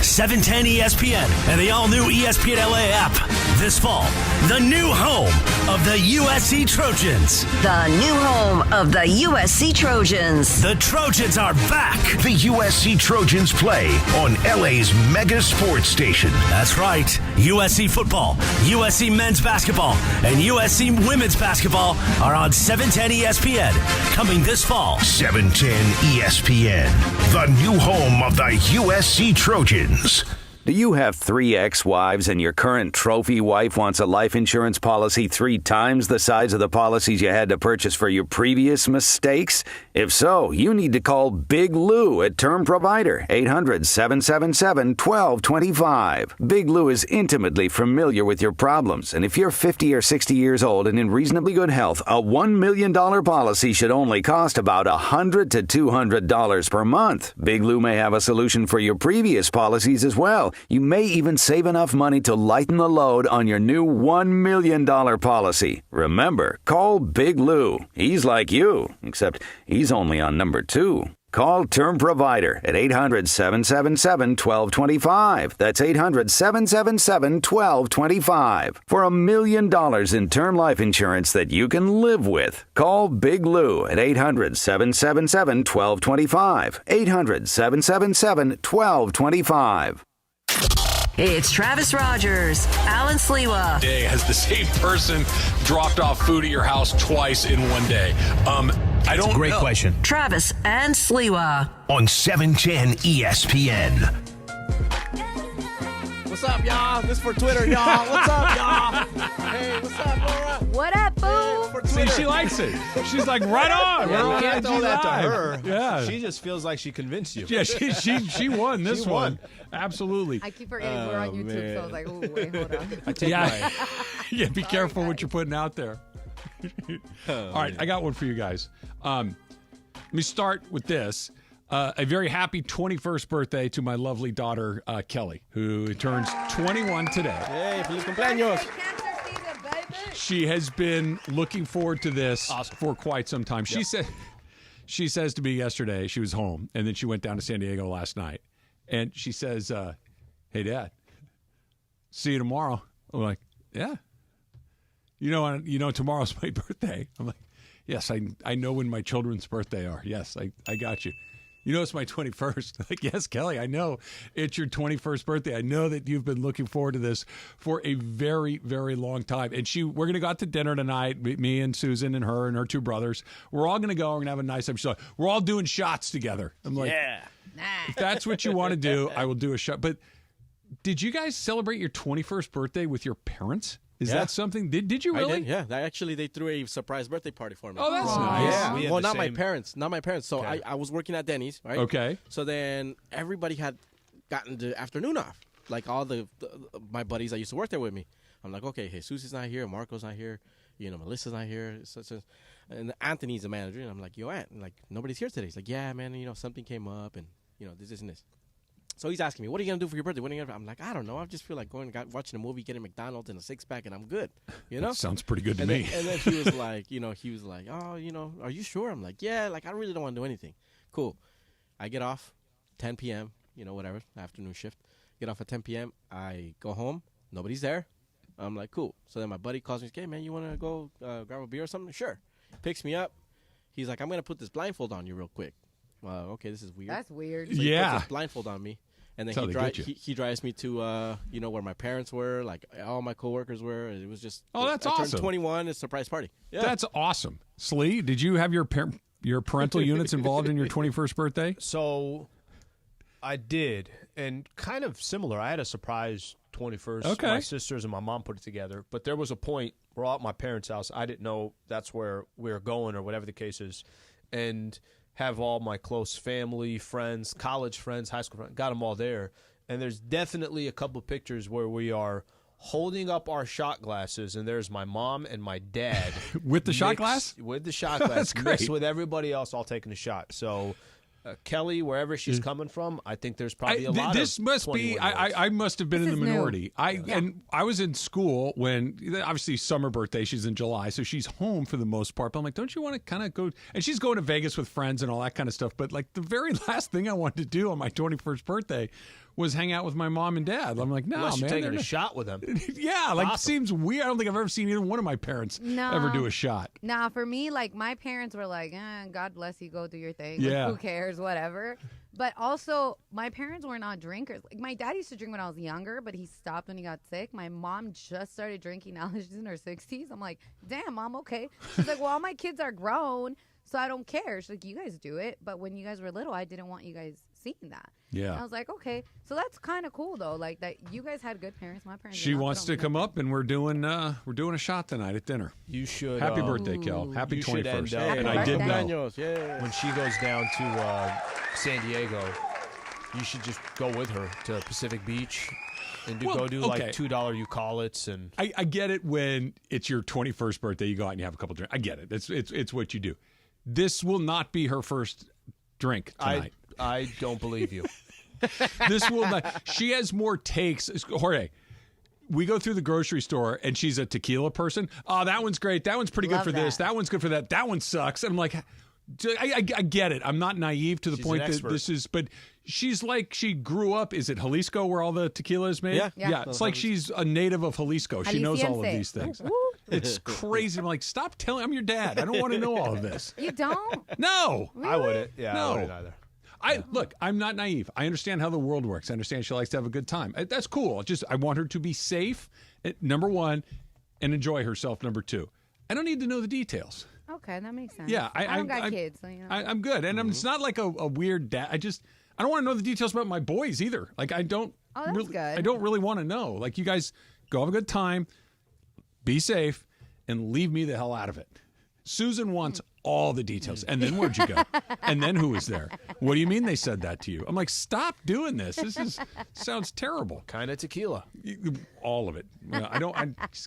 710 ESPN and the all-new ESPN LA app. This fall, the new home of the USC Trojans. The new home of the USC Trojans. The Trojans are back. The USC Trojans play on LA's mega sports station. That's right. USC football, USC men's basketball, and USC women's basketball are on 710 ESPN. Coming this fall. 710 ESPN, the new home of the USC Trojans. Do you have 3 ex-wives and your current trophy wife wants a life insurance policy 3 times the size of the policies you had to purchase for your previous mistakes? If so, you need to call Big Lou at Term Provider, 800-777-1225. Big Lou is intimately familiar with your problems, and if you're 50 or 60 years old and in reasonably good health, a $1 million policy should only cost about $100 to $200 per month. Big Lou may have a solution for your previous policies as well. You may even save enough money to lighten the load on your new $1 million policy. Remember, call Big Lou. He's like you, except he's only on number 2. Call Term Provider at 800-777-1225. That's 800-777-1225. For $1 million in term life insurance that you can live with. Call Big Lou at 800-777-1225. 800-777-1225. It's Travis Rogers, Alan Sliwa. Day has the same person dropped off food at your house twice in one day. I don't know. Great question. Travis and Sliwa. On 710 ESPN. What's up, y'all? This for Twitter, y'all. What's up, y'all? Hey, what's up, Laura? What up, boo? See, she likes it. She's like, right on. Yeah, We're you on can't IG throw that to Live. her. Yeah. She just feels like she convinced you. Yeah, she won this She won. one. Absolutely. I keep forgetting we're on YouTube, so I was like, ooh, wait, hold on. I take Yeah, yeah. Be careful what you're putting out there. All right, I got one for you guys. Let me start with this. A very happy 21st birthday to my lovely daughter, Kelly, who turns 21 today. Hey, feliz cumpleaños. She has been looking forward to this for quite some time. She says to me yesterday, she was home, and then she went down to San Diego last night, and she says, hey, Dad, see you tomorrow. I'm like, yeah. You know, tomorrow's my birthday. I'm like, yes, I know when my children's birthday are. Yes, I got you. You know, it's my 21st. Like, yes, Kelly, I know it's your 21st birthday. I know that you've been looking forward to this for a very, very long time. And we're going to go out to dinner tonight, me and Susan and her 2 brothers. We're all going to go. We're going to have a nice time. So we're all doing shots together. I'm like, Yeah. if that's what you want to do, I will do a shot. But did you guys celebrate your 21st birthday with your parents? Is that something? Did you really? I did, yeah. They threw a surprise birthday party for me. Oh, that's nice. Yeah. Well, not my parents. Not my parents. So I was working at Denny's, right? Okay. So then everybody had gotten the afternoon off. Like all my buddies that used to work there with me. I'm like, okay, Jesus is not here. Marco's not here. Melissa's not here. And Anthony's the manager. And I'm like, yo, Ant, like, nobody's here today. He's like, yeah, man, something came up and, this and this. So he's asking me, what are you going to do for your birthday? I'm like, I don't know. I just feel like watching a movie, getting McDonald's and a six-pack, and I'm good. Sounds pretty good to me. And then he was like, oh, are you sure? I'm like, yeah, like, I really don't want to do anything. Cool. I get off 10 p.m., whatever, afternoon shift. Get off at 10 p.m. I go home. Nobody's there. I'm like, cool. So then my buddy calls me, hey, man, you want to go grab a beer or something? Sure. Picks me up. He's like, I'm going to put this blindfold on you real quick. Okay, this is weird. That's weird. So he puts this blindfold on me. And then he drives me to, where my parents were, like all my coworkers were. It was just, that's I awesome. turned 21, it's a surprise party. Yeah. That's awesome. Slee, did you have your parental units involved in your 21st birthday? So I did, and kind of similar. I had a surprise 21st. Okay. My sisters and my mom put it together. But there was a point, we're all at my parents' house. I didn't know that's where we were going or whatever the case is. And have all my close family, friends, college friends, high school friends, got them all there. And there's definitely a couple of pictures where we are holding up our shot glasses, and there's my mom and my dad. With the shot glass? With the shot glass. That's great. Mixed with everybody else all taking a shot. So Kelly, wherever she's coming from, I think there's probably a lot this of must be. I must have been in the minority. And I was in school when obviously summer birthday. She's in July, so she's home for the most part. But I'm like, don't you want to kind of go? And she's going to Vegas with friends and all that kind of stuff. But like the very last thing I wanted to do on my 21st birthday was hang out with my mom and dad. I'm like, no, Unless you're man, taking a shot with them. Yeah, like it seems weird. I don't think I've ever seen either one of my parents ever do a shot. Nah, for me, like my parents were like, God bless you, go do your thing. Yeah. Like, who cares, whatever. But also, my parents were not drinkers. Like my dad used to drink when I was younger, but he stopped when he got sick. My mom just started drinking now that she's in her 60s. I'm like, damn, Mom, okay. She's like, well, all my kids are grown, so I don't care. She's like, you guys do it. But when you guys were little, I didn't want you guys seeing that. Yeah. And I was like, okay. So that's kind of cool, though. Like that you guys had good parents. My parents She did not, wants to come up, and we're doing a shot tonight at dinner. You should. Happy birthday, Kel. Happy 21st. And I did know. When she goes down to San Diego, you should just go with her to Pacific Beach and go do like $2 you-call-its. And I get it when it's your 21st birthday, you go out and you have a couple drinks. I get it. It's what you do. This will not be her first drink tonight. I don't believe you. This will not. She has more takes. Jorge, we go through the grocery store and she's a tequila person. Oh, that one's great. That one's pretty good for this. That one's good for that. That one sucks. And I'm like, I get it. I'm not naive to the point that this is, but she's like, she grew up. Is it Jalisco where all the tequila is made? Yeah. It's like she's a native of Jalisco. She knows all of these things. It's crazy. I'm like, stop telling. I'm your dad. I don't want to know all of this. You don't? No. Really? I wouldn't. Yeah, no. I wouldn't either. Look, I'm not naive. I understand how the world works. I understand she likes to have a good time. That's cool. I want her to be safe, number one, and enjoy herself, number two. I don't need to know the details. Okay, that makes sense. Yeah, I don't got kids, so I'm good, and it's not like a weird dad. I don't want to know the details about my boys either. Like I don't. Oh, that's good. I don't really want to know. Like you guys go have a good time, be safe, and leave me the hell out of it. Susan wants all the details. And then where'd you go? And then who was there? What do you mean they said that to you? I'm like, stop doing this. This sounds terrible. Kind of tequila. All of it.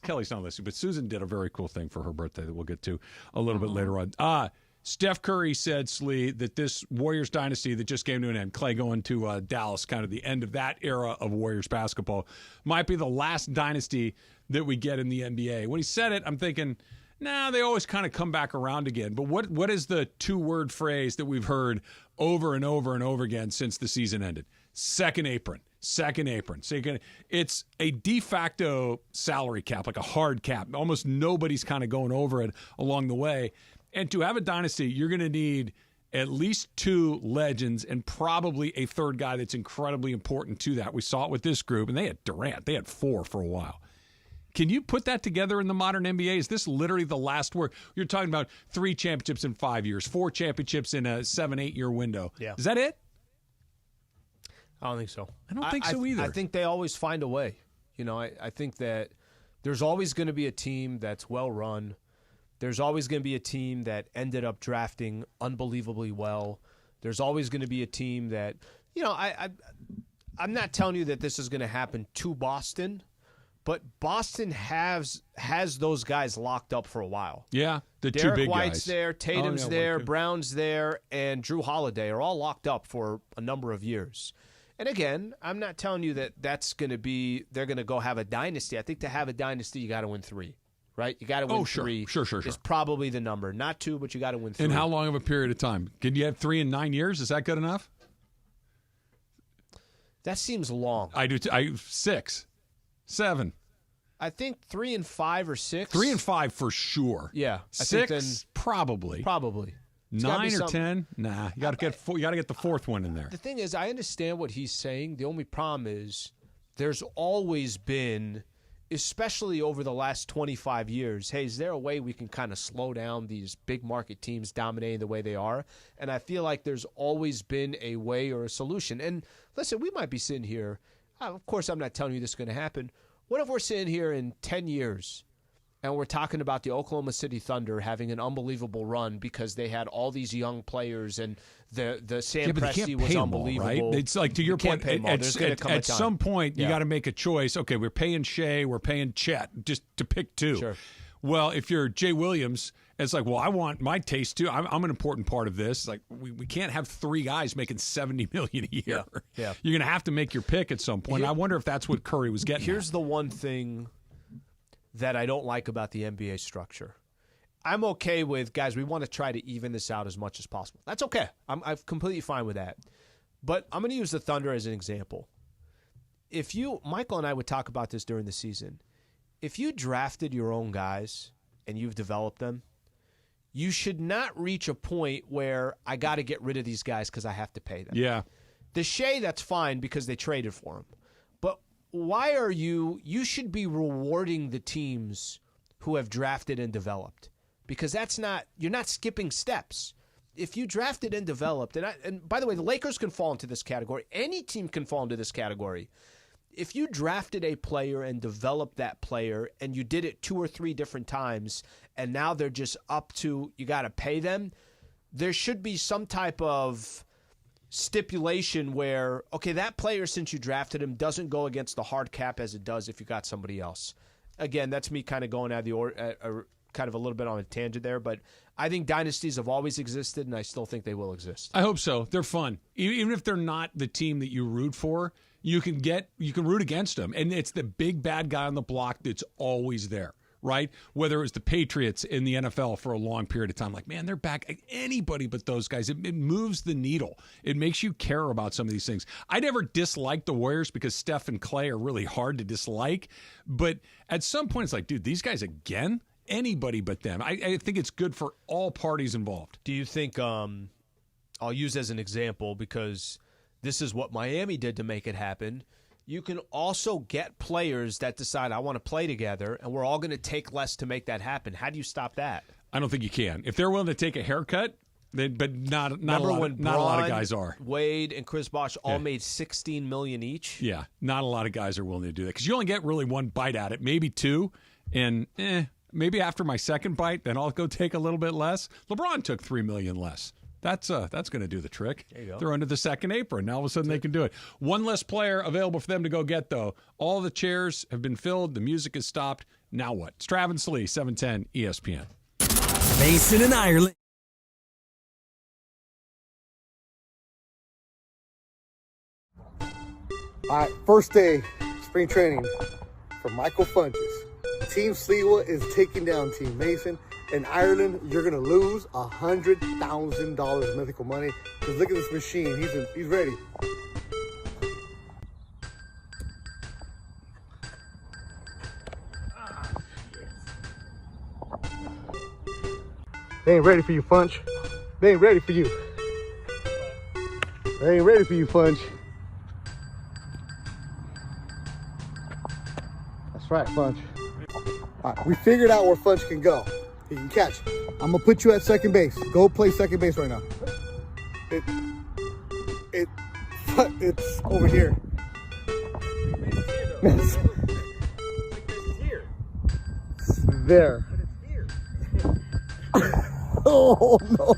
Kelly's not listening, but Susan did a very cool thing for her birthday that we'll get to a little bit later on. Steph Curry said, Slee, that this Warriors dynasty that just came to an end, Clay going to Dallas, kind of the end of that era of Warriors basketball, might be the last dynasty that we get in the NBA. When he said it, I'm thinking, nah, they always kind of come back around again. But what is the two-word phrase that we've heard over and over and over again since the season ended? Second apron. Second apron. So it's a de facto salary cap, like a hard cap. Almost nobody's kind of going over it along the way. And to have a dynasty, you're going to need at least two legends and probably a third guy that's incredibly important to that. We saw it with this group, and they had Durant. They had four for a while. Can you put that together in the modern NBA? Is this literally the last word? You're talking about 3 championships in 5 years, 4 championships in a 7-8 year window. Yeah. Is that it? I don't think so. I don't think so either. I think they always find a way. I think that There's always going to be a team that's well run. There's always going to be a team that ended up drafting unbelievably well. There's always going to be a team that, I'm not telling you that this is going to happen to Boston, but Boston has those guys locked up for a while. Yeah, the Derek two big White's guys. there, Tatum's there, Brown's there, and Drew Holiday are all locked up for a number of years. And again, I'm not telling you that that's going to be they're going to go have a dynasty. I think to have a dynasty, you got to win 3, right? You got to win 3. Sure. Is probably the number, not 2, but you got to win 3. And how long of a period of time? Can you have 3 in 9 years? Is that good enough? That seems long. I do. 6, 7. I think 3 and 5 or 6. 3 and 5 for sure. Yeah, 6 probably. Probably. 9 or 10? Nah, you got to get. You got to get the 4th one in there. The thing is, I understand what he's saying. The only problem is, there's always been, especially over the last 25 years, hey, is there a way we can kind of slow down these big market teams dominating the way they are? And I feel like there's always been a way or a solution. And listen, we might be sitting here. Of course, I'm not telling you this is going to happen. What if we're sitting here in 10 years and we're talking about the Oklahoma City Thunder having an unbelievable run because they had all these young players and the Sam Presti was unbelievable. Right? It's like, to your point, at some point, you got to make a choice. Okay, we're paying Shea, we're paying Chet, just to pick 2. Sure. Well, if you're Jay Williams, it's like, well, I want my taste too. I'm an important part of this. Like, we can't have 3 guys making $70 million a year. Yeah. You're going to have to make your pick at some point. I wonder if that's what Curry was getting. Here's the one thing that I don't like about the NBA structure. I'm okay with, guys, we want to try to even this out as much as possible. That's okay. I'm completely fine with that. But I'm going to use the Thunder as an example. Michael and I would talk about this during the season. If you drafted your own guys and you've developed them, you should not reach a point where I got to get rid of these guys because I have to pay them. Yeah. The Shea, that's fine because they traded for him. But why are you should be rewarding the teams who have drafted and developed, because you're not skipping steps. If you drafted and developed, and by the way, the Lakers can fall into this category. Any team can fall into this category. If you drafted a player and developed that player and you did it 2 or 3 different times and now they're just up to, you got to pay them, there should be some type of stipulation where, okay, that player, since you drafted him, doesn't go against the hard cap as it does if you got somebody else. Again, that's me kind of going out of the kind of a little bit on a tangent there, but I think dynasties have always existed, and I still think they will exist. I hope so. They're fun. Even if they're not the team that you root for, you can root against them, and it's the big bad guy on the block that's always there, right? Whether it was the Patriots in the NFL for a long period of time, like, man, they're back. Anybody but those guys. It moves the needle. It makes you care about some of these things. I never disliked the Warriors because Steph and Clay are really hard to dislike, but at some point it's like, dude, these guys again? Anybody but them. I think it's good for all parties involved. Do you think, I'll use as an example because this is what Miami did to make it happen. You can also get players that decide, I want to play together, and we're all going to take less to make that happen. How do you stop that? I don't think you can. If they're willing to take a haircut, but not a lot of guys are. Wade and Chris Bosh all made $16 million each. Yeah, not a lot of guys are willing to do that because you only get really one bite at it, maybe 2, and maybe after my second bite, then I'll go take a little bit less. LeBron took $3 million less. That's going to do the trick. There you go. They're under the second apron. Now all of a sudden they can do it. One less player available for them to go get, though. All the chairs have been filled. The music has stopped. Now what? It's Trav and Slee, 710 ESPN. Mason and Ireland. All right, first day spring training for Michael Funches. Team Sliwa is taking down Team Mason. In Ireland, you're going to lose $100,000 mythical money. Because look at this machine. He's ready. They ain't ready for you, Funch. They ain't ready for you. They ain't ready for you, Funch. That's right, Funch. All right, we figured out where Funch can go. He can catch. I'm gonna put you at second base. Go play second base right now. It's over here. there. Oh, no.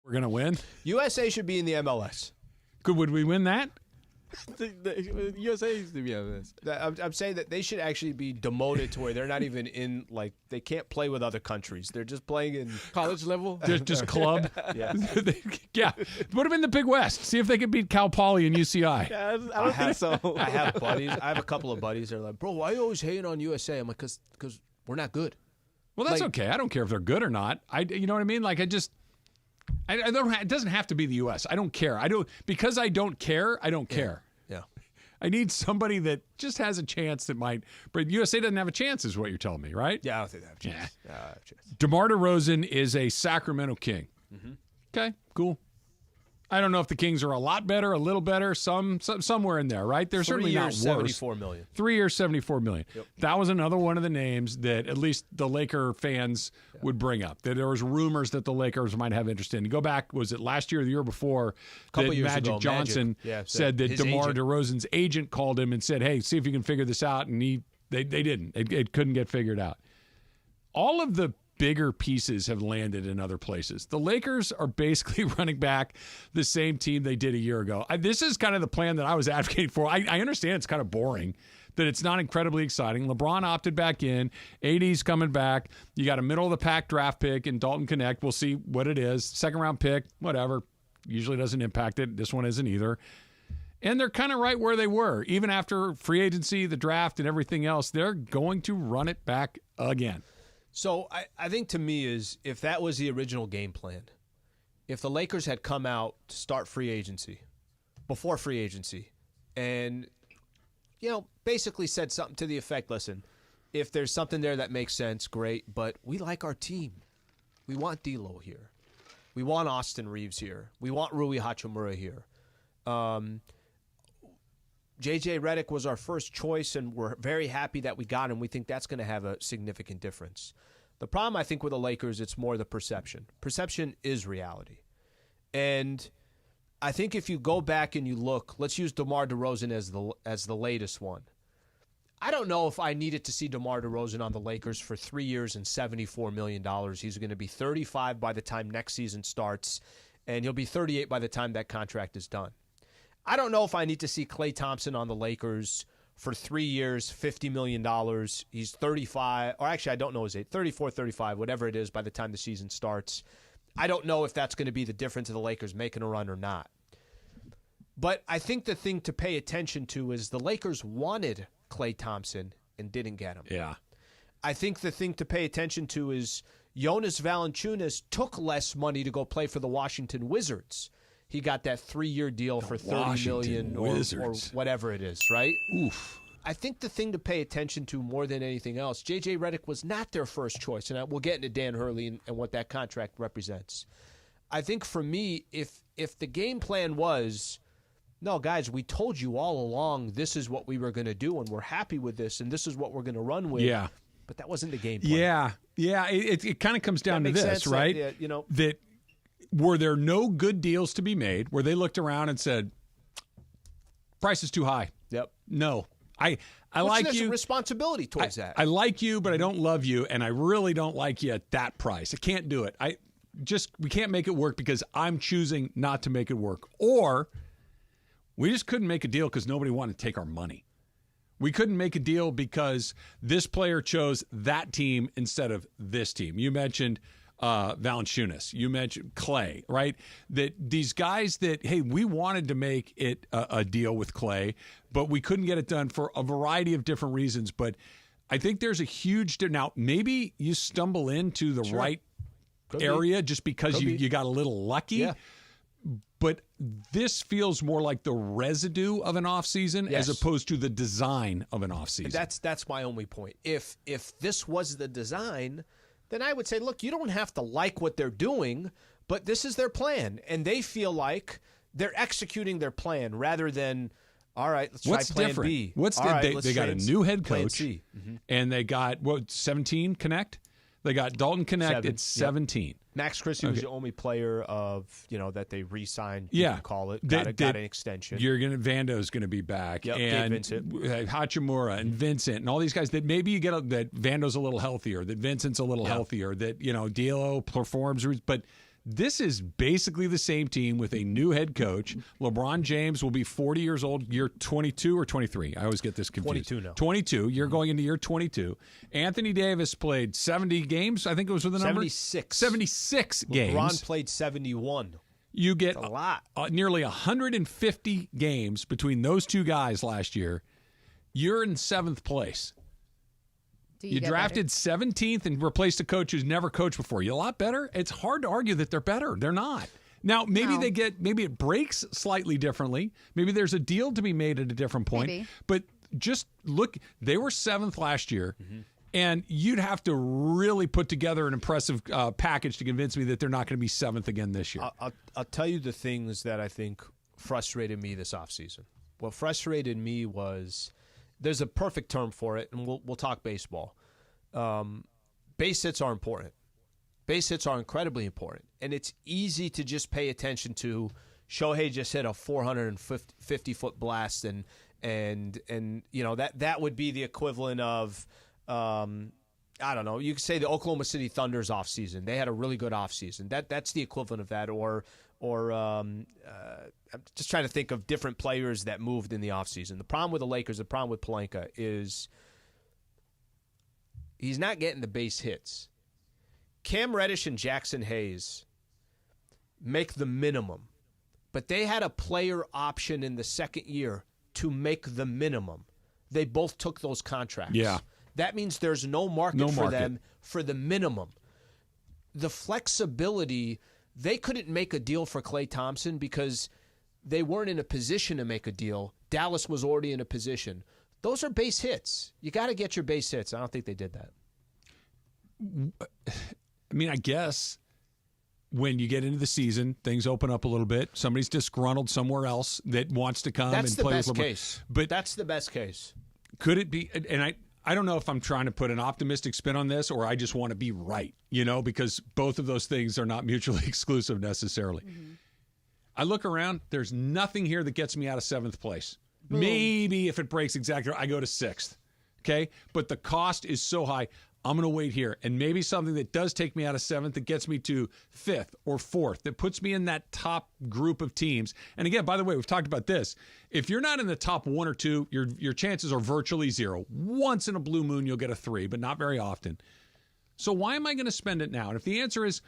We're going to win? USA should be in the MLS. Would we win that? The USA used to be on this. I'm saying that they should actually be demoted to where they're not even in, like, they can't play with other countries. They're just playing in college level. Just club. Yeah. Yeah. Put them in the Big West. See if they can beat Cal Poly and UCI. Yeah, I don't think so. I have buddies. I have a couple of buddies. They're like, bro, why are you always hating on USA? I'm like, because we're not good. Well, that's Like- okay. I don't care if they're good or not. You know what I mean? Like, I don't. It doesn't have to be the U.S. I don't care. Because I don't care. I don't care. Yeah. I need somebody that just has a chance that might. But USA doesn't have a chance, is what you're telling me, right? Yeah, I don't think they have a chance. Yeah. I have a chance. DeMar DeRozan is a Sacramento King. Mm-hmm. Okay, cool. I don't know if the Kings are a lot better, a little better, somewhere in there, right? They're certainly not worse. 74 million. 3 years, $74 million. Yep. That was another one of the names that at least the Laker fans would bring up. That there was rumors that the Lakers might have interest in. Go back, was it last year or the year before? Couple that years Magic ago, Johnson said that his DeMar agent- DeRozan's agent called him and said, "Hey, see if you can figure this out." And they didn't. It couldn't get figured out. All of the bigger pieces have landed in other places. The Lakers are basically running back the same team they did a year ago. This is kind of the plan that I was advocating for. I understand it's kind of boring, that it's not incredibly exciting. LeBron opted back in. AD's coming back. You got a middle-of-the-pack draft pick in Dalton Connect. We'll see what it is. Second-round pick, whatever. Usually doesn't impact it. This one isn't either. And they're kind of right where they were. Even after free agency, the draft, and everything else, they're going to run it back again. So I think to me is if that was the original game plan, if the Lakers had come out to start free agency, before free agency, and, basically said something to the effect, listen, if there's something there that makes sense, great, but we like our team. We want D'Lo here. We want Austin Reeves here. We want Rui Hachimura here. J.J. Redick was our first choice, and we're very happy that we got him. We think that's going to have a significant difference. The problem, I think, with the Lakers, it's more the perception. Perception is reality. And I think if you go back and you look, let's use DeMar DeRozan as the latest one. I don't know if I needed to see DeMar DeRozan on the Lakers for 3 years and $74 million. He's going to be 35 by the time next season starts, and he'll be 38 by the time that contract is done. I don't know if I need to see Klay Thompson on the Lakers for 3 years, $50 million. He's 35, or actually I don't know his age, 34, 35, whatever it is by the time the season starts. I don't know if that's going to be the difference of the Lakers making a run or not. But I think the thing to pay attention to is the Lakers wanted Klay Thompson and didn't get him. Yeah. I think the thing to pay attention to is Jonas Valanciunas took less money to go play for the Washington Wizards. He got that 3-year deal for $30 million or whatever it is, right? Oof. I think the thing to pay attention to more than anything else, J.J. Redick was not their first choice, and we'll get into Dan Hurley and what that contract represents. I think for me, if the game plan was, no, guys, we told you all along this is what we were going to do, and we're happy with this, and this is what we're going to run with. Yeah. But that wasn't the game plan. Yeah. It kind of comes down to this, sense, right? That were there no good deals to be made where they looked around and said, price is too high? Yep. No. I like there's you. A responsibility towards that. I like you, but I don't love you, and I really don't like you at that price. I can't do it. We can't make it work because I'm choosing not to make it work. Or we just couldn't make a deal because nobody wanted to take our money. We couldn't make a deal because this player chose that team instead of this team. You mentioned Valanciunas. You mentioned Klay, right? That these guys that, hey, we wanted to make it a deal with Klay, but we couldn't get it done for a variety of different reasons. But I think there's a huge now. Maybe you stumble into the right area just because you got a little lucky. Yeah. But this feels more like the residue of an offseason as opposed to the design of an offseason. That's my only point. If this was the design, then I would say, look, you don't have to like what they're doing, but this is their plan. And they feel like they're executing their plan rather than, all right, let's try plan different? B. They got a new head coach, Mm-hmm. and they got, 17 Connect? They got Dalton Connect at 17. Yep. Max Christie was the only player that they re-signed. Yeah, you can call it. Got an extension. Vando's going to be back, yep, and Vincent. Hachimura and Vincent and all these guys that maybe you get that Vando's a little healthier, that Vincent's a little healthier, that D'Lo performs, but. This is basically the same team with a new head coach. LeBron James will be 40 years old. Year 22 or 23? I always get this confused. 22 now. 22. You're going into year 22. Anthony Davis played 70 games. I think it was with the number 76. 76 games. LeBron played 71. You get a lot. Nearly 150 games between those two guys last year. You're in 7th place. You drafted 17th and replaced a coach who's never coached before. You a lot better? It's hard to argue that they're better. They're not. Now, maybe maybe it breaks slightly differently. Maybe there's a deal to be made at a different point. Maybe. But just look, they were 7th last year, and you'd have to really put together an impressive package to convince me that they're not going to be 7th again this year. I'll tell you the things that I think frustrated me this offseason. What frustrated me was... There's a perfect term for it, and we'll talk baseball. Base hits are important. Base hits are incredibly important, and it's easy to just pay attention to Shohei just hit a 450-foot blast, and that would be the equivalent of I don't know. You could say the Oklahoma City Thunder's offseason. They had a really good offseason. That's the equivalent of that, or I'm just trying to think of different players that moved in the offseason. The problem with the Lakers, the problem with Pelinka is he's not getting the base hits. Cam Reddish and Jackson Hayes make the minimum, but they had a player option in the second year to make the minimum. They both took those contracts. Yeah. That means there's no market for them for the minimum. The flexibility, they couldn't make a deal for Klay Thompson because they weren't in a position to make a deal. Dallas was already in a position. Those are base hits. You got to get your base hits. I don't think they did that. I mean, I guess when you get into the season, things open up a little bit. Somebody's disgruntled somewhere else that wants to come That's and the play best with LeBron. case. But that's the best case. Could it be? And I don't know if I'm trying to put an optimistic spin on this or I just want to be right, because both of those things are not mutually exclusive necessarily. Mm-hmm. I look around, there's nothing here that gets me out of 7th place. Boom. Maybe if it breaks exactly, I go to 6th. Okay? But the cost is so high, I'm going to wait here. And maybe something that does take me out of 7th that gets me to 5th or 4th, that puts me in that top group of teams. And again, by the way, we've talked about this. If you're not in the top 1 or 2, your chances are virtually 0. Once in a blue moon, you'll get a 3, but not very often. So why am I going to spend it now? And if the answer is,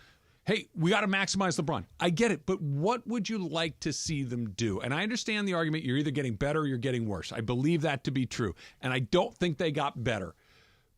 hey, we got to maximize LeBron, I get it. But what would you like to see them do? And I understand the argument you're either getting better or you're getting worse. I believe that to be true. And I don't think they got better.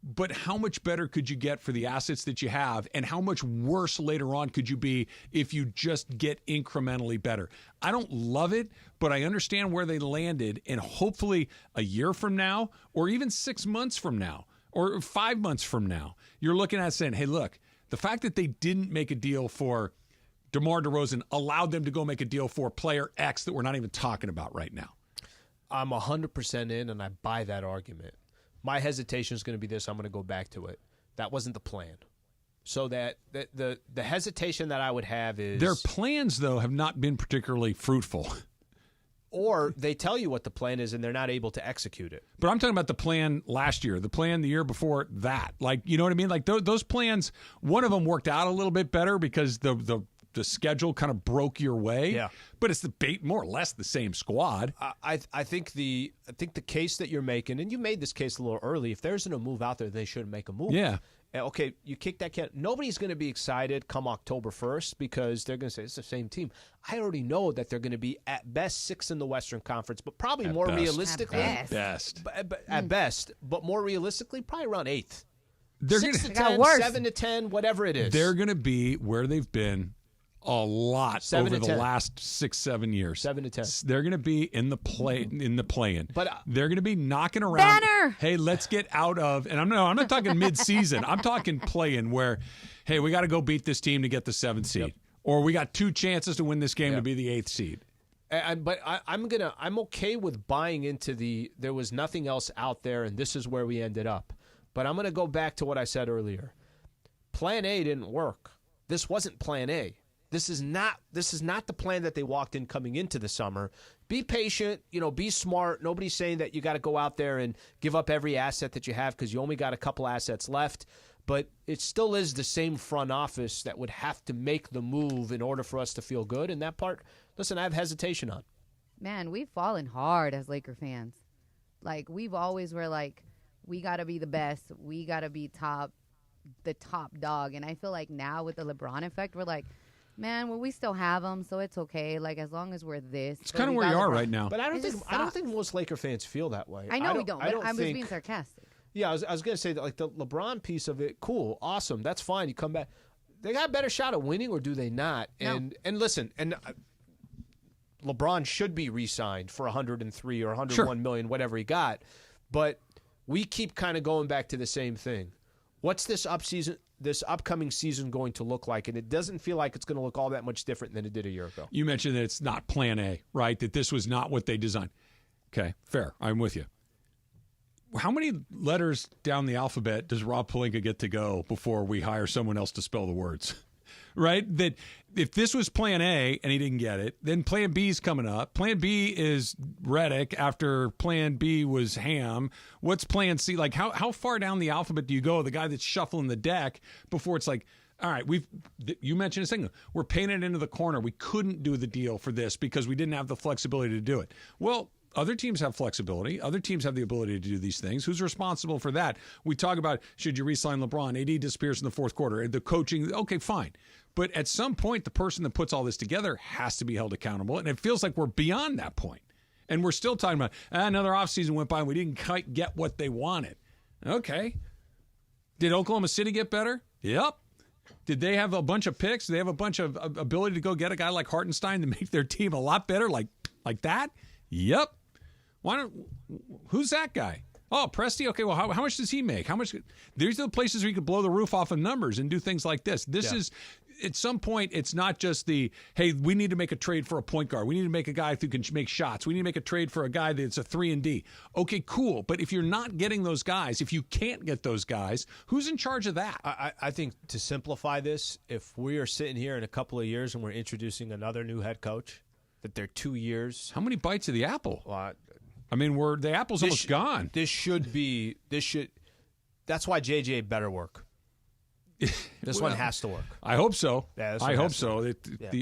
But how much better could you get for the assets that you have? And how much worse later on could you be if you just get incrementally better? I don't love it, but I understand where they landed. And hopefully a year from now, or even 6 months from now, or 5 months from now, you're looking at saying, hey, look, the fact that they didn't make a deal for DeMar DeRozan allowed them to go make a deal for player X that we're not even talking about right now. I'm 100% in, and I buy that argument. My hesitation is going to be this. I'm going to go back to it. That wasn't the plan. So that the hesitation that I would have is... Their plans, though, have not been particularly fruitful. Or they tell you what the plan is and they're not able to execute it. But I'm talking about the plan last year, the plan the year before that. Like, you know what I mean? Like those plans, one of them worked out a little bit better because the schedule kind of broke your way. Yeah. But it's more or less the same squad. I think the case that you're making, and you made this case a little early, if there isn't a move out there, they shouldn't make a move. Yeah. Okay, you kick that can. Nobody's going to be excited come October 1st because they're going to say it's the same team. I already know that they're going to be at best 6th in the Western Conference, but probably At more best. realistically, At best. At best, but more realistically, probably around 8th. They're 6 gonna- to 10, worse. 7 to 10, whatever it is. They're going to be where they've been a lot 7 over to the 10. last 6-7 years. 7 to 10. They're going to be in the play-in. But they're going to be knocking around. Banner! Hey, let's get out of. And I'm not talking mid-season. I'm talking play-in where, hey, we got to go beat this team to get the 7th seed, Yep. or we got 2 chances to win this game to be the 8th seed. But I'm okay with buying into there was nothing else out there, and this is where we ended up. But I'm gonna go back to what I said earlier. Plan A didn't work. This wasn't Plan A. This is not the plan that they walked in coming into the summer. Be patient, be smart. Nobody's saying that you got to go out there and give up every asset that you have because you only got a couple assets left. But it still is the same front office that would have to make the move in order for us to feel good. And that part, listen, I have hesitation on. Man, we've fallen hard as Laker fans. Like, we've always were like, we got to be the best. We got to be the top dog. And I feel like now with the LeBron effect, we're like, man, well, we still have them, so it's okay. Like, as long as we're this. It's kind of where you are right now. But I don't think most Laker fans feel that way. I know we don't, but I was being sarcastic. Yeah, I was going to say that, like, the LeBron piece of it, cool, awesome, that's fine. You come back. They got a better shot at winning, or do they not? And listen, LeBron should be re-signed for 103 or 101 million, whatever he got. But we keep kind of going back to the same thing. What's this upcoming season going to look like? And it doesn't feel like it's going to look all that much different than it did a year ago. You mentioned that it's not Plan A, right? That this was not what they designed. Okay, fair. I'm with you. How many letters down the alphabet does Rob Pelinka get to go before we hire someone else to spell the words? Right? That if this was Plan A and he didn't get it, then Plan B is coming up. Plan B is Reddick after Plan B was Ham. What's Plan C? Like, how far down the alphabet do you go? The guy that's shuffling the deck before it's like, all right, you mentioned a thing. We're painted into the corner. We couldn't do the deal for this because we didn't have the flexibility to do it. Well, other teams have flexibility. Other teams have the ability to do these things. Who's responsible for that? We talk about, should you re-sign LeBron? AD disappears in the fourth quarter. The coaching, okay, fine. But at some point, the person that puts all this together has to be held accountable. And it feels like we're beyond that point. And we're still talking about, another offseason went by and we didn't quite get what they wanted. Okay. Did Oklahoma City get better? Yep. Did they have a bunch of picks? Did they have a bunch of ability to go get a guy like Hartenstein to make their team a lot better like that? Yep. Who's that guy? Oh, Presti? Okay, well, how much does he make? How much? These are the places where you could blow the roof off of numbers and do things like this. This is, at some point, it's not just hey, we need to make a trade for a point guard. We need to make a guy who can make shots. We need to make a trade for a guy that's a 3-and-D. Okay, cool. But if you're not getting those guys, if you can't get those guys, who's in charge of that? I think to simplify this, if we are sitting here in a couple of years and we're introducing another new head coach, that they're 2 years. How many bites of the apple? Well, I mean, the apple's almost gone. That's why JJ better work. This one has to work. I hope so. Yeah, I hope so.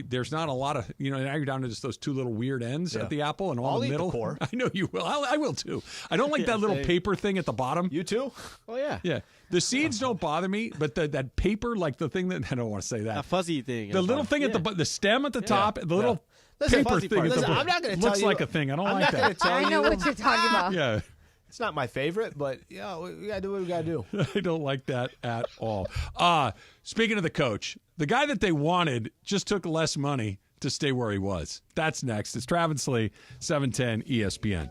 There's not a lot of, now you're down to just those two little weird ends at the apple and all I'll the eat middle. the core. I know you will. I will too. I don't like that little paper thing at the bottom. You too? Oh, yeah. Yeah. The seeds don't bother me, but that paper, like the thing that, I don't want to say that. A fuzzy thing. The little thing at the stem at the top, the little paper thing at the bottom. I'm not going to tell looks you. like a thing. I don't like that. I know what you're talking about. Yeah. It's not my favorite, but we got to do what we got to do. I don't like that at all. Speaking of the coach, the guy that they wanted just took less money to stay where he was. That's next. It's Travis Slee, 710 ESPN.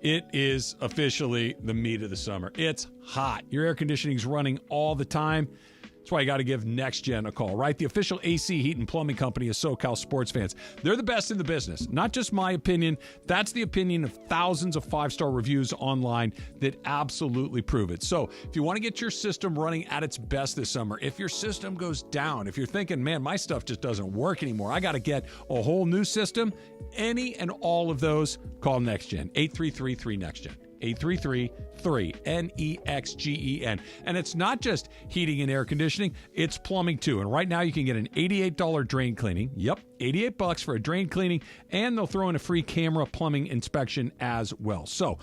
It is officially the meat of the summer. It's hot. Your air conditioning's running all the time. That's why you got to give Next Gen a call, right? The official AC heat and plumbing company of SoCal sports fans. They're the best in the business. Not just my opinion. That's the opinion of thousands of 5-star reviews online that absolutely prove it. So if you want to get your system running at its best this summer, if your system goes down, if you're thinking, man, my stuff just doesn't work anymore, I got to get a whole new system, any and all of those, call Next Gen. 833-3-NEXT-GEN. 833-3-NEXGEN. And it's not just heating and air conditioning, it's plumbing too. And right now you can get an $88 drain cleaning. Yep, $88 for a drain cleaning, and they'll throw in a free camera plumbing inspection as well. So,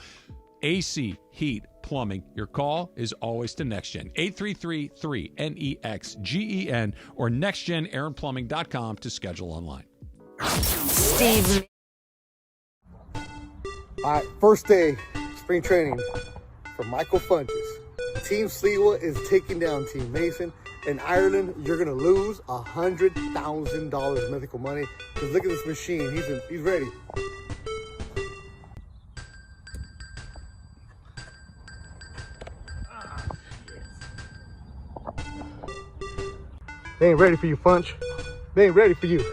AC, heat, plumbing, your call is always to NextGen. 833-3-NEXGEN or nextgenairandplumbing.com to schedule online. Steve. All right, first day, spring training for Michael Funches. Team Sliwa is taking down Team Mason. In Ireland, you're going to lose $100,000 mythical money. Because look at this machine. He's ready. They ain't ready for you, Funch. They ain't ready for you.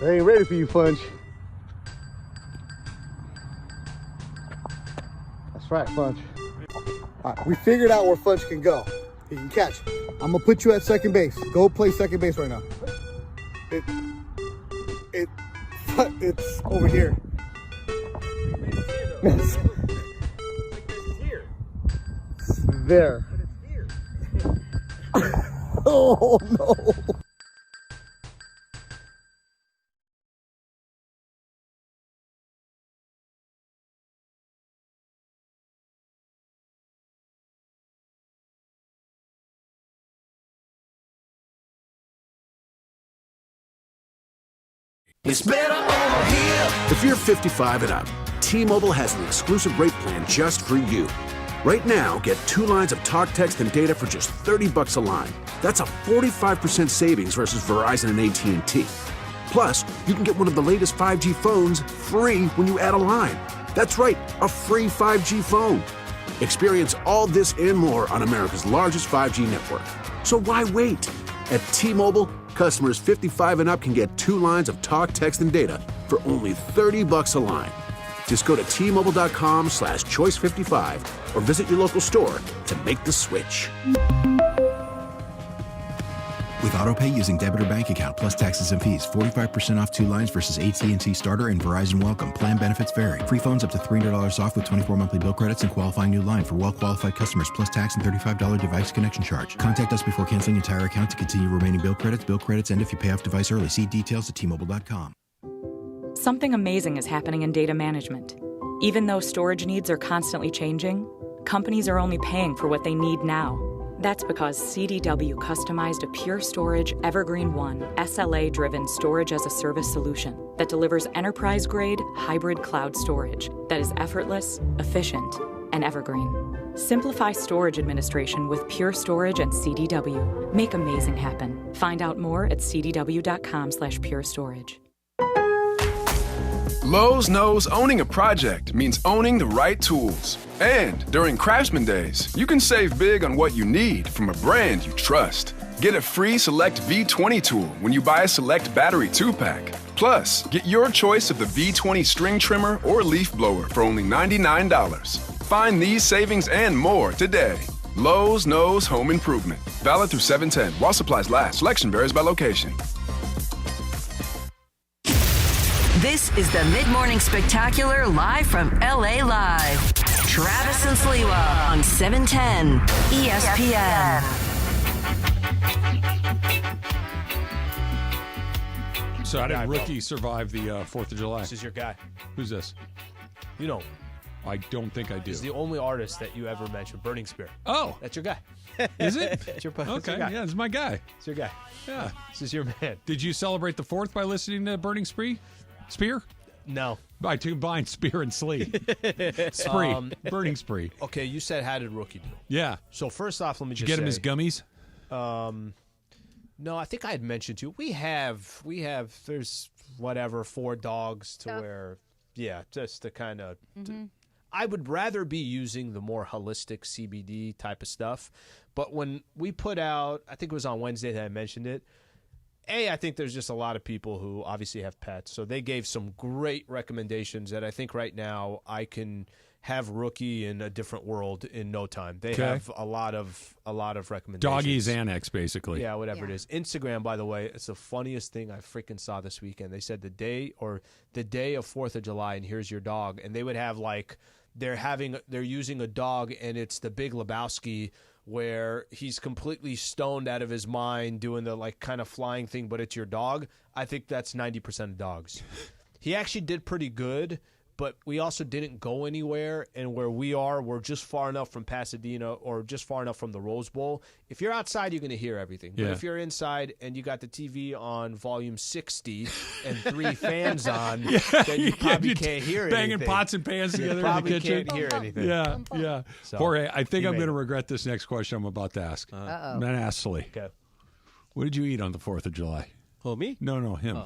They ain't ready for you, Funch. That's right, Funch. All right, we figured out where Funch can go. He can catch. I'm gonna put you at second base. Go play second base right now. It's over here. It's there. Oh no. It's better over here. If you're 55 and up, T-Mobile has an exclusive rate plan just for you. Right now, get 2 lines of talk, text, and data for just $30 a line. That's a 45% savings versus Verizon and AT&T. Plus, you can get one of the latest 5G phones free when you add a line. That's right, a free 5G phone. Experience all this and more on America's largest 5G network. So why wait? At T-Mobile, customers 55 and up can get 2 lines of talk, text, and data for only $30 a line. Just go to T-Mobile.com/choice55 or visit your local store to make the switch. With AutoPay using debit or bank account plus taxes and fees, 45% off 2 lines versus AT&T Starter and Verizon Welcome. Plan benefits vary. Free phones up to $300 off with 24 monthly bill credits and qualifying new line for well-qualified customers plus tax and $35 device connection charge. Contact us before canceling entire account to continue remaining bill credits. Bill credits end if you pay off device early. See details at T-Mobile.com. Something amazing is happening in data management. Even though storage needs are constantly changing, companies are only paying for what they need now. That's because CDW customized a Pure Storage Evergreen One SLA-driven storage-as-a-service solution that delivers enterprise-grade hybrid cloud storage that is effortless, efficient, and evergreen. Simplify storage administration with Pure Storage and CDW. Make amazing happen. Find out more at cdw.com/purestorage. Lowe's knows owning a project means owning the right tools. And during Craftsman Days, you can save big on what you need from a brand you trust. Get a free Select V20 tool when you buy a Select Battery 2-pack. Plus, get your choice of the V20 string trimmer or leaf blower for only $99. Find these savings and more today. Lowe's knows home improvement. Valid through 7/10 while supplies last. Selection varies by location. This is the Mid-Morning Spectacular live from LA Live. Travis and Sliwa on 710 ESPN. So how did Rookie survive the 4th of July? This is your guy. Who's this? You know. I don't think I do. He's the only artist that you ever mentioned, Burning Spear. Oh. That's your guy. Is it? It's your Okay, guy. yeah, it's my guy. It's your guy. Yeah. This is your man. Did you celebrate the 4th by listening to Burning Spear? No. By combine Spear and Slee. Spree. Burning Spree. Okay, you said how did Rookie do? Yeah. So first off, let me Did you just get him his say, gummies? No, I think I had mentioned to you. We have there's whatever 4 dogs to where just to kind of I would rather be using the more holistic CBD type of stuff. But when we put out, I think it was on Wednesday that I mentioned it, I think there's just a lot of people who obviously have pets. So they gave some great recommendations that I think right now I can have Rookie in a different world in no time. They have a lot of recommendations. Doggies Annex, basically. Yeah, whatever it is. Instagram, by the way, it's the funniest thing I freaking saw this weekend. They said the day of 4th of July, and here's your dog. And they would have they're using a dog, and it's the Big Lebowski, where he's completely stoned out of his mind doing the kind of flying thing, but it's your dog. I think that's 90% of dogs. He actually did pretty good, but we also didn't go anywhere, and where we are, we're just far enough from Pasadena or just far enough from the Rose Bowl. If you're outside, you're going to hear everything. But if you're inside and you got the TV on volume 60 and 3 fans on, then you probably can't hear anything. Banging pots and pans together in the kitchen. Can't hear anything. Yeah. So, Jorge, I think I'm going to regret this next question I'm about to ask. I'm going to ask Slee. Okay. What did you eat on the 4th of July? Oh, me? No, him.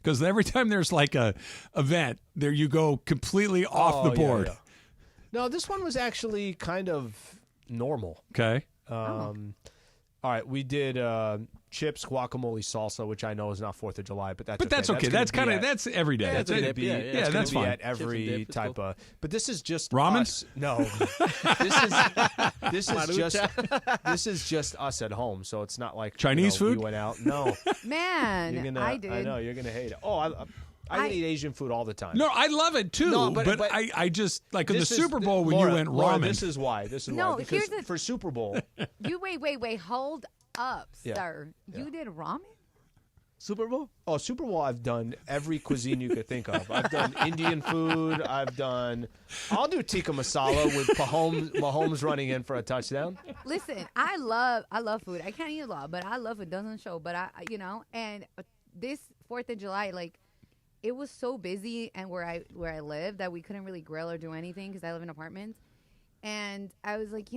Because every time there's a event, there you go completely off the board. Yeah. No, this one was actually kind of normal. Okay. All right, we did chips, guacamole, salsa, which I know is not 4th of July, but that's okay. That's every day. That's going to be that's fine. at every type of. But this is just ramen. Us. No, this is just us at home. So it's not like Chinese food. We went out. No, man, I did. I know you're gonna hate it. Oh, I eat Asian food all the time. No, I love it too. No, but I just in the Super Bowl when you went ramen. Laura, this is why. Because for Super Bowl. You wait. Hold up, sir. You did ramen? Super Bowl? Oh, Super Bowl, I've done every cuisine you could think of. I've done Indian food. I'll do tikka masala with Mahomes running in for a touchdown. Listen, I love food. I can't eat a lot, but I love it. Doesn't show. But and this 4th of July, it was so busy and where I live that we couldn't really grill or do anything because I live in apartments. And I was like,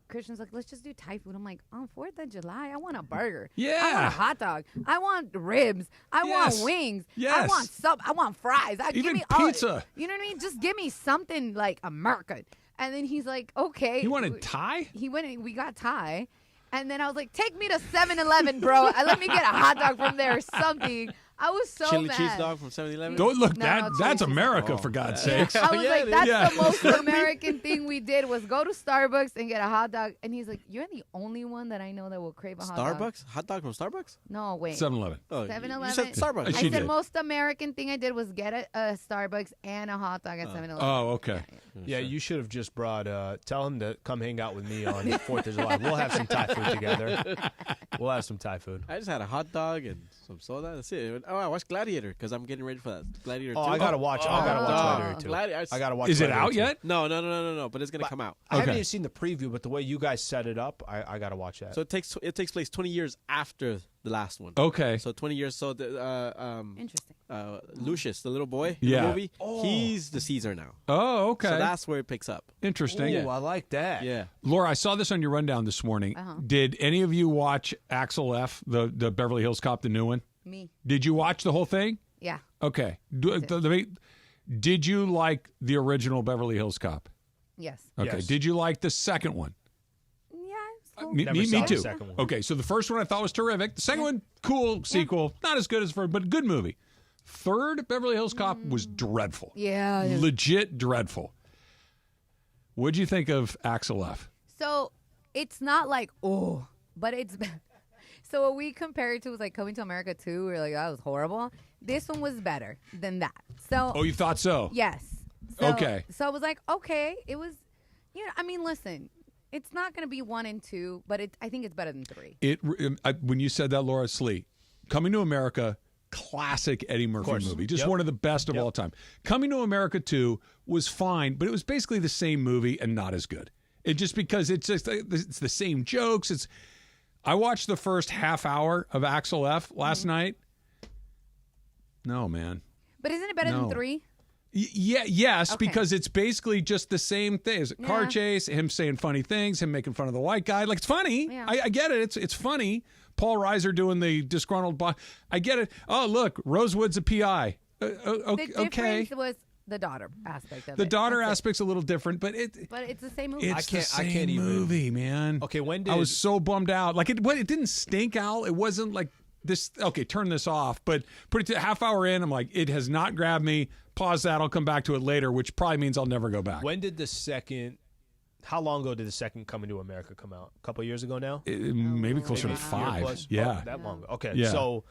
Christian's like, let's just do Thai food. I'm like, on 4th of July, I want a burger. Yeah. I want a hot dog. I want ribs. I want wings. Yes. I want I want fries. Even give me pizza. You know what I mean? Just give me something like American. And then he's like, okay. He wanted Thai? He went and we got Thai. And then I was like, take me to 7-Eleven, bro. Let me get a hot dog from there or something. I was so Chili mad. cheese dog from 7-Eleven? Don't look, No, that's America, for God's sakes. I was like, that's Yeah. the most American thing we did was go to Starbucks and get a hot dog. And he's like, you're the only one that I know that will crave a hot dog. Starbucks? Hot dog from Starbucks? No, wait. 7-Eleven. Oh, 7-Eleven. You said Starbucks. I She said did. most American thing I did was get a Starbucks and a hot dog at 7-Eleven. Oh, okay. Yeah, you should have just brought. Tell him to come hang out with me on 4th of July. We'll have some Thai food together. We'll have some Thai food. I just had a hot dog and some soda. That's it. Oh, I watched Gladiator because I'm getting ready for that. Gladiator 2. I gotta watch. I gotta watch Gladiator 2. I gotta watch. Is it Gladiator out 2. yet? No. But it's gonna come out. I haven't even seen the preview, but the way you guys set it up, I gotta watch that. So it takes place 20 years after the last one. Okay. So 20 years. So Interesting. Lucius, the little boy in Yeah. the movie, he's the Caesar now. Oh, okay. So that's where it picks up. Interesting. Ooh, I like that. Yeah. Laura, I saw this on your rundown this morning. Did any of you watch Axel F., the Beverly Hills Cop, the new one? Me. Did you watch the whole thing? Yeah. Okay. Did you like the original Beverly Hills Cop? Yes. Okay. Yes. Did you like the second one? Yeah, cool. Me Never saw too. the second one. Okay, so the first one I thought was terrific. The second one, cool sequel. Not as good as first, but good movie. Third, Beverly Hills Cop was dreadful. Yeah. Legit dreadful. What'd you think of Axel F? So it's not like, but it's so what we compare it to was like Coming to America 2. We were like, that was horrible. This one was better than that. So Oh, you thought so? yes. So, Okay. So I was like, okay, it was, I mean, listen, it's not going to be 1 and 2, but I think it's better than 3. When you said that, Laura, Slee, Coming to America, classic Eddie Murphy movie, just one of the best of all time. Coming to America 2 was fine, but it was basically the same movie and not as good. It just because it's the same jokes. I watched the first half hour of Axel F last night. No, man. But isn't it better than 3? Yes, because it's basically just the same thing. It's a car chase, him saying funny things, him making fun of the white guy. Like, it's funny. Yeah. I get it. It's funny. Paul Reiser doing the disgruntled boss. I get it. Oh, look, Rosewood's a PI. The difference was the daughter aspect of it. The daughter That's it. aspect's a little different, but it's the same movie. it's the same movie, man. Okay, when did I was so bummed out. Like, it didn't stink out. It wasn't like this. Okay, turn this off. But put it to half hour in, I'm like, it has not grabbed me. Pause that. I'll come back to it later, which probably means I'll never go back. When did the second? How long ago did the second Coming to America come out? A couple years ago now? Maybe closer to 5. Yeah. Oh, that long ago. Okay. Yeah. So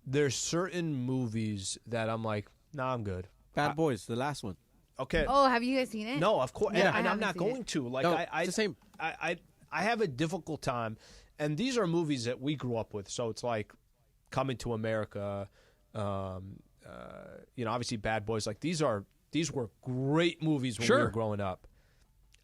there's certain movies that I'm like, nah, I'm good. Bad Boys, the last one. Okay. Oh, have you guys seen it? No, of course. Yeah, and I'm haven't not seen going it. to. Like, No, I it's the same. I have a difficult time. And these are movies that we grew up with. So it's like Coming to America, obviously Bad Boys. Like, these were great movies when we were growing up.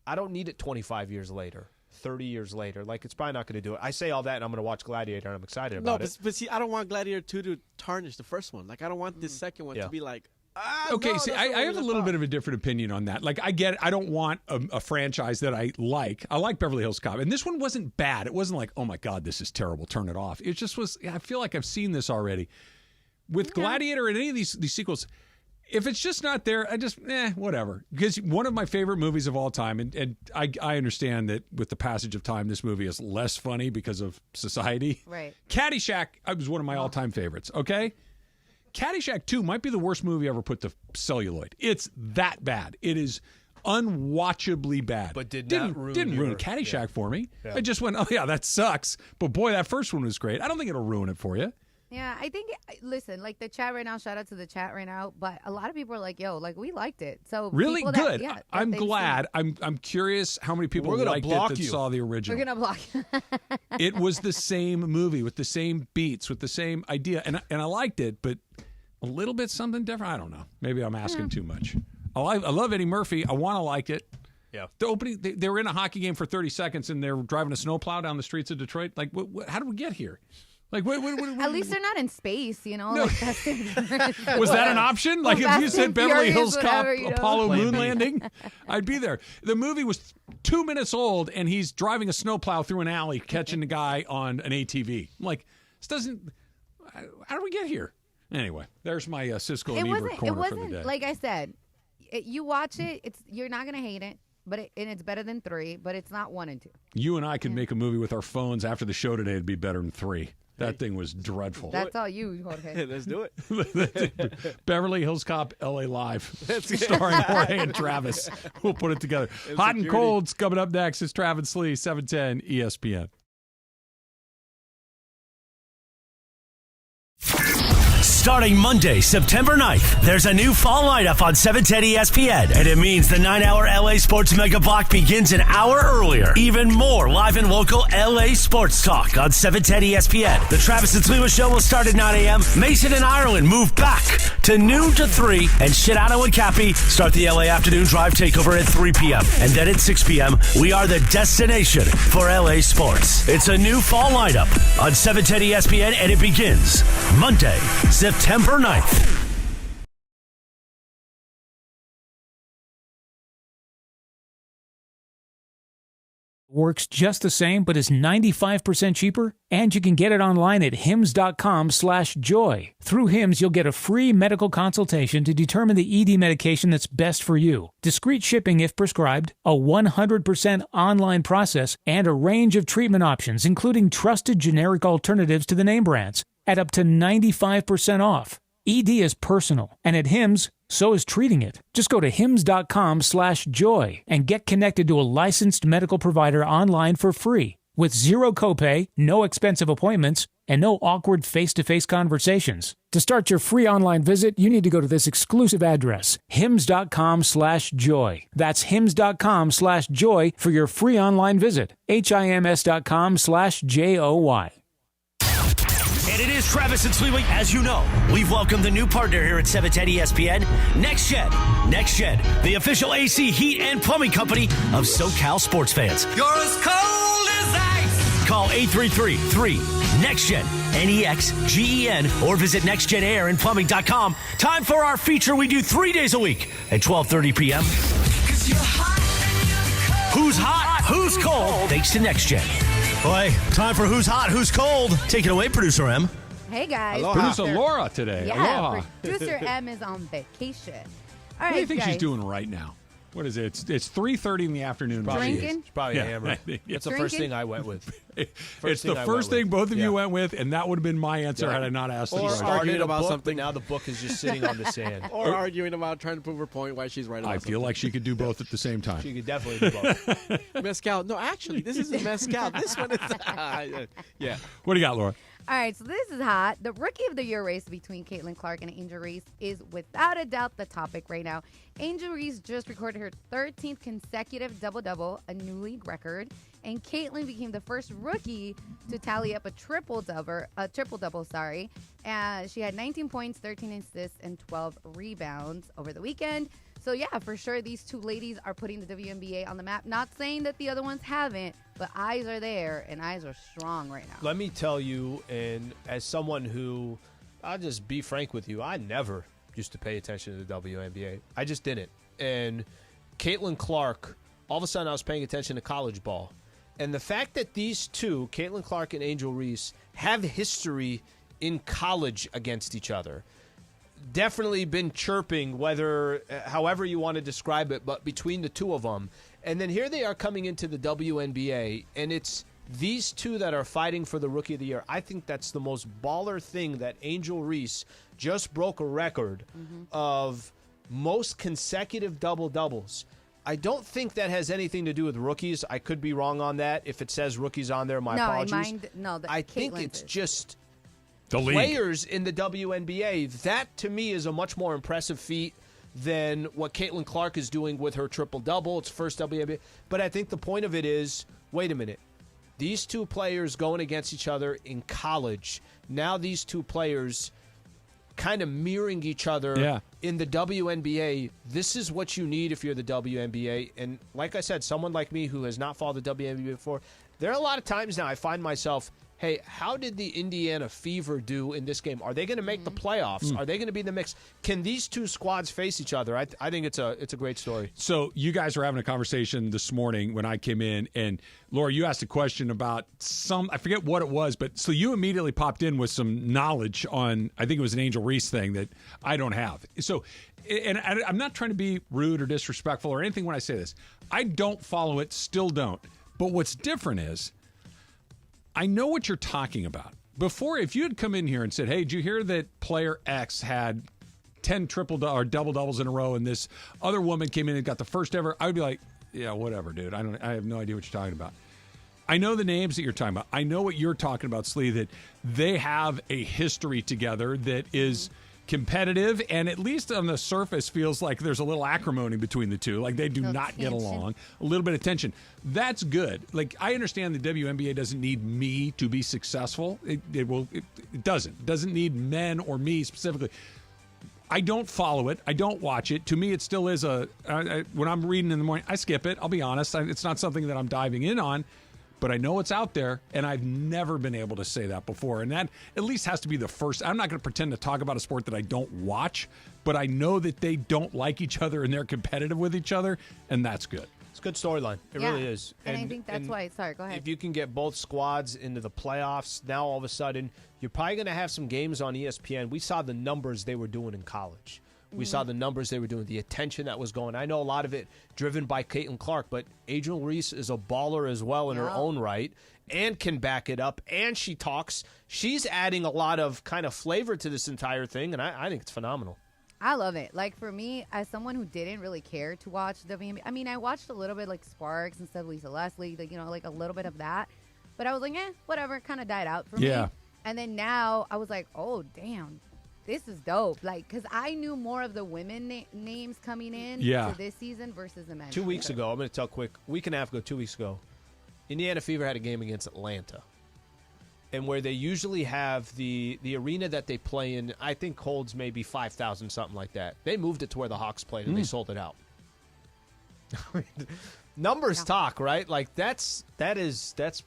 I don't need it 25 years later, 30 years later. Like, it's probably not going to do it. I say all that, and I'm going to watch Gladiator, and I'm excited about it. But see, I don't want Gladiator 2 to tarnish the first one. Like, I don't want this second one to be like, Okay, no, see, that's not I what have a we little thought. bit of a different opinion on that. Like, I get it. I don't want a franchise that I like. I like Beverly Hills Cop. And this one wasn't bad. It wasn't like, oh, my God, this is terrible. Turn it off. It just was, I feel like I've seen this already. With Gladiator and any of these sequels, if it's just not there, I just, whatever. Because one of my favorite movies of all time, and I understand that with the passage of time, this movie is less funny because of society. Right. Caddyshack was one of my all-time favorites, okay? Caddyshack 2 might be the worst movie ever put to celluloid. It's that bad. It is unwatchably bad. But didn't ruin Caddyshack for me. Yeah. I just went, oh, yeah, that sucks. But, boy, that first one was great. I don't think it'll ruin it for you. Yeah, I think, listen, like the chat right now, shout out to the chat right now, but a lot of people are like, yo, like, we liked it. So Really people good. That I'm they've glad. I'm curious how many people liked it that saw the original. We're going to block you. It was the same movie with the same beats, with the same idea. And I liked it, but a little bit something different. I don't know. Maybe I'm asking too much. I love Eddie Murphy. I want to like it. Yeah. The opening, they were in a hockey game for 30 seconds and they're driving a snowplow down the streets of Detroit. Like, how did we get here? Like, what, At least they're not in space, you know? No. Like Fast and Furious. Was that an option? Like, if Fast you and said Beverly Furious, Hills Cop, whatever, you know? Apollo Plan moon B. landing, I'd be there. The movie was 2 minutes old, and he's driving a snowplow through an alley, catching the guy on an ATV. I'm like, this doesn't. How do we get here? Anyway, there's my Siskel and Ebert corner for the day. Like I said, you watch it, you're not gonna hate it, but and it's better than 3, but it's not 1 and 2. You and I could make a movie with our phones after the show today. It'd be better than 3. That thing was dreadful. That's all you, Jorge. Let's do it. Beverly Hills Cop, LA Live, starring Jorge and Travis. We'll put it together. Hot and Cold's coming up next. It's Travis Slee, 710 ESPN. Starting Monday, September 9th, there's a new fall lineup on 710 ESPN, and it means the 9-hour LA Sports Mega Block begins an hour earlier. Even more live and local LA sports talk on 710 ESPN. The Travis and Sliwa Show will start at 9 a.m. Mason and Ireland move back to noon to 3, and Shidano and Cappy start the LA Afternoon Drive Takeover at 3 p.m. And then at 6 p.m., we are the destination for LA sports. It's a new fall lineup on 710 ESPN, and it begins Monday, September 9th. works just the same but is 95% cheaper? And you can get it online at hims.com/joy. Through Hims, you'll get a free medical consultation to determine the ED medication that's best for you, discreet shipping if prescribed, a 100% online process, and a range of treatment options, including trusted generic alternatives to the name brands, at up to 95% off. ED is personal, and at Hims, so is treating it. Just go to hims.com/joy and get connected to a licensed medical provider online for free with zero copay, no expensive appointments, and no awkward face-to-face conversations. To start your free online visit, you need to go to this exclusive address, hims.com/joy. That's hims.com/joy for your free online visit. hims.com/joy. And it is Travis and Slee. As you know, we've welcomed the new partner here at 710 ESPN, Next Gen. Next Gen, the official AC, heat, and plumbing company of SoCal sports fans. You're as cold as ice. Call 833-3-NEXT-GEN, NEXGEN, or visit nextgenairandplumbing.com. Time for our feature we do 3 days a week at 12:30 p.m. Who's hot? Who's cold? Thanks to Next Gen. Boy, time for Who's Hot? Who's Cold? Take it away, Producer M. Hey, guys. Producer Laura today. Yeah, Aloha. Producer M is on vacation. All right, What do you think guys. she's doing right now? What is it? It's 3:30 in the afternoon. Drinking? It's probably a hammer. That's the first thing I went with. It's the first thing both of you went with, and that would have been my answer had I not asked Or the arguing about something. Now the book is just sitting on the sand. Or arguing about trying to prove her point why she's right about I feel like she could do both at the same time. She could definitely do both. Mezcal. No, actually, this isn't mezcal. This one is. Yeah. What do you got, Laura? All right, so this is hot. The Rookie of the Year race between Caitlin Clark and Angel Reese is without a doubt the topic right now. Angel Reese just recorded her 13th consecutive double-double, a new league record, and Caitlin became the first rookie to tally up a triple-double. And she had 19 points, 13 assists, and 12 rebounds over the weekend. So, yeah, for sure, these two ladies are putting the WNBA on the map. Not saying that the other ones haven't, but eyes are there, and eyes are strong right now. Let me tell you, and as someone who, I'll just be frank with you, I never used to pay attention to the WNBA. I just didn't. And Caitlin Clark, all of a sudden I was paying attention to college ball. And the fact that these two, Caitlin Clark and Angel Reese, have history in college against each other. Definitely been chirping, however you want to describe it, but between the two of them. And then here they are coming into the WNBA, and it's these two that are fighting for the Rookie of the Year. I think that's the most baller thing that Angel Reese just broke a record of most consecutive double-doubles. I don't think that has anything to do with rookies. I could be wrong on that. If it says rookies on there, my apologies. I think it's just the league. Players in the WNBA. That, to me, is a much more impressive feat than what Caitlin Clark is doing with her triple-double. It's first WNBA. But I think the point of it is, wait a minute. These two players going against each other in college. Now these two players kind of mirroring each other in the WNBA. This is what you need if you're the WNBA. And like I said, someone like me who has not followed the WNBA before, there are a lot of times now I find myself, hey, how did the Indiana Fever do in this game? Are they going to make the playoffs? Are they going to be in the mix? Can these two squads face each other? I think it's a great story. So you guys were having a conversation this morning when I came in, and Laura, you asked a question about I forget what it was, but so you immediately popped in with some knowledge on, I think it was an Angel Reese thing that I don't have. So, and I'm not trying to be rude or disrespectful or anything when I say this. I don't follow it, still don't. But what's different is, I know what you're talking about. Before, if you had come in here and said, hey, did you hear that player X had 10 or double-doubles in a row and this other woman came in and got the first ever, I would be like, yeah, whatever, dude. I have no idea what you're talking about. I know the names that you're talking about. I know what you're talking about, Slee, that they have a history together that is competitive and at least on the surface feels like there's a little acrimony between the two. Like they do not get along. A little bit of tension. That's good. Like I understand the WNBA doesn't need me to be successful. It doesn't. It doesn't need men or me specifically. I don't follow it. I don't watch it. To me, it still is when I'm reading in the morning, I skip it. I'll be honest. It's not something that I'm diving in on. But I know it's out there, and I've never been able to say that before. And that at least has to be the first. I'm not going to pretend to talk about a sport that I don't watch, but I know that they don't like each other and they're competitive with each other, and that's good. It's a good storyline. It really is. And I think that's why. Sorry, go ahead. If you can get both squads into the playoffs, now all of a sudden you're probably going to have some games on ESPN. We saw the numbers they were doing in college. We saw the numbers they were doing, the attention that was going. I know a lot of it driven by Caitlin Clark, but Adrienne Reese is a baller as well in her own right and can back it up. And she talks. She's adding a lot of kind of flavor to this entire thing, and I think it's phenomenal. I love it. Like, for me, as someone who didn't really care to watch WNBA, I mean, I watched a little bit, like, Sparks and stuff, Lisa Leslie, like, like a little bit of that. But I was like, whatever. It kind of died out for me. And then now I was like, oh, damn. This is dope. Like, because I knew more of the women names coming in to this season versus the men. 2 weeks ago, I'm going to tell quick, week and a half ago, 2 weeks ago, Indiana Fever had a game against Atlanta. And where they usually have the arena that they play in, I think holds maybe 5,000, something like that. They moved it to where the Hawks played, and they sold it out. Numbers talk, right? Like, that's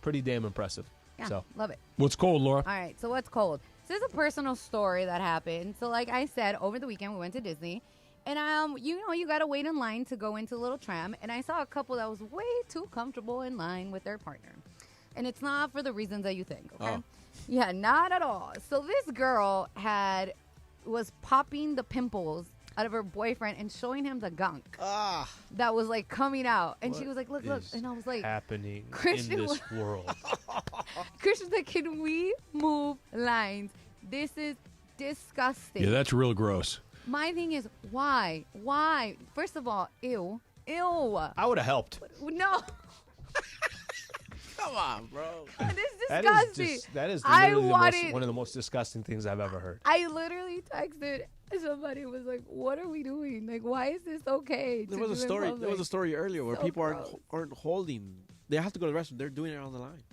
pretty damn impressive. Yeah, so love it. What's cold, Laura? All right, so what's cold? So there's a personal story that happened. So like I said, over the weekend we went to Disney. And, you got to wait in line to go into a little tram. And I saw a couple that was way too comfortable in line with their partner. And it's not for the reasons that you think, okay? Oh. Yeah, not at all. So this girl was popping the pimples out of her boyfriend and showing him the gunk that was, like, coming out. And she was like, look. And I was like, happening Christian, in this world. Christian's like, can we move lines? This is disgusting. Yeah, that's real gross. My thing is, why? Why? First of all, ew. I would have helped. No. Come on, bro. That is disgusting. That is literally one of the most disgusting things I've ever heard. I literally texted somebody, was like, what are we doing? Like, why is this okay? There was a story earlier where people aren't holding. They have to go to the restroom. They're doing it on the line.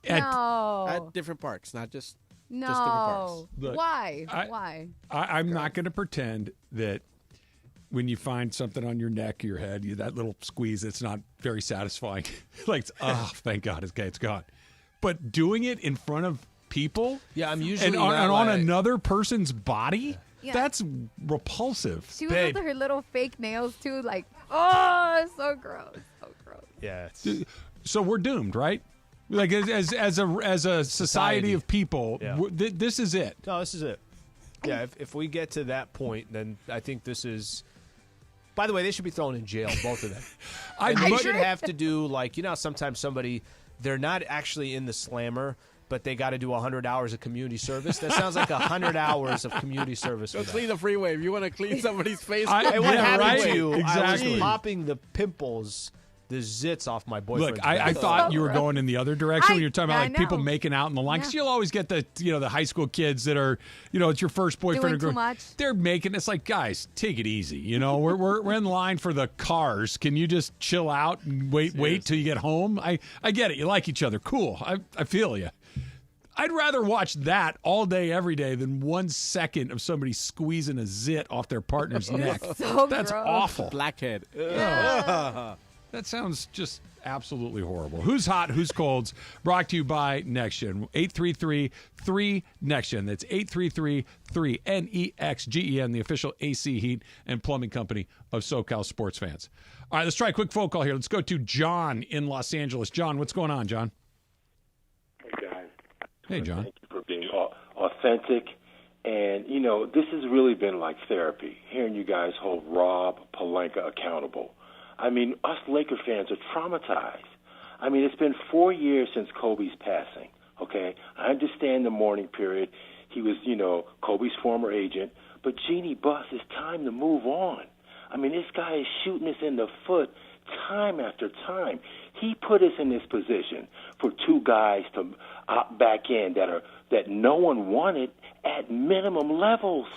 At different parks, not just different parks. Look, why? Why? I'm not going to pretend that when you find something on your neck or your head, that little squeeze, it's not very satisfying. Like, thank God, it's gone. But doing it in front of people, I'm usually on another person's body, that's repulsive. She was with her little fake nails too, like, so gross, so gross. Yeah. So we're doomed, right? Like as a society of people, this is it. No, this is it. Yeah, if we get to that point, then I think this is. By the way, they should be thrown in jail, both of them. They should have to do, like, sometimes they're not actually in the slammer, but they got to do 100 hours of community service. That sounds like 100 hours of community service. Go clean the freeway. If you want to clean somebody's face. What happened to you? Exactly. I was popping the pimples, the zits off my boyfriend's Look, I thought you were going in the other direction when you're talking about, like, people making out in the line. Because you'll always get the high school kids that are, it's your first boyfriend. Doing too much. They're making, it's like, guys, take it easy. We're in line for the cars. Can you just chill out and wait till you get home? I get it. You like each other. Cool. I feel you. I'd rather watch that all day, every day, than 1 second of somebody squeezing a zit off their partner's neck. That's gross. awful. Blackhead. That sounds just absolutely horrible. Who's hot, who's cold? Brought to you by NextGen. 833-3NEXTGen. That's 833-3NEXGEN, the official AC heat and plumbing company of SoCal sports fans. All right, let's try a quick phone call here. Let's go to John in Los Angeles. John, what's going on, John? Hey, guys. Hey, John. Thank you for being authentic. And, this has really been like therapy, hearing you guys hold Rob Pelinka accountable. I mean, us Laker fans are traumatized. I mean, it's been 4 years since Kobe's passing, okay? I understand the mourning period. He was, Kobe's former agent. But, Jeannie Buss, it's time to move on. I mean, this guy is shooting us in the foot time after time. He put us in this position for two guys to opt back in that no one wanted at minimum levels,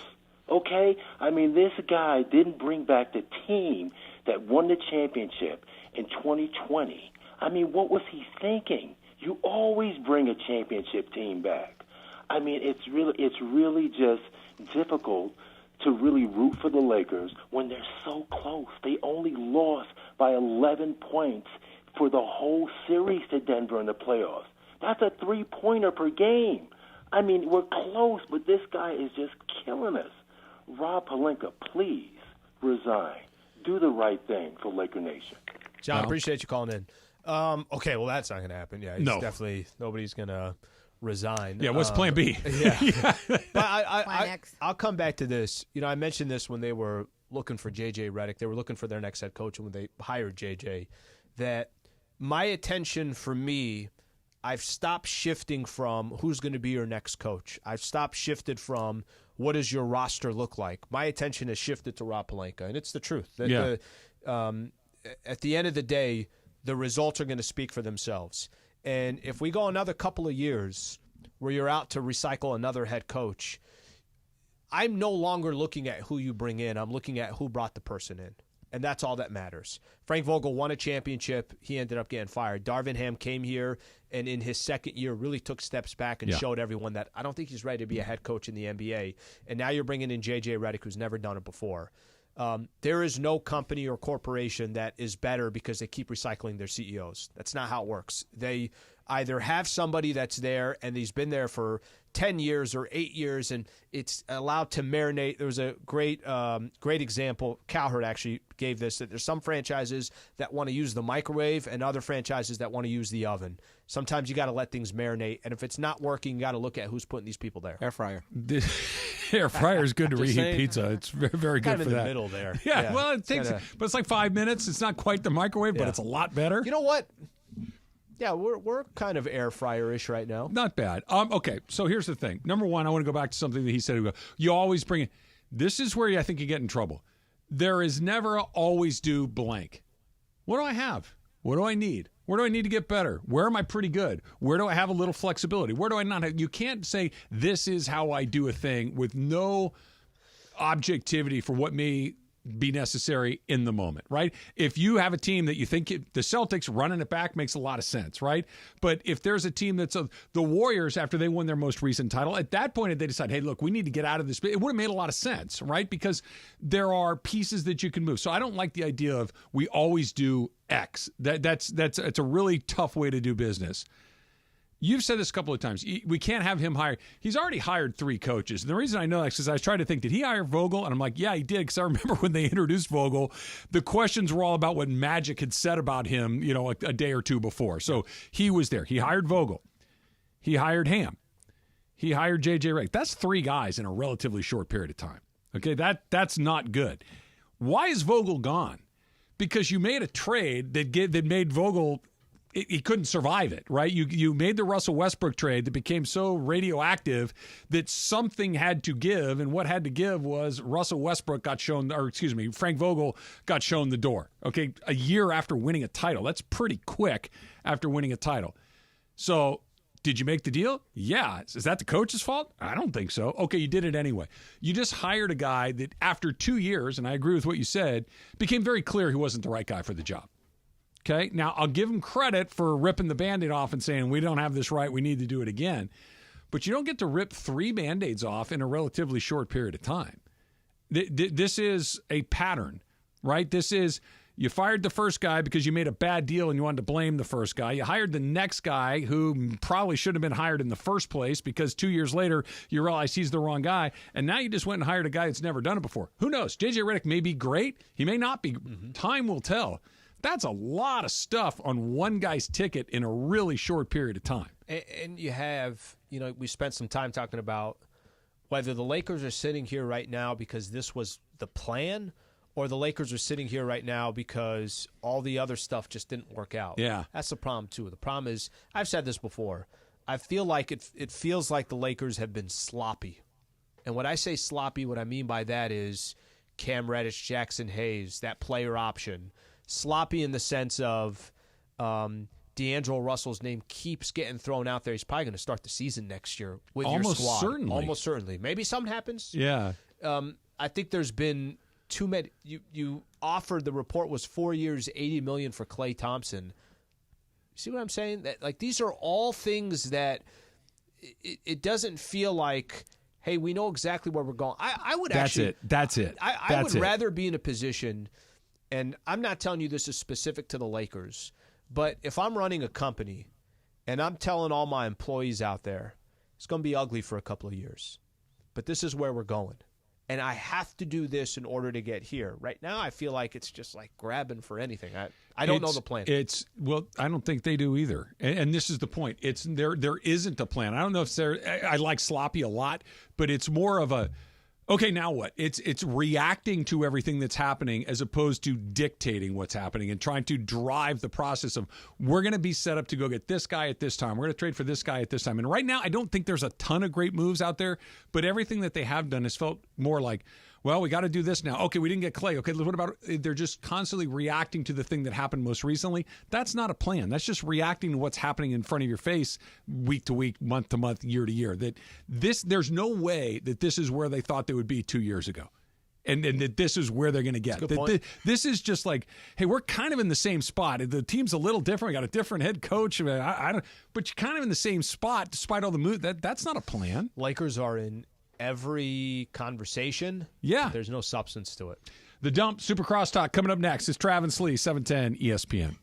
okay? I mean, this guy didn't bring back the team that won the championship in 2020. I mean, what was he thinking? You always bring a championship team back. I mean, it's really just difficult to really root for the Lakers when they're so close. They only lost by 11 points for the whole series to Denver in the playoffs. That's a 3-pointer per game. I mean, we're close, but this guy is just killing us. Rob Pelinka, please resign. Do the right thing for Laker Nation. John, Well, appreciate you calling in. Okay, well, that's not going to happen. Yeah, No. definitely nobody's going to resign. Yeah, what's plan B? Yeah. But I'll come back to this. I mentioned this when they were looking for J.J. Redick. They were looking for their next head coach, and when they hired J.J., that my attention for me, I've stopped shifting from who's going to be your next coach. I've stopped shifted from what does your roster look like. My attention has shifted to Rob Pelinka, and it's the truth. At the end of the day, the results are going to speak for themselves. And if we go another couple of years where you're out to recycle another head coach, I'm no longer looking at who you bring in. I'm looking at who brought the person in. And that's all that matters. Frank Vogel won a championship. He ended up getting fired. Darvin Ham came here and in his second year really took steps back and showed everyone that I don't think he's ready to be a head coach in the NBA. And now you're bringing in J.J. Redick, who's never done it before. There is no company or corporation that is better because they keep recycling their CEOs. That's not how it works. They either have somebody that's there and he's been there for 10 years or 8 years and it's allowed to marinate. There was a great example. Cowherd actually gave this, that there's some franchises that want to use the microwave and other franchises that want to use the oven. Sometimes you got to let things marinate, and if it's not working, you got to look at who's putting these people there. Air fryer. Air fryer is good to reheat saying, pizza. It's very, very good kind of for in that. the middle there. Yeah, well, it takes, but it's like 5 minutes. It's not quite the microwave, but Yeah. it's a lot better. You know what? Yeah, we're kind of air fryer-ish right now. Not bad. Okay, so here's the thing. Number one, I want to go back to something that he said. You always bring it. This is where I think you get in trouble. There is never always do blank. What do I have? What do I need? Where do I need to get better? Where am I pretty good? Where do I have a little flexibility? Where do I not have? You can't say this is how I do a thing with no objectivity for what may be necessary in the moment, right? If you have a team that you think the Celtics running it back makes a lot of sense, right? But if there's a team that's the Warriors after they won their most recent title, at that point they decide, hey, look, we need to get out of this. It would have made a lot of sense, right? Because there are pieces that you can move. So I don't like the idea of we always do X. It's a really tough way to do business. You've said this a couple of times. We can't have him hire. He's already hired 3 coaches. And the reason I know that is because I was trying to think, did he hire Vogel? And I'm like, yeah, he did. Because I remember when they introduced Vogel, the questions were all about what Magic had said about him, a day or two before. So he was there. He hired Vogel. He hired Ham. He hired J.J. Redick. That's 3 guys in a relatively short period of time. Okay, that's not good. Why is Vogel gone? Because you made a trade that made Vogel he couldn't survive it, right? You made the Russell Westbrook trade that became so radioactive that something had to give, and what had to give was Russell Westbrook Frank Vogel got shown the door. Okay, a year after winning a title. That's pretty quick after winning a title. So did you make the deal? Yeah. Is that the coach's fault? I don't think so. Okay, you did it anyway. You just hired a guy that after 2 years, and I agree with what you said, became very clear he wasn't the right guy for the job. Okay, now I'll give him credit for ripping the Band-Aid off and saying, we don't have this right, we need to do it again. But you don't get to rip 3 Band-Aids off in a relatively short period of time. This is a pattern, right? This is, you fired the first guy because you made a bad deal and you wanted to blame the first guy. You hired the next guy who probably shouldn't have been hired in the first place because 2 years later you realize he's the wrong guy. And now you just went and hired a guy that's never done it before. Who knows? J.J. Redick may be great. He may not be. Time will tell. That's a lot of stuff on one guy's ticket in a really short period of time. And you have, we spent some time talking about whether the Lakers are sitting here right now because this was the plan, or the Lakers are sitting here right now because all the other stuff just didn't work out. Yeah. That's the problem, too. The problem is, I've said this before, I feel like it feels like the Lakers have been sloppy. And when I say sloppy, what I mean by that is Cam Reddish, Jackson Hayes, that player option. Sloppy in the sense of D'Angelo Russell's name keeps getting thrown out there. He's probably going to start the season next year with your squad. Almost certainly. Maybe something happens. Yeah. I think there's been too many. You offered, the report was 4 years, $80 million for Klay Thompson. See what I'm saying? That these are all things that it doesn't feel like, hey, we know exactly where we're going. I would actually. That's it. I would rather be in a position. And I'm not telling you this is specific to the Lakers, but if I'm running a company and I'm telling all my employees out there, it's going to be ugly for a couple of years, but this is where we're going. and I have to do this in order to get here. Right now, I feel like it's just like grabbing for anything. I don't know the plan. I don't think they do either. And this is the point. There isn't a plan. I don't know if I like sloppy a lot, but it's more of a, okay, now what? It's reacting to everything that's happening as opposed to dictating what's happening and trying to drive the process of, we're going to be set up to go get this guy at this time. We're going to trade for this guy at this time. And right now, I don't think there's a ton of great moves out there, but everything that they have done has felt more like, well, we got to do this now. Okay, we didn't get Clay. Okay, what about, they're just constantly reacting to the thing that happened most recently. That's not a plan. That's just reacting to what's happening in front of your face week to week, month to month, year to year. There's no way that this is where they thought they would be 2 years ago. And that this is where they're going to get. This is just like, hey, we're kind of in the same spot. The team's a little different. We got a different head coach. But you're kind of in the same spot despite all the moves. That's not a plan. Lakers are in every conversation. Yeah. There's no substance to it. The Dump Super Crosstalk coming up next. It's Trav and Slee, 710 ESPN.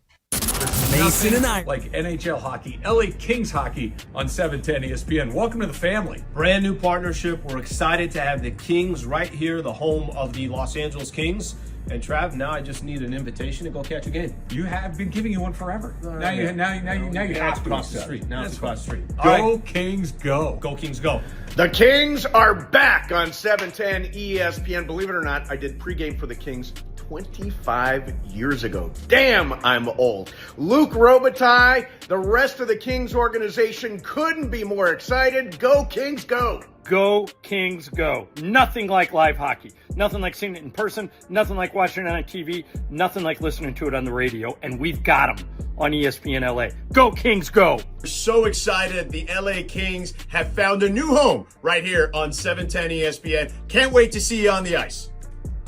Mason and I. Like NHL hockey, LA Kings hockey on 710 ESPN. Welcome to the family. Brand new partnership. We're excited to have the Kings right here, the home of the Los Angeles Kings. And Trav, now I just need an invitation to go catch a game. You have been giving you one forever. Now you have to cross the street. Now it's across the street. Go Kings, go. Go Kings, go. The Kings are back on 710 ESPN. Believe it or not, I did pregame for the Kings 25 years ago. Damn, I'm old. Luke Robitaille, the rest of the Kings organization couldn't be more excited. Go Kings, go. Go Kings, go. Nothing like live hockey. Nothing like seeing it in person. Nothing like watching it on TV. Nothing like listening to it on the radio. And we've got them on ESPN LA. Go Kings, go. We're so excited. The LA Kings have found a new home right here on 710 ESPN. Can't wait to see you on the ice.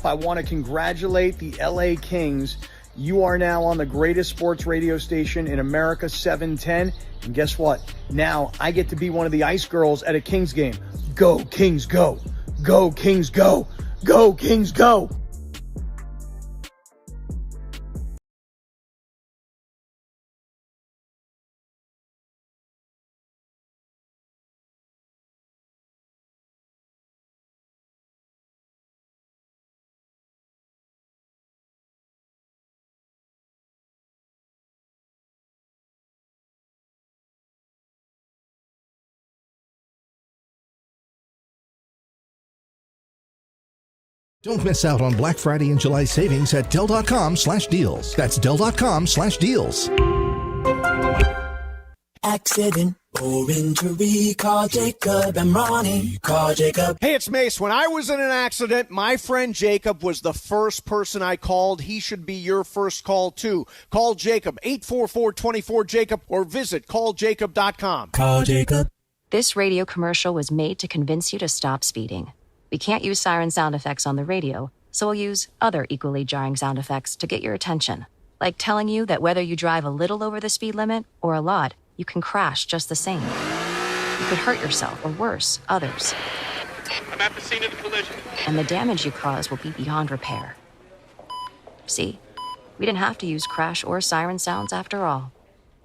I want to congratulate the LA Kings. You are now on the greatest sports radio station in America, 710. And guess what? Now I get to be one of the ice girls at a Kings game. Go Kings, go. Go Kings, go. Go Kings, go. Don't miss out on Black Friday and July savings at Dell.com/deals. That's Dell.com/deals. Accident or injury, call Jacob and Ronnie. Call Jacob. Hey, it's Mace. When I was in an accident, my friend Jacob was the first person I called. He should be your first call, too. Call Jacob, 844-24-JACOB, or visit calljacob.com. Call Jacob. This radio commercial was made to convince you to stop speeding. We can't use siren sound effects on the radio, so we'll use other equally jarring sound effects to get your attention. Like telling you that whether you drive a little over the speed limit or a lot, you can crash just the same. You could hurt yourself or worse, others. I'm at the scene of the collision. And the damage you cause will be beyond repair. See? We didn't have to use crash or siren sounds after all.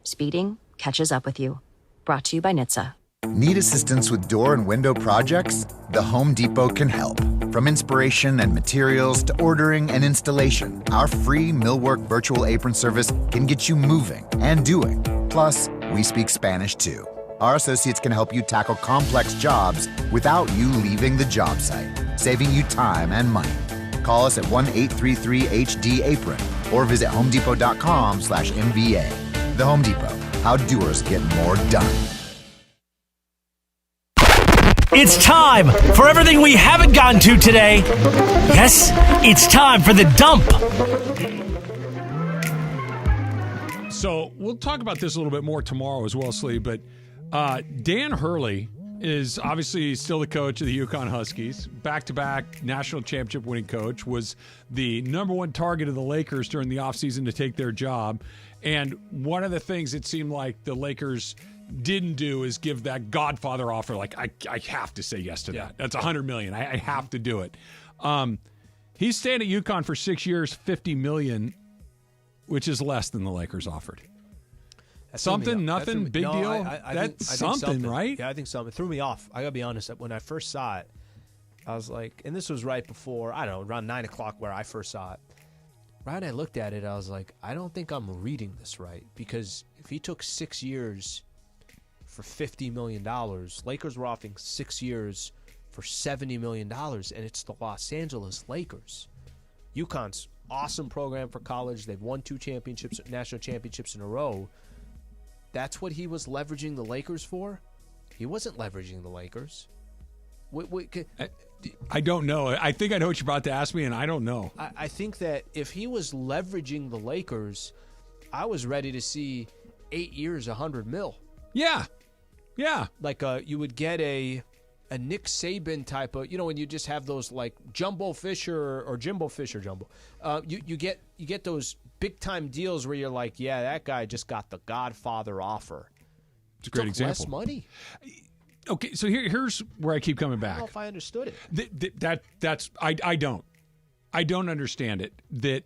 Speeding catches up with you. Brought to you by NHTSA. Need assistance with door and window projects? The Home Depot can help. From inspiration and materials to ordering and installation, our free Millwork virtual apron service can get you moving and doing. Plus, we speak Spanish too. Our associates can help you tackle complex jobs without you leaving the job site, saving you time and money. Call us at 1-833-HD-APRON or visit homedepot.com/MVA. The Home Depot, how doers get more done. It's time for everything we haven't gotten to today. Yes, it's time for the dump. So we'll talk about this a little bit more tomorrow as well, Slee, but Dan Hurley is obviously still the coach of the UConn Huskies. Back-to-back national championship winning coach, was the number one target of the Lakers during the offseason to take their job. And one of the things it seemed like the Lakers didn't do is give that Godfather offer. Like, I have to say yes to that. That's $100 million. I have to do it. He's staying at UConn for 6 years, $50 million, which is less than the Lakers offered. Something, nothing, big deal. I That's think something, right? Yeah, I think something. It threw me off. I got to be honest. When I first saw it, I was like, and this was right before, I don't know, around 9 o'clock where I first saw it. Right when I looked at it, I was like, I don't think I'm reading this right. Because if he took 6 years for $50 million, Lakers were offering 6 years for $70 million, and it's the Los Angeles Lakers. UConn's awesome program for college. They've won 2 championships, national championships in a row. That's what he was leveraging the Lakers for? He wasn't leveraging the Lakers. I don't know. I think I know what you're about to ask me, and I don't know. I think that if he was leveraging the Lakers, I was ready to see 8 years, $100 million. Yeah. Like you would get a Nick Saban type of, when you just have those like Jumbo Fisher or Jimbo Fisher Jumbo. You get those big time deals where you're like, yeah, that guy just got the Godfather offer. It's a great example. Less money. Okay, so here's where I keep coming back. I don't know if I understood it. I don't understand it.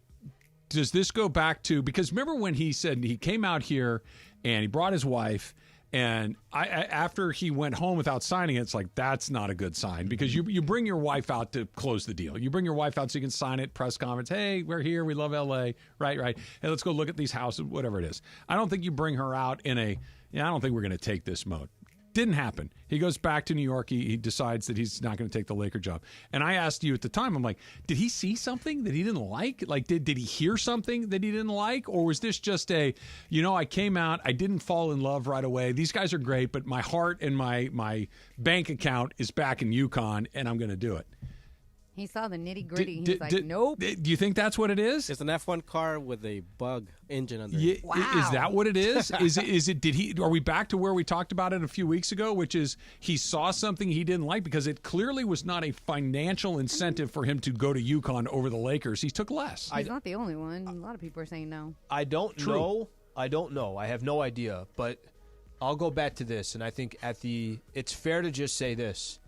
Does this go back to, because remember when he said he came out here and he brought his wife, and after he went home without signing it, it's like, that's not a good sign, because you bring your wife out to close the deal. You bring your wife out so you can sign it, press conference, hey, we're here, we love LA, right, hey, let's go look at these houses, whatever it is. I don't think you bring her out in I don't think we're going to take this mode. Didn't happen. He goes back to New York. He decides that he's not going to take the Laker job. And I asked you at the time, I'm like, did he see something that he didn't like? Like, did he hear something that he didn't like? Or was this just I came out, I didn't fall in love right away. These guys are great, but my heart and my bank account is back in UConn, and I'm going to do it. He saw the nitty gritty. He's like, nope. Do you think that's what it is? It's an F1 car with a bug engine under it. Wow. Is that what it is? Is it? Are we back to where we talked about it a few weeks ago, which is he saw something he didn't like, because it clearly was not a financial incentive for him to go to UConn over the Lakers. He took less. He's not the only one. A lot of people are saying no. I don't know. I don't know. I have no idea. But I'll go back to this, and I think it's fair to just say this.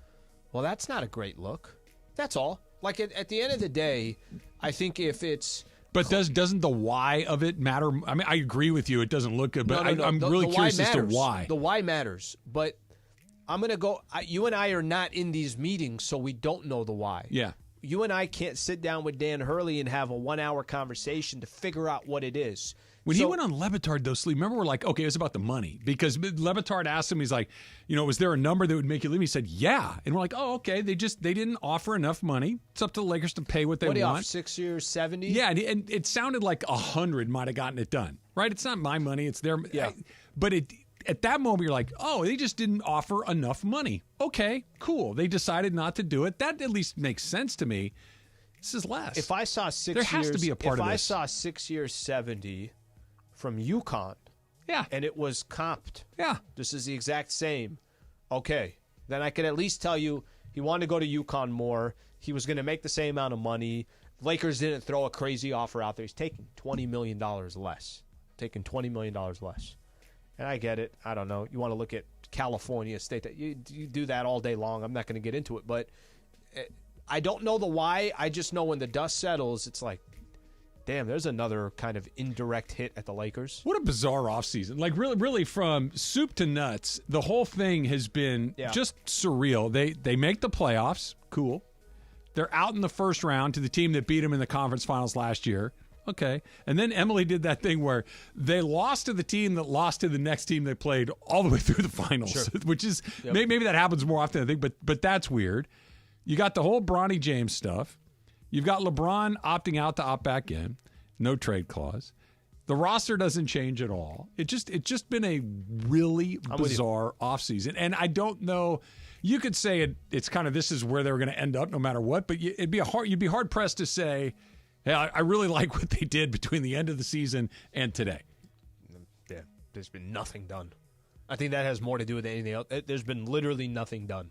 Well, that's not a great look. That's all. Like, at the end of the day, I think if it's... But doesn't the why of it matter? I mean, I agree with you. It doesn't look good, but I'm really curious as to why. The why matters. But I'm going to go... you and I are not in these meetings, so we don't know the why. Yeah. You and I can't sit down with Dan Hurley and have a 1 hour conversation to figure out what it is. When he went on Le Batard, though, Slee, remember we're like, okay, it was about the money. Because Le Batard asked him, he's like, was there a number that would make you leave? He said, yeah. And we're like, oh, okay. They didn't offer enough money. It's up to the Lakers to pay what they want. What, 6 years, 70? Yeah, and it sounded like 100 might have gotten it done, right? It's not my money. It's their yeah. But at that moment, you're like, oh, they just didn't offer enough money. Okay, cool. They decided not to do it. That at least makes sense to me. This is less. If I saw 6 years... There has to be a part of this. If I saw 6 years, 70... from UConn, yeah, and it was comped, yeah, this is the exact same, okay, then I could at least tell you he wanted to go to UConn more, he was going to make the same amount of money, Lakers didn't throw a crazy offer out there, he's taking $20 million less, and I get it, I don't know, you want to look at California state, that you do that all day long, I'm not going to get into it, but I don't know the why, I just know when the dust settles, it's like, damn, there's another kind of indirect hit at the Lakers. What a bizarre offseason. Like, really from soup to nuts, the whole thing has been just surreal. They make the playoffs. Cool. They're out in the first round to the team that beat them in the conference finals last year. Okay. And then Emily did that thing where they lost to the team that lost to the next team they played all the way through the finals, sure. Which is maybe that happens more often, I think, but that's weird. You got the whole Bronny James stuff. You've got LeBron opting out to opt back in. No trade clause. The roster doesn't change at all. It's just been a really bizarre offseason. And I don't know. You could say it's kind of this is where they're going to end up no matter what. But you'd be hard pressed to say, hey, I really like what they did between the end of the season and today. Yeah, there's been nothing done. I think that has more to do with anything else. There's been literally nothing done.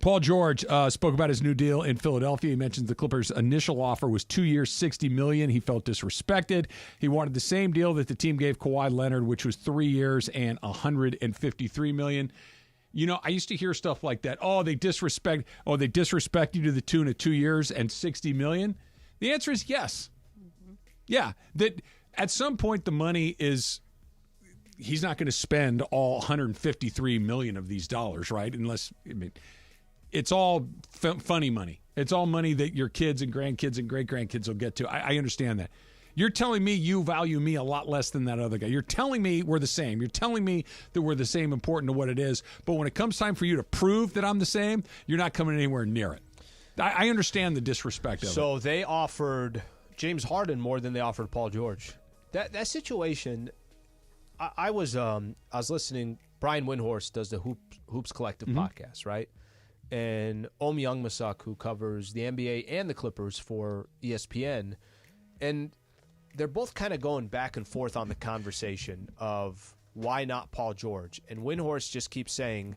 Paul George spoke about his new deal in Philadelphia. He mentions the Clippers' initial offer was 2 years, $60 million. He felt disrespected. He wanted the same deal that the team gave Kawhi Leonard, which was 3 years and $153 million. I used to hear stuff like that. They disrespect you to the tune of 2 years and $60 million. The answer is yes. Mm-hmm. Yeah, that at some point the money is. He's not going to spend all $153 million of these dollars, right? Unless, it's all funny money. It's all money that your kids and grandkids and great-grandkids will get to. I understand that. You're telling me you value me a lot less than that other guy. You're telling me we're the same. You're telling me that we're the same important to what it is. But when it comes time for you to prove that I'm the same, you're not coming anywhere near it. I understand the disrespect of it. So they offered James Harden more than they offered Paul George. That situation, I was listening. Brian Windhorst does the Hoops Collective podcast, right? And Om Youngmasuk, who covers the NBA and the Clippers for ESPN, and they're both kind of going back and forth on the conversation of why not Paul George. And Windhorst just keeps saying,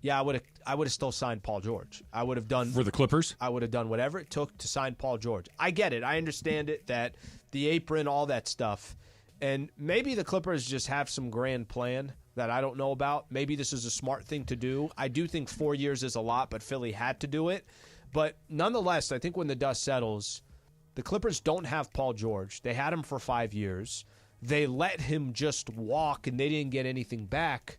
yeah, I would have still signed Paul George. I would have done for the Clippers. I would have done whatever it took to sign Paul George. I get it. I understand it, that the apron, all that stuff. And maybe the Clippers just have some grand plan that I don't know about. Maybe this is a smart thing to do. I do think 4 years is a lot, but Philly had to do it. But nonetheless, I think when the dust settles, the Clippers don't have Paul George. They had him for 5 years. They let him just walk, and they didn't get anything back.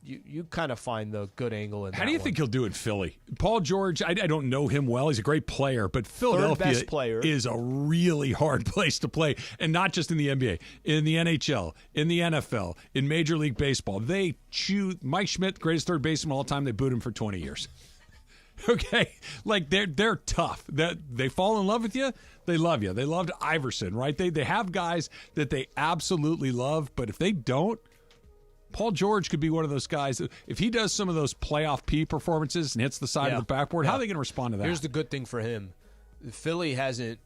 You kind of find the good angle in that. How do you think he'll do in Philly? Paul George, I don't know him well. He's a great player, but Philadelphia is a really hard place to play, and not just in the NBA, in the NHL, in the NFL, in Major League Baseball. They choose Mike Schmidt, greatest third baseman of all time. They boot him for 20 years. Okay, like they're tough. They fall in love with you. They love you. They loved Iverson, right? They have guys that they absolutely love, but if they don't, Paul George could be one of those guys. If he does some of those playoff P performances and hits the side of the backboard, how are they going to respond to that? Here's the good thing for him. Philly hasn't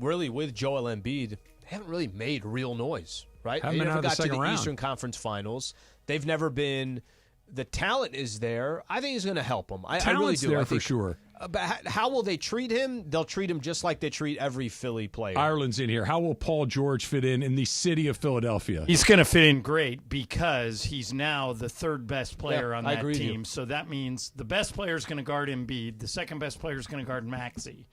really, with Joel Embiid, they haven't really made real noise, right? Haven't they been never out of the got to second the round. Eastern Conference Finals. They've never been. The talent is there. I think he's going to help them. I really Talent's do. there I for think, sure. But how will they treat him? They'll treat him just like they treat every Philly player. Ireland's in here. How will Paul George fit in the city of Philadelphia? He's going to fit in great because he's now the third best player on I that agree with you. team. So that means the best player is going to guard Embiid. The second best player is going to guard Maxey.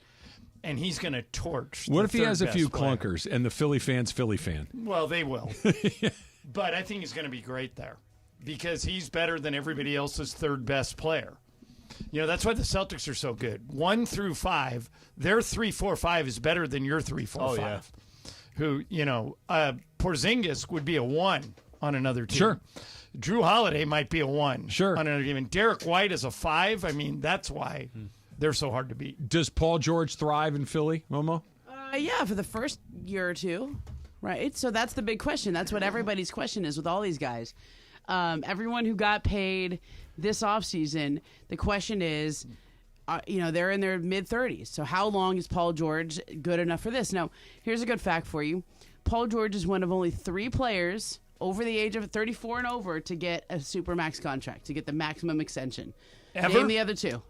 And he's going to torch. What the if he third has a few best player. clunkers and the Philly fans Philly fan? Well, they will. But I think he's going to be great there because he's better than everybody else's third best player. You know, that's why the Celtics are so good. 1 through 5, their 3-4-5 is better than your 3-4-5. Oh, yeah. Who, you know, Porzingis would be a 1 on another team. Sure. Drew Holiday might be a 1 Sure. on another team. And Derek White is a 5. I mean, that's why they're so hard to beat. Does Paul George thrive in Philly, Momo? Yeah, for the first year or two, right? So that's the big question. That's what everybody's question is with all these guys. Everyone who got paid this offseason, the question is, you know, they're in their mid-30s. So how long is Paul George good enough for this? Now, here's a good fact for you. Paul George is one of only 3 players over the age of 34 and over to get a Supermax contract, to get the maximum extension. Ever? Name the other two.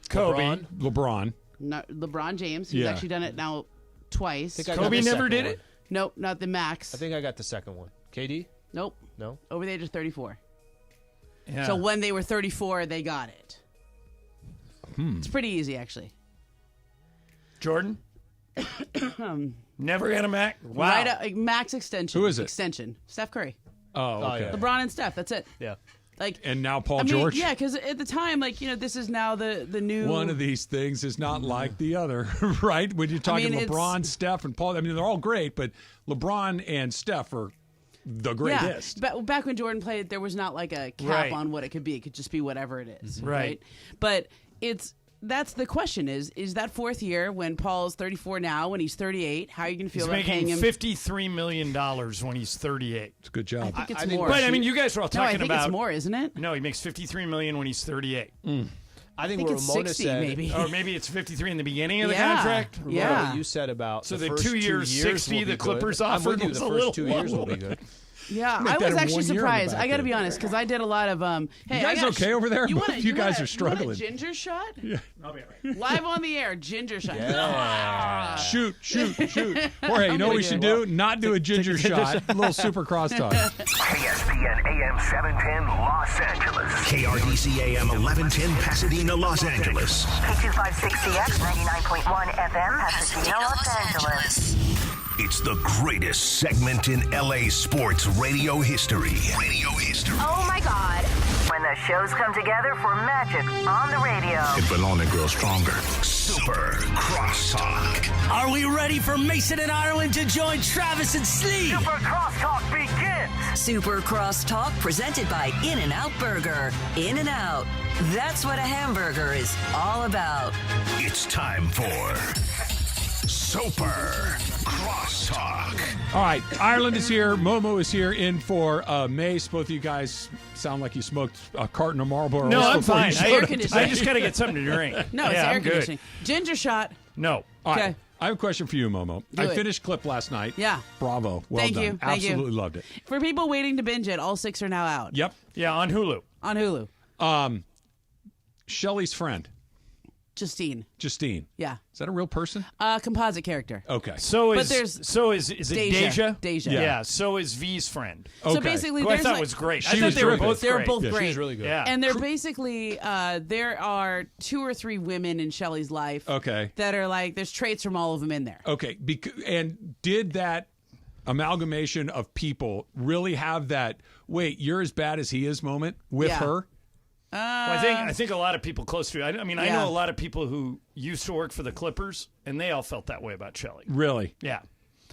Kobe. LeBron. Not LeBron James. He's Yeah. actually done it now twice. I think I got Kobe the never second did one. it? Nope, not the max. I think I got the second one. KD? Nope. No? Over the age of 34. Yeah. So when they were 34, they got it. It's pretty easy, actually. Jordan? Never got a max? Wow. Right, max extension. Who is it? Extension. Steph Curry. Oh, okay. yeah. LeBron and Steph. That's it. Yeah. Like, And now Paul I mean, George? yeah, because at the time, like, you know, this is now the new. One of these things is not like the other, right? When you're talking mean, LeBron, Steph, and Paul, I mean, they're all great, but LeBron and Steph are the greatest. Yeah, but back when Jordan played, there was not like a cap Right. on what it could be. It could just be whatever it is, Right. But that's the question: is that 4th year when Paul's 34 now, when he's 38? How are you going to feel He's about paying making him? $53 million when he's 38. It's a good job. I think it's I think more. But, I mean, you guys are all no, I talking think about... it's more, isn't it? No, he makes $53 million when he's 38. I think think what it's Ramona 60 said, maybe. Or maybe it's 53 in the beginning of the Yeah. contract. Ramona, Yeah. what you said about So the the first 2 years, 60 will be the good. Clippers I'm offered with you. was The a first little 2 years will low. be good. Yeah, Make I that was in actually 1 year on the surprised. back I got to end. be honest, because I did a lot of. Hey, You guys I got okay over there? You want You guys are You struggling. want a ginger shot? Yeah. I'll be all right. Live on the air, ginger shot. Shoot. Jorge, you know what we should do? Not do a ginger shot. A little super crosstalk. ESPN AM 710 Los Angeles. KRDC AM 1110 Pasadena, Los Angeles. K256CX 99.1 FM Pasadena, Los Angeles. It's the greatest segment in LA sports radio history. Oh my God. When the shows come together for magic on the radio. It will only grow stronger. Super Crosstalk. Are we ready for Mason and Ireland to join Travis and Slee? Super Crosstalk begins. Super Crosstalk presented by In-N-Out Burger. In-N-Out. That's what a hamburger is all about. It's time for Super Crosstalk. All right, Ireland is here. Momo is here in for Mace. Both of you guys sound like you smoked a carton of Marlboro. No, I'm fine. Air conditioning. I just got to get something to drink. No, it's air conditioning. Ginger shot. No. All right, Okay. I have a question for you, Momo. Do I it. finished Clip last night. Yeah. Bravo. Well Thank done. you. Thank you. Absolutely loved it. For people waiting to binge it, all 6 are now out. Yep. Yeah, on Hulu. On Hulu. Shelley's friend, Justine. Yeah. Is that a real person? Composite character. Okay. So But is there's is it Deja. Deja? Yeah. So is V's friend. Okay. So basically, Who I there's thought like, was great. She I was thought they were terrific. both They're great. both Yeah, she great. was really good. Yeah. And they're basically, there are 2 or 3 women in Shelley's life Okay. that are like, there's traits from all of them in there. Okay. And did that amalgamation of people really have that, wait, you're as bad as he is moment with Yeah. her? Well, I think a lot of people close to it. I mean, I know a lot of people who used to work for the Clippers, and they all felt that way about Shelley. Really? Yeah.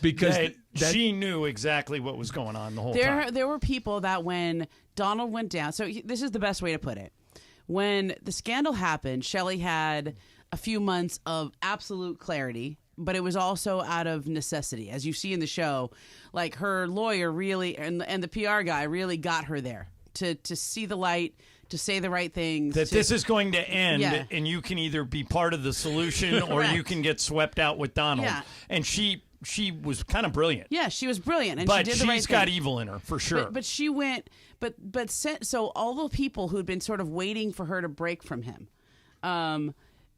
Because she knew exactly what was going on the whole time. There were people that when Donald went down, so this is the best way to put it. When the scandal happened, Shelley had a few months of absolute clarity, but it was also out of necessity. As you see in the show, like her lawyer really, and the PR guy really got her there to see the light, to say the right things. That this is going to end, Yeah. and you can either be part of the solution or you can get swept out with Donald. Yeah. And she was kind of brilliant. Yeah, she was brilliant, and But she did the right she's got thing. evil in her, for sure. But she went, so all the people who'd been sort of waiting for her to break from him,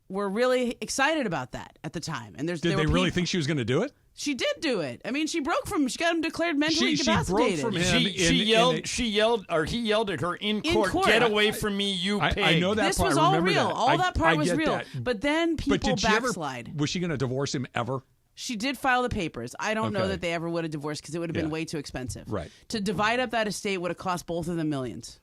were really excited about that at the time. And Did they really think she was going to do it? She did do it. I mean, she broke from him. She got him declared mentally She incapacitated. broke from him. She yelled, or he yelled at her in court, "Get away from me, you pig!" I know that This part. was I all remember real. that. All that part I was get real. that. But then people did she backslide. was she going to divorce him ever? She did file the papers. I don't know Okay. that they ever would have divorced because it would have been Yeah. way too expensive. Right. To divide up that estate would have cost both of them millions.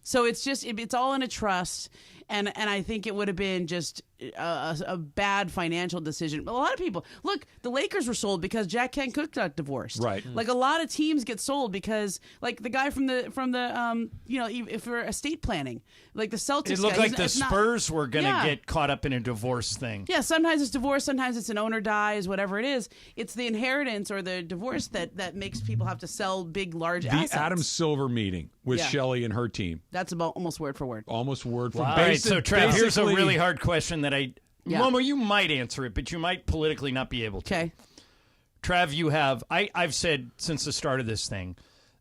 So it's just it's all in a trust, and I think it would have been just a bad financial decision. A lot of people look. The Lakers were sold because Jack Kent Cooke got divorced. Right. Like a lot of teams get sold because like the guy from the if for estate planning, like the Celtics. It looked guy, like the it's not- Spurs were going to Yeah. get caught up in a divorce thing. Yeah, sometimes it's divorce, sometimes it's an owner dies, whatever it is. It's the inheritance or the divorce that makes people have to sell big, large The assets. Adam Silver meeting with Yeah. Shelley and her team. That's about almost word for word. Almost word for All word. right, so Trav, here's a Basically- really hard question that Yeah. Momo, you might answer it, but you might politically not be able to. Okay. Trav, you have, I've said since the start of this thing,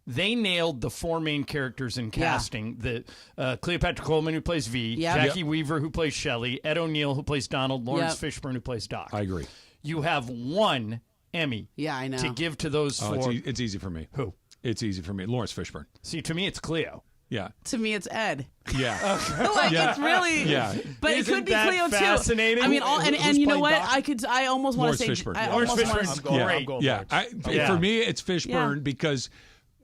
they nailed the 4 main characters in casting. The Cleopatra Coleman, who plays V, Yep. Jackie Weaver, who plays Shelley, Ed O'Neill, who plays Donald, Lawrence Fishburne, who plays Doc. I agree. You have 1 Emmy I know. to give to those 4. It's easy for me. Who? It's easy for me. Lawrence Fishburne. See, to me, it's Cleo. Yeah. To me, it's Ed. Yeah. Like Yeah. it's really, Yeah. but it Isn't could be that Cleo fascinating? too. I mean, and you know playing what? Doc? I almost want Lawrence to say Fishburne. I Lawrence almost wanna- Fishburne's great. Yeah. For me, it's Fishburne Yeah. because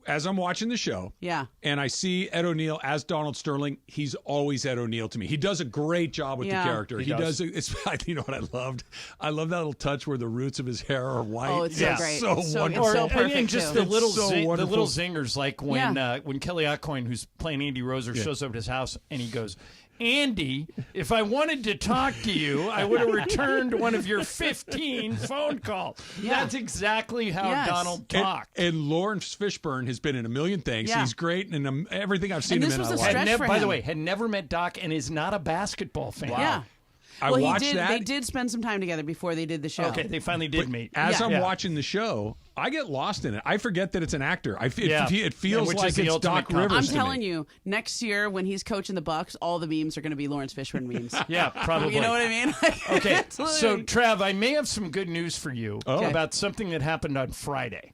as I'm watching the show, Yeah. and I see Ed O'Neill as Donald Sterling, he's always Ed O'Neill to me. He does a great job with Yeah. the character. He He does. does. It's you know what I loved? I love that little touch where the roots of his hair are white. Oh, it's so great. So It's so- wonderful. it's so perfect, and just too. the little It's so the wonderful. little zingers, like when Yeah. when Kelly Accoin, who's playing Andy Roser, Yeah. shows up at his house and he goes, "Andy, if I wanted to talk to you, I would have returned one of your 15 phone calls." Yeah. That's exactly how Yes. Donald talked. And Lawrence Fishburne has been in a million things. Yeah. He's great, and everything I've seen And him this in, was I a like. stretch for By the him. way, had never met Doc and is not a basketball fan. Yeah. I well, watched he did. that. They did spend some time together before they did the show. Okay, they finally did meet. As Yeah. I'm Yeah. watching the show, I get lost in it. I forget that it's an actor. Yeah. It feels Which is like the it's ultimate Doc compliment. Rivers I'm to telling me. you, next year when he's coaching the Bucks, all the memes are going to be Lawrence Fishburne memes. Yeah, probably. You know what I mean? Okay, It's so like- Trav, I may have some good news for you Oh. about something that happened on Friday.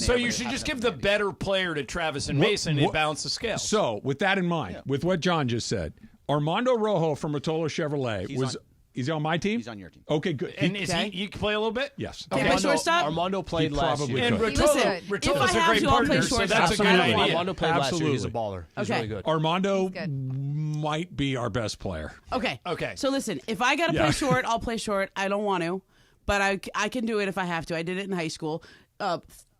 So you should just give the better player to Travis and Mason and balance the scale. So with that in mind, with what John just said, Armando Rojo from Rotolo Chevrolet Is he on my team? He's on your team. Okay, good. And he can play a little bit? Yes. Can I play shortstop? Armando played last year. And Listen, Rotolo's if I a have great to, I'll play partner, so shortstop. that's a good Absolutely. idea. Armando played last year. He's a Absolutely. baller. He's Okay. really good. Armando might be our best player. Okay. Okay. So listen, if I got to Yeah. play short, I'll play short. I don't want to, but I can do it if I have to. I did it in high school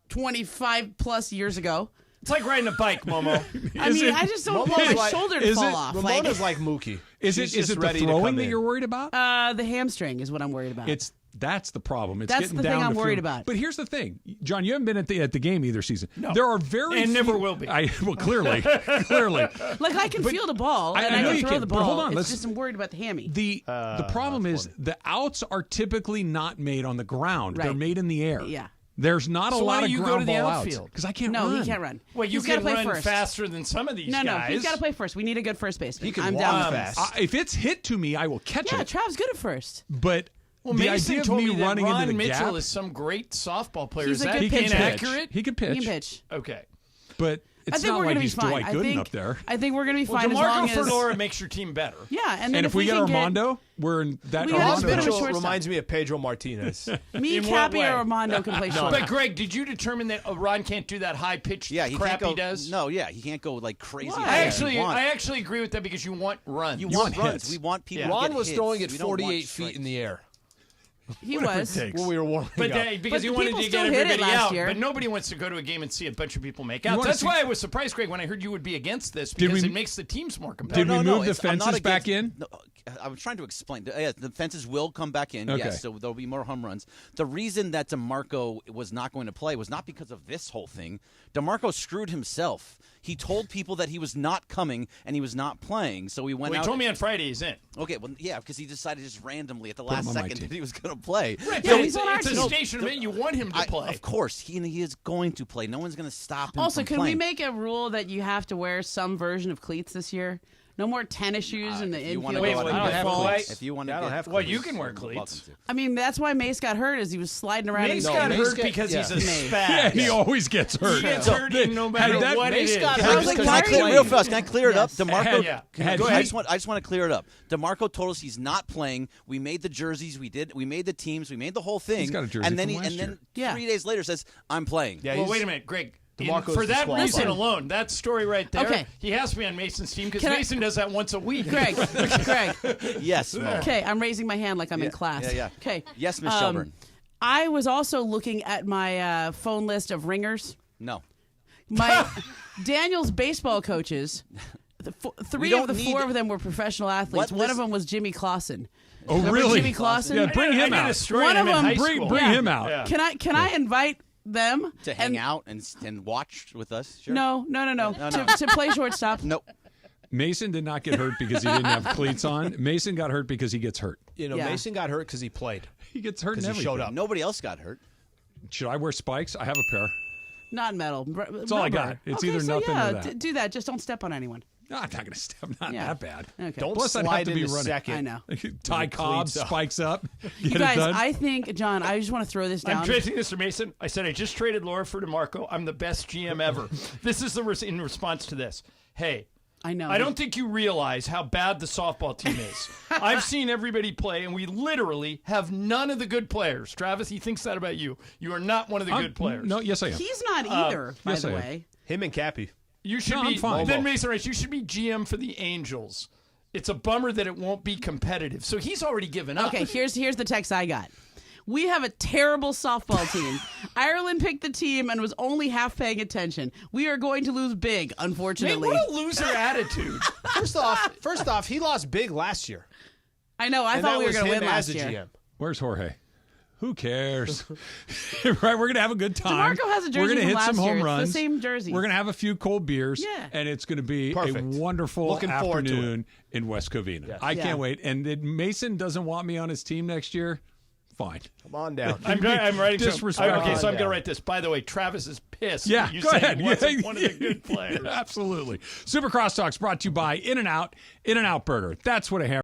25 plus years ago. It's like riding a bike, Momo. I mean, I just don't want my shoulder to fall off. Ramona's like Mookie. Is She's it just the ready to throwing come that in. you're worried about? The hamstring is what I'm worried about. That's the problem. It's That's getting the down thing I'm the worried field. about. But here's the thing, John. You haven't been at the game either season. No. There are very And few, never will be. Well, clearly. Like I can feel the ball and I know can you throw can, the but ball. hold on, It's let's- just I'm worried about the hammy. The problem is the outs are typically not made on the ground. They're Right. made in the air. Yeah. There's not a So why lot do of you go ground to the ball outs outfield? because I can't No, run. he can't run. Well, you He's gotta can play run first. faster than some of these No, guys. he's got to play first. We need a good first baseman. He can I'm walk down with fast. this. If it's hit to me, I will catch Yeah, it. Trav's good at first. But Well, the Mason idea of told me me that running Ron into the Mitchell gap, is some great softball player. He's is a that good pitcher. inaccurate? He can pitch. He can pitch. Okay. But I it's think not we're like gonna be he's fine. Dwight I Gooden think, up there. I think we're going to be Well, fine as long DeMarco as Fedora makes your team better. Yeah, and then And if we get can Armando, we're in that. We got Armando. Mitchell Mitchell shortstop. reminds me of Pedro Martinez. me, In what Cappy, way? or Armando can play short. But Greg, did you determine that Ron can't do that high pitched Yeah, he crap can't go. he does? No, yeah, he can't go like crazy. Why? high. I actually agree with that because you want runs. You want want runs. hits. We want people. Yeah. to Ron get was hits. throwing at We don't want 48 feet strikes. in the air He was. when we were warming But up. because But he wanted people to still get hit it everybody last out. year. But nobody wants to go to a game and see a bunch of people make You out. wanna That's see- why I was surprised, Greg, when I heard you would be against this Did because we- it makes the teams more Did competitive. we No, move the I'm not fences back against- in? No, I was trying to explain. Yeah, the fences will come back in, Okay. yes, so there'll be more home runs. The reason that DeMarco was not going to play was not because of this whole thing. DeMarco screwed himself. He told people that he was not coming and he was not playing, so he went Well, out. he told me on Friday he's in. Okay, well, yeah, because he decided just randomly at the Put him last on my second team. that he was going to play. Right, Yeah, but he's on our it's a team. station event. You want him to play. Of course, he is going to play. No one's going to stop him Also, from can playing. we make a rule that you have to wear some version of cleats this year? No more tennis shoes in the If you infield. wanna Wait, go out wait, and I don't get have cleats, cleats. if you want to I don't get have Well, cleats. you can wear you're welcome cleats. to. I mean, that's why Mace got hurt, is he was sliding around. Mace in got Mace hurt got- because he's a Mace. spaz. He always gets hurt. He gets So, hurt no matter had that- what it Mace is. got Can hurt I, because can I he's clear playing. real fast? Can I clear it up? Yes. DeMarco, Yeah. Go I ahead. just want to clear it up. DeMarco told us he's not playing. We made the jerseys. We made the teams. We made the whole thing. He's got a jersey and then from last year. Yeah. 3 days later says, "I'm playing." Yeah, Well, he's- wait a minute, Greg. DeMarco's For that disqualified. reason alone, that story right there, Okay. he has to be on Mason's team because Can I- Mason does that once a week. Greg, Greg. Yes, Mo. Okay, I'm raising my hand like I'm in class. Yeah, yeah. Okay. Yes, Miss Shelburne. I was also looking at my phone list of ringers. No. My Daniel's baseball coaches. Three don't of the need- four of them were professional athletes. What One list? of them was Jimmy Clausen. Oh, Remember really? Jimmy Clausen? Yeah, bring him I did out. a story One on him of in them- high Bring school. him out. Yeah. Can I invite them To hang and- out and watch with us? Sure. No. No. To play shortstop. Nope. Mason did not get hurt because he didn't have cleats on. Mason got hurt because he gets hurt. You know, Yeah. Mason got hurt because he played. He gets hurt and Because he showed everything. up. Nobody else got hurt. Should I wear spikes? I have a pair. Not metal. That's all I got. It's either so nothing yeah, or that. do that. Just don't step on anyone. No, I'm not going to step. Not Yeah. that bad. Okay. Don't Plus, I'd have slide to be into running. second. I know. Ty Cobb, cleats up. spikes up. Get You it guys, done. I think, John, I just want to throw this down. I'm tracing Mr. Mason. I said I just traded Laura for DeMarco. I'm the best GM ever. This is in response to this. Hey, I know. I don't think you realize how bad the softball team is. I've seen everybody play, and we literally have none of the good players. Travis, he thinks that about you. You are not one of the good players. No, yes, I am. He's not either, by yes, the I am. way. Him and Cappy. You should No, be. I'm fine. Then Mason Rice, you should be GM for the Angels. It's a bummer that it won't be competitive. So he's already given up. Okay, here's the text I got. We have a terrible softball team. Ireland picked the team and was only half paying attention. We are going to lose big, Man, unfortunately. what a loser attitude. First off, he lost big last year. I know. I And thought that we were was going to him win last as a year. GM. Where's Jorge? Who cares? Right, we're going to have a good time. DeMarco has a jersey We're gonna from hit last some home year. It's the runs. same jersey. We're going to have a few cold beers. Yeah. And it's going to be Perfect. a wonderful Looking forward to it. afternoon in West Covina. Yes. I Yeah. can't wait. And if Mason doesn't want me on his team next year, fine. Come on down. I'm writing some. Disrespect. Okay, so I'm Yeah. going to write this. By the way, Travis is pissed. Yeah, that you go said ahead. he wasn't Yeah, one of the good players. Absolutely. Super Crosstalk's brought to you by In-N-Out Burger. That's what a hammer.